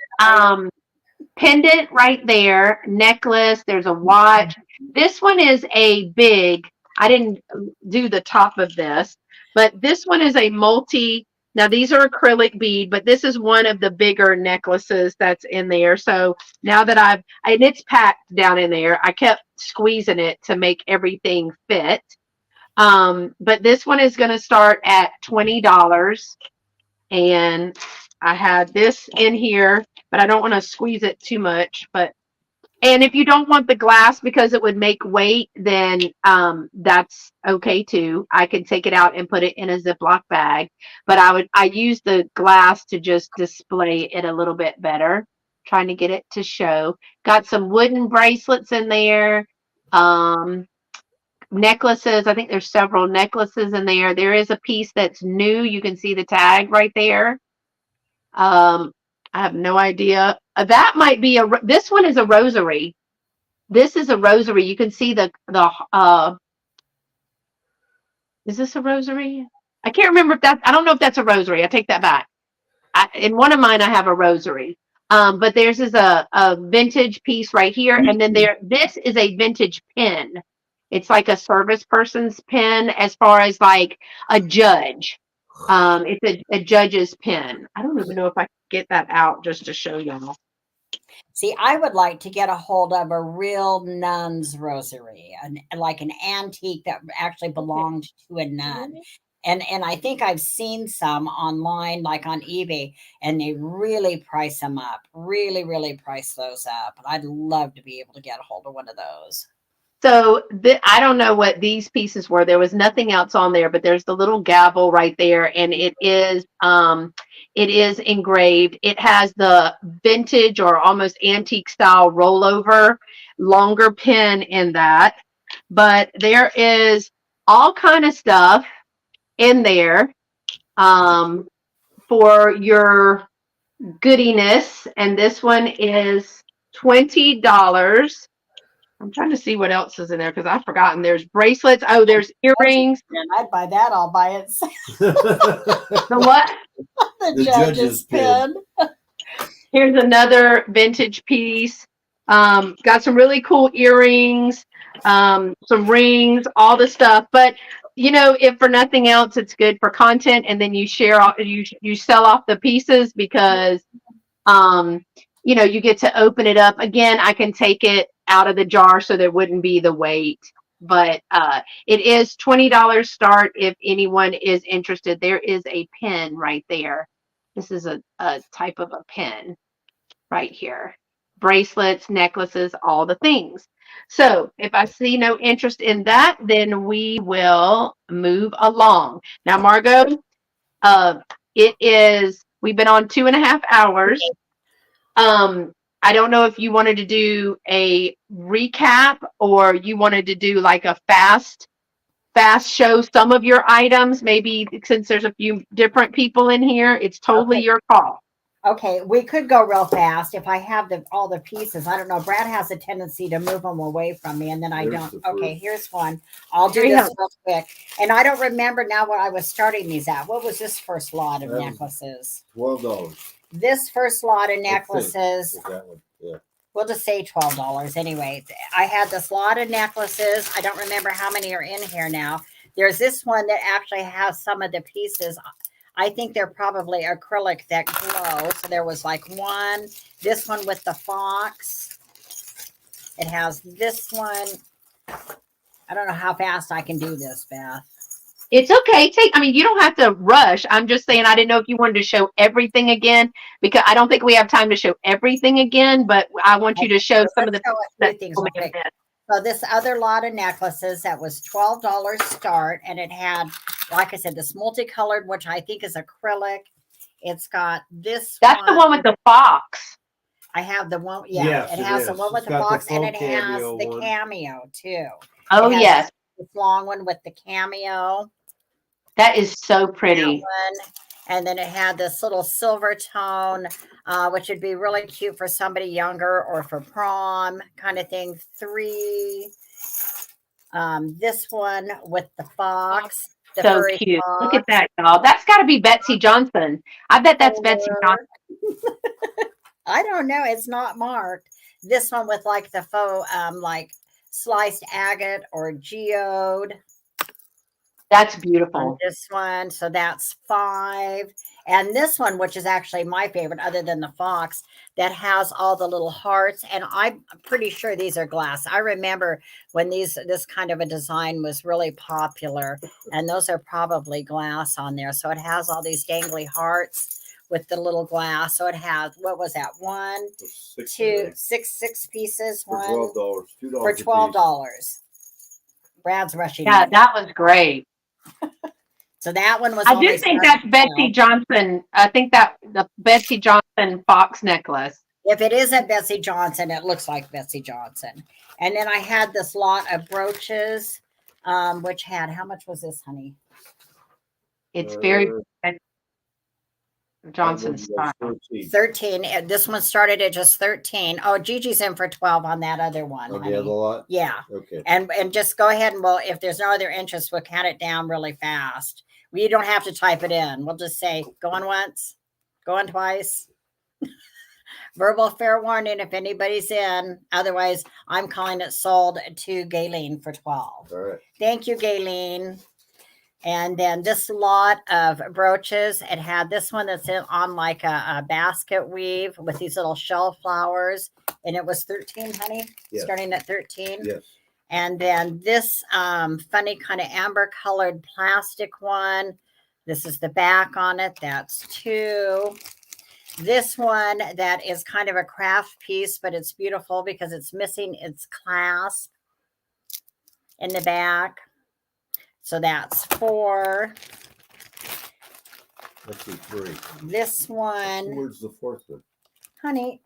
pendant right there, necklace, there's a watch. This one is a big, I didn't do the top of this, but this one is a multi, now these are acrylic bead, but this is one of the bigger necklaces that's in there. So now that and it's packed down in there, I kept squeezing it to make everything fit. But this one is going to start at $20, and I had this in here, but I don't want to squeeze it too much. But And if you don't want the glass because it would make weight, then that's okay too. I can take it out and put it in a Ziploc bag. But I use the glass to just display it a little bit better, trying to get it to show. Got some wooden bracelets in there. Um, necklaces. I think there's several necklaces in there. There is a piece that's new. You can see the tag right there. I have no idea. That might be this one is a rosary. This is a rosary. You can see is this a rosary? I can't remember if I don't know if that's a rosary. I take that back. In one of mine, I have a rosary. But theirs is a vintage piece right here. And then this is a vintage pin. It's like a service person's pin as far as like a judge. It's a judge's pin. I don't even know if I can get that out just to show y'all. See, I would like to get a hold of a real nun's rosary, like an antique that actually belonged to a nun. And I think I've seen some online, like on eBay, and they really price them up, really price those up. And I'd love to be able to get a hold of one of those. So I don't know what these pieces were. There was nothing else on there, but there's the little gavel right there, and it is engraved. It has the vintage or almost antique style rollover longer pin in that. But there is all kind of stuff in there for your goodiness, and this one is $20. I'm trying to see what else is in there because I've forgotten. There's bracelets. Oh, there's earrings. I'd buy that all by itself. The what? The judge's pin. Here's another vintage piece. Got some really cool earrings, some rings, all the stuff. But you know, if for nothing else, it's good for content. And then you you sell off the pieces because you know, you get to open it up. Again, I can take it out of the jar so there wouldn't be the weight. But it is $20 start if anyone is interested. There is a pin right there. This is a type of a pin right here. Bracelets, necklaces, all the things. So if I see no interest in that, then we will move along. Now, Margo, we've been on 2.5 hours. I don't know if you wanted to do a recap or you wanted to do like a fast show some of your items. Maybe since there's a few different people in here, it's totally your call. Okay, we could go real fast if I have all the pieces. I don't know. Brad has a tendency to move them away from me, and then I don't. Okay, here's one. I'll do this real quick. And I don't remember now what I was starting these at. What was this first lot of necklaces? $12. This first lot of necklaces. Yeah. We'll just say $12 anyway. I had this lot of necklaces. I don't remember how many are in here now. There's this one that actually has some of the pieces. I think they're probably acrylic that glow. So there was like one, this one with the fox. It has this one. I don't know how fast I can do this, Beth. It's okay. I mean, you don't have to rush. I'm just saying, I didn't know if you wanted to show everything again, because I don't think we have time to show everything again, but I want you to show some of the things. Okay. So this other lot of necklaces, that was $12 start, and it had, like I said, this multicolored, which I think is acrylic. It's got this. That's the one with the fox. I have the one. Yeah, yes, it has the one with the fox, and it has the cameo too. Oh yes, this long one with the cameo. That is so pretty. And then it had this little silver tone, which would be really cute for somebody younger or for prom kind of thing. 3. This one with the fox. The so cute. Fox. Look at that, y'all. That's got to be Betsy Johnson. I bet that's Betsy Johnson. I don't know. It's not marked. This one with like the faux, like sliced agate or geode. That's beautiful. This one, so that's 5. And this one, which is actually my favorite, other than the fox, that has all the little hearts. And I'm pretty sure these are glass. I remember when this kind of a design was really popular, and those are probably glass on there. So it has all these dangly hearts with the little glass. So it has, what was that? One, two, six pieces. For $12. $12. For $12. Brad's rushing. Yeah, that was great. So that one was. I do think that's Betsy Johnson. I think that the Betsy Johnson fox necklace. If it isn't Betsy Johnson, it looks like Betsy Johnson. And then I had this lot of brooches, which had, how much was this, honey? It's very Johnson style. 13. This one started at just 13. Oh, Gigi's in for 12 on that other one. On the other lot? Yeah. Okay. And just go ahead and if there's no other interest, we'll count it down really fast. You don't have to type it in. We'll just say, going once, going twice. Verbal fair warning if anybody's in. Otherwise, I'm calling it sold to Gayleen for 12. All right. Thank you, Gayleen. And then this lot of brooches, it had this one that's on like a basket weave with these little shell flowers. And it was 13, honey? Yes. Starting at 13? Yes. And then this funny kind of amber colored plastic one. This is the back on it. That's 2. This one that is kind of a craft piece, but it's beautiful because it's missing its clasp in the back. So that's 4. Let's see, 3. This one. Where's the 4th one? Honey,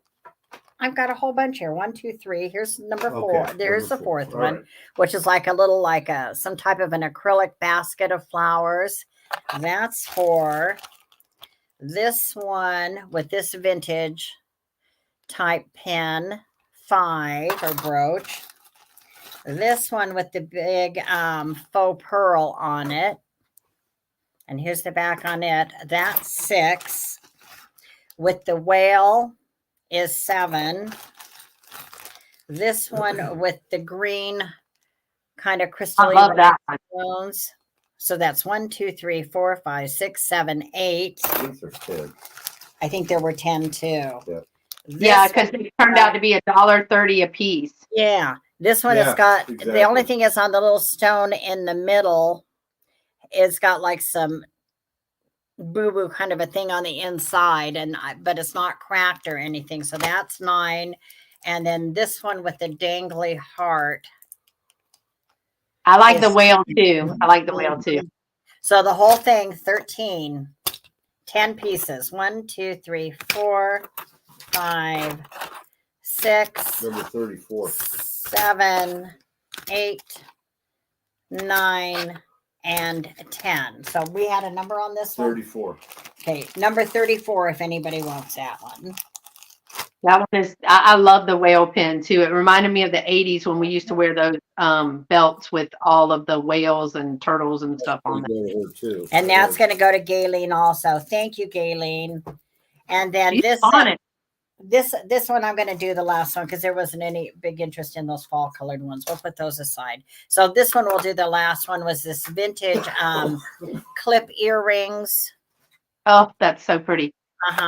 I've got a whole bunch here. 1, 2, 3. Here's number 4. Okay, There's number the 4th4. one, right. Which is like a little, some type of an acrylic basket of flowers. That's 4. This one with this vintage type pin, 5 or brooch. This one with the big faux pearl on it. And here's the back on it. That's 6. With the whale is 7. This one with the green kind of crystal. I love that stones. So that's 1, 2, 3, 4, 5, 6, 7, 8. I think there's 10. I think there were 10 too. Yeah. Yeah, because they turned out to be $1.30 a piece. Yeah. This one has got, the only thing is on the little stone in the middle, it's got like some boo-boo kind of a thing on the inside, but it's not cracked or anything. So that's 9. And then this one with the dangly heart. I like the whale too. I like the whale too. So the whole thing, 13, 10 pieces. 1, 2, 3, 4, 5, 6. Number 34. 7, 8, 9, and 10. So we had a number on this one. 34. Okay, number 34. If anybody wants that one. That one is, I love the whale pin too. It reminded me of the 80s when we used to wear those belts with all of the whales and turtles and stuff on them. Too. And that's going to go to Gayleen also. Thank you, Gayleen. And then She's this on it. this one, I'm going to do the last one because there wasn't any big interest in those fall colored ones. We'll put those aside. So this one we'll do the last one was this vintage clip earrings. Oh, that's so pretty.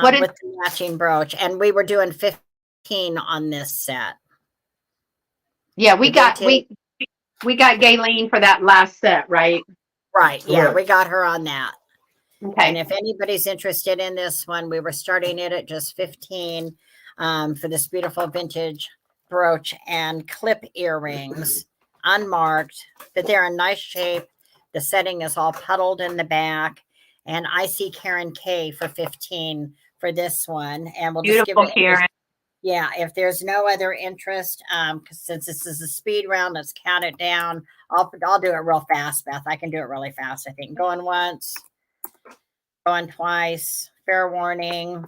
What is with the matching brooch? And we were doing 15 on this set. Yeah, we got Gayleen for that last set, right? Right. Yeah, we got her on that. Okay. And if anybody's interested in this one, we were starting it at just 15 for this beautiful vintage brooch and clip earrings, unmarked, but they're in nice shape. The setting is all puddled in the back. And I see Karen K for 15 for this one. And we'll just give it. Karen. Yeah, if there's no other interest, since this is a speed round, let's count it down. I'll do it real fast, Beth. I can do it really fast, I think. Going once, going twice, fair warning.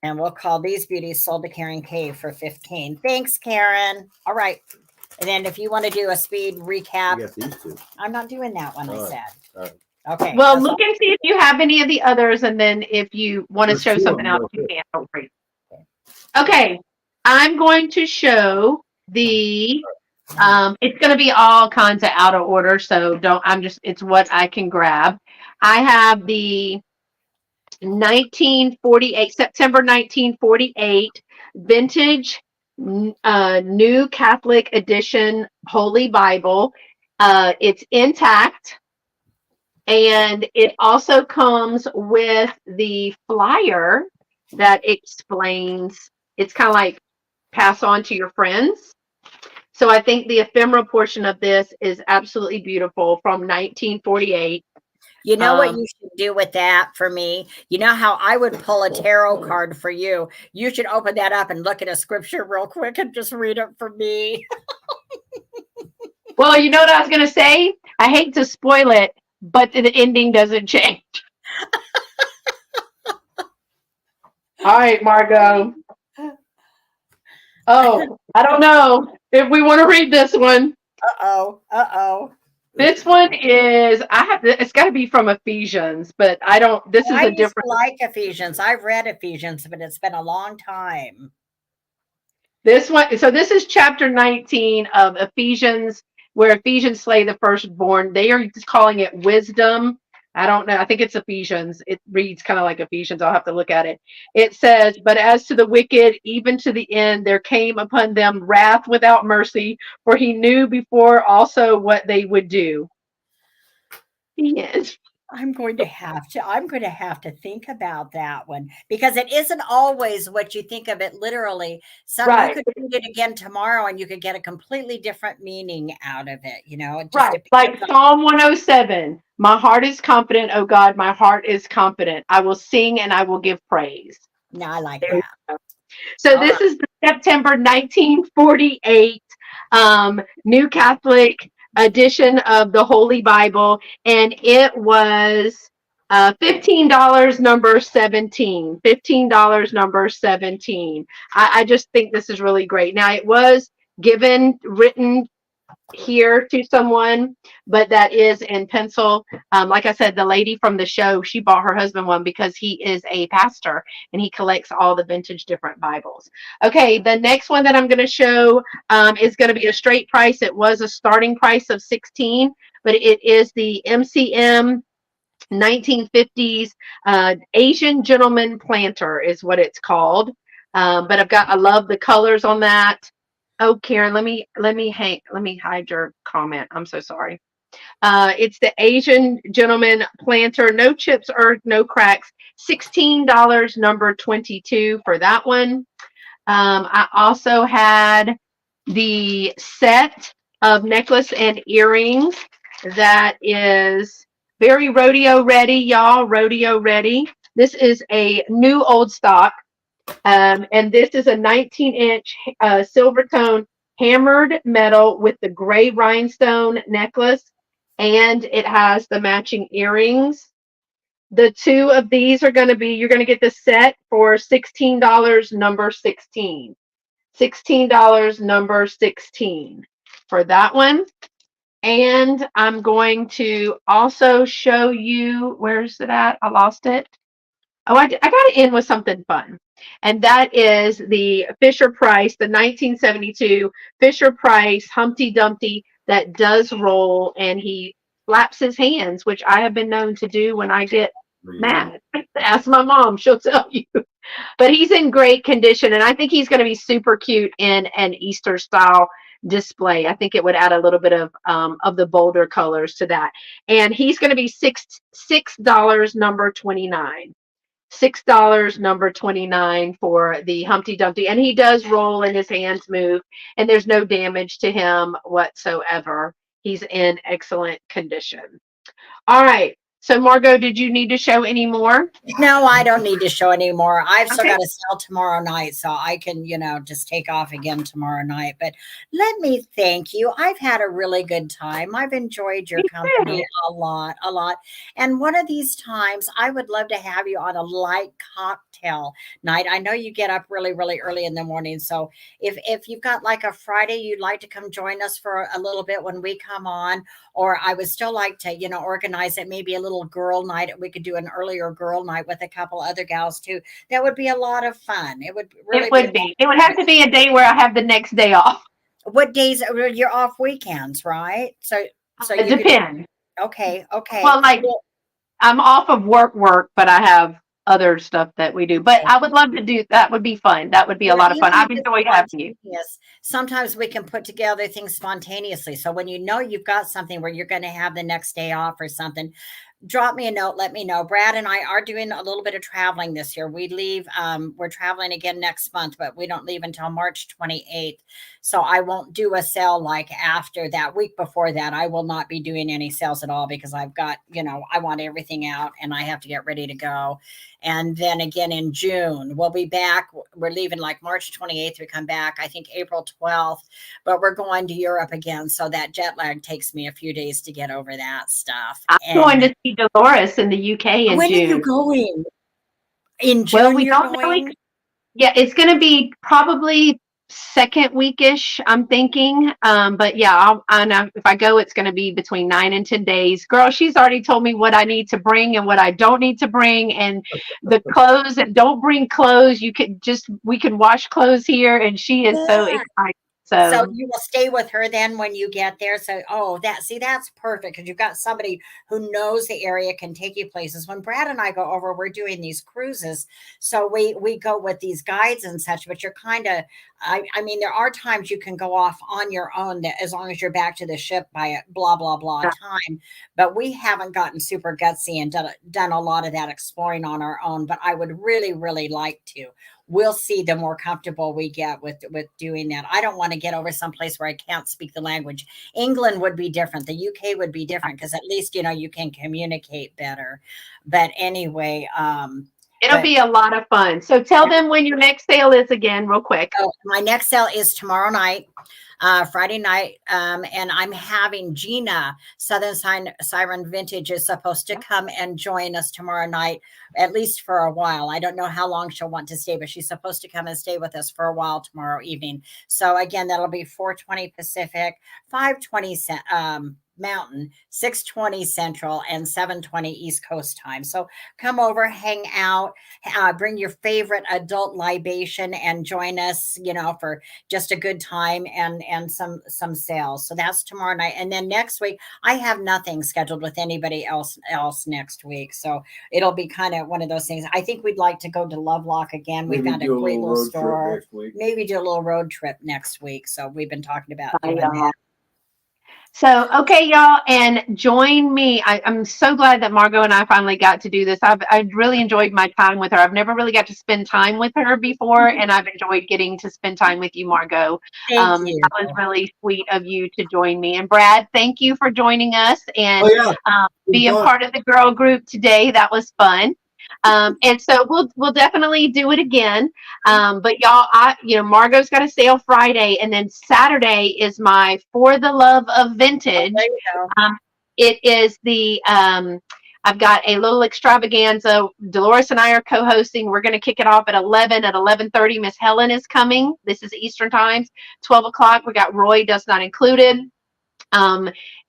And we'll call these beauties sold to Karen K for 15. Thanks, Karen. All right. And then if you want to do a speed recap. You got these 2. I'm not doing that one, I said. All right. Okay. Well, look and see if you have any of the others, and then if you want to show something else, you can. Don't worry. Okay, I'm going to show the. It's going to be all kinds of out of order, so don't. It's what I can grab. I have the 1948 September 1948 vintage New Catholic Edition Holy Bible. It's intact. And it also comes with the flyer that explains, it's kind of like pass on to your friends. So I think the ephemera portion of this is absolutely beautiful from 1948. You know what you should do with that for me? You know how I would pull a tarot card for you? You should open that up and look at a scripture real quick and just read it for me. Well, you know what I was going to say? I hate to spoil it, but the ending doesn't change. All right, Margo. Oh, I don't know if we want to read this one. Uh-oh. Uh-oh. This one is, it's got to be from Ephesians, but I don't, this is I a used different, to like Ephesians. I've read Ephesians, but it's been a long time. this one. So this is chapter 19 of Ephesians, where Ephesians slay the firstborn. They are just calling it wisdom. I don't know. I think it's Ephesians. It reads kind of like Ephesians. I'll have to look at it. It says, but as to the wicked, even to the end, there came upon them wrath without mercy, for he knew before also what they would do. Yes. I'm going to have to think about that one because it isn't always what you think of it literally. Some you Right. could read it again tomorrow and you could get a completely different meaning out of it. You know, it just Right. depends Like on. Psalm 107. My heart is confident, oh God, my heart is confident. I will sing and I will give praise. No, I like There you that. go. So All right. this is the September 1948 New Catholic edition of the Holy Bible, and it was $15, number 17. $15, number 17. I just think this is really great. Now, it was written here to someone, but that is in pencil. Like I said, the lady from the show, she bought her husband one because he is a pastor and he collects all the vintage different Bibles. Okay, the next one that I'm going to show is going to be a straight price. It was a starting price of 16, but it is the MCM 1950s Asian gentleman planter is what it's called. But I love the colors on that. Oh, Karen, let me hide your comment. I'm so sorry. It's the Asian gentleman planter, no chips or no cracks. $16, number 22 for that one. I also had the set of necklace and earrings that is very rodeo ready, y'all. Rodeo ready. This is a new old stock. And this is a 19-inch silver tone hammered metal with the gray rhinestone necklace, and it has the matching earrings. The two of these are going to be, you're going to get the set for $16, number 16. $16, number 16 for that one. And I'm going to also show you, where's it at? I lost it. Oh, I got to end with something fun. And that is the Fisher Price, the 1972 Fisher Price Humpty Dumpty that does roll, and he flaps his hands, which I have been known to do when I get mad. Ask my mom, she'll tell you. But he's in great condition, and I think he's going to be super cute in an Easter style display. I think it would add a little bit of the bolder colors to that. And he's going to be $6, number 29. $6, number 29 for the Humpty Dumpty. And he does roll and his hands move, and there's no damage to him whatsoever. He's in excellent condition. All right. So, Margo, did you need to show any more? No, I don't need to show anymore. I've still Okay. got to sell tomorrow night, so I can, just take off again tomorrow night. But let me thank you. I've had a really good time. I've enjoyed your Me company too. a lot, a lot. And one of these times, I would love to have you on a light cocktail night. I know you get up really, really early in the morning. So if you've got like a Friday, you'd like to come join us for a little bit when we come on, or I would still like to, organize it, maybe a little girl night. We could do an earlier girl night with a couple other gals too. That would be a lot of fun. It would really It would be. It would have to be a day where I have the next day off. What days you're off? Weekends, right? So It you could. depends. Okay. Well, like I'm off of work, but I have other stuff that we do. But I would love to do that. Would be fun. That would be a lot of fun. Even if I've it's enjoyed having you. spontaneous, sometimes we can put together things spontaneously. So when you've got something where you're going to have the next day off or something, drop me a note. Let me know. Brad and I are doing a little bit of traveling this year. We leave. We're traveling again next month, but we don't leave until March 28th. So I won't do a sale like after that. Week before that, I will not be doing any sales at all because I've got, I want everything out and I have to get ready to go. And then again in June, we'll be back. We're leaving like March 28th. We come back, I think April 12th, but we're going to Europe again. So that jet lag takes me a few days to get over that stuff. I'm going to see Dolores in the UK in when June. Are you going? In June, well, we you're don't going? know. Yeah, it's going to be probably second weekish, I'm thinking. But yeah, if I go, it's going to be between 9 and 10 days. Girl, she's already told me what I need to bring and what I don't need to bring, and the clothes. And don't bring clothes. We can wash clothes here, and she is so excited. So you will stay with her then when you get there. So, that's perfect because you've got somebody who knows the area, can take you places. When Brad and I go over, we're doing these cruises. So we go with these guides and such, but you're kind of, I mean, there are times you can go off on your own that as long as you're back to the ship by blah, blah, blah time. But we haven't gotten super gutsy and done a lot of that exploring on our own, but I would really, really like to. We'll see the more comfortable we get with doing that. I don't want to get over someplace where I can't speak the language. England would be different. The UK would be different because at least, you can communicate better. But anyway, it'll be a lot of fun. So tell them when your next sale is again, real quick. Oh, my next sale is tomorrow night. Friday night, and I'm having Gina, Southern Siren Vintage, is supposed to come and join us tomorrow night, at least for a while. I don't know how long she'll want to stay, but she's supposed to come and stay with us for a while tomorrow evening. So again, that'll be 4:20 Pacific, 5:20 Mountain, 6:20 Central, and 7:20 East Coast time. So come over, hang out, bring your favorite adult libation, and join us, for just a good time and some sales. So that's tomorrow night, and then next week I have nothing scheduled with anybody else next week. So it'll be kind of one of those things. I think we'd like to go to Lovelock again. We found a great little store. Maybe do a little road trip next week. So we've been talking about doing that. So, okay, y'all, and join me. I'm so glad that Margo and I finally got to do this. I've really enjoyed my time with her. I've never really got to spend time with her before, and I've enjoyed getting to spend time with you, Margo. Thank you. That was really sweet of you to join me. And Brad, thank you for joining us and being part of the girl group today. That was fun. And so we'll definitely do it again. But y'all, Margo's got a sale Friday, and then Saturday is my For the Love of Vintage. It is I've got a little extravaganza. Dolores and I are co-hosting. We're going to kick it off at 11. At 11:30, Miss Helen is coming. This is Eastern times. 12 o'clock, we got Roy, Does Not Included.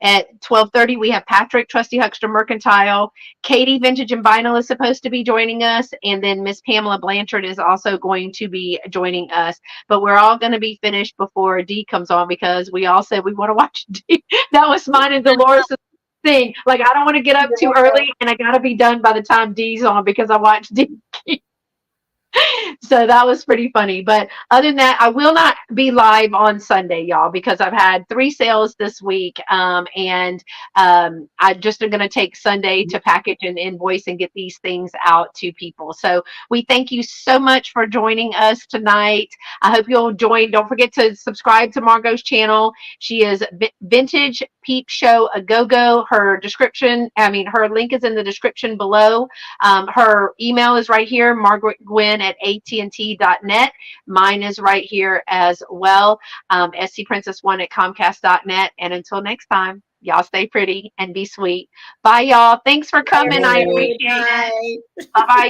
At 12:30, we have Patrick, Trusty Huckster Mercantile. Katie, Vintage and Vinyl, is supposed to be joining us. And then Miss Pamela Blanchard is also going to be joining us. But we're all going to be finished before Dee comes on because we all said we want to watch Dee. That was mine and Dolores' thing. Like, I don't want to get up too early, and I got to be done by the time Dee's on because I watched Dee. So that was pretty funny. But other than that, I will not be live on Sunday, y'all, because I've had 3 sales this week. And I just am going to take Sunday to package and invoice and get these things out to people. So we thank you so much for joining us tonight. I hope you'll join. Don't forget to subscribe to Margo's channel. She is Vintage Peep Show A Go-Go. Her link is in the description below. Her email is right here, margaretgwen@att.net. Mine is right here as well, scprincess1@comcast.net. And until next time, y'all stay pretty and be sweet. Bye, y'all. Thanks for coming. I appreciate it. Bye-bye.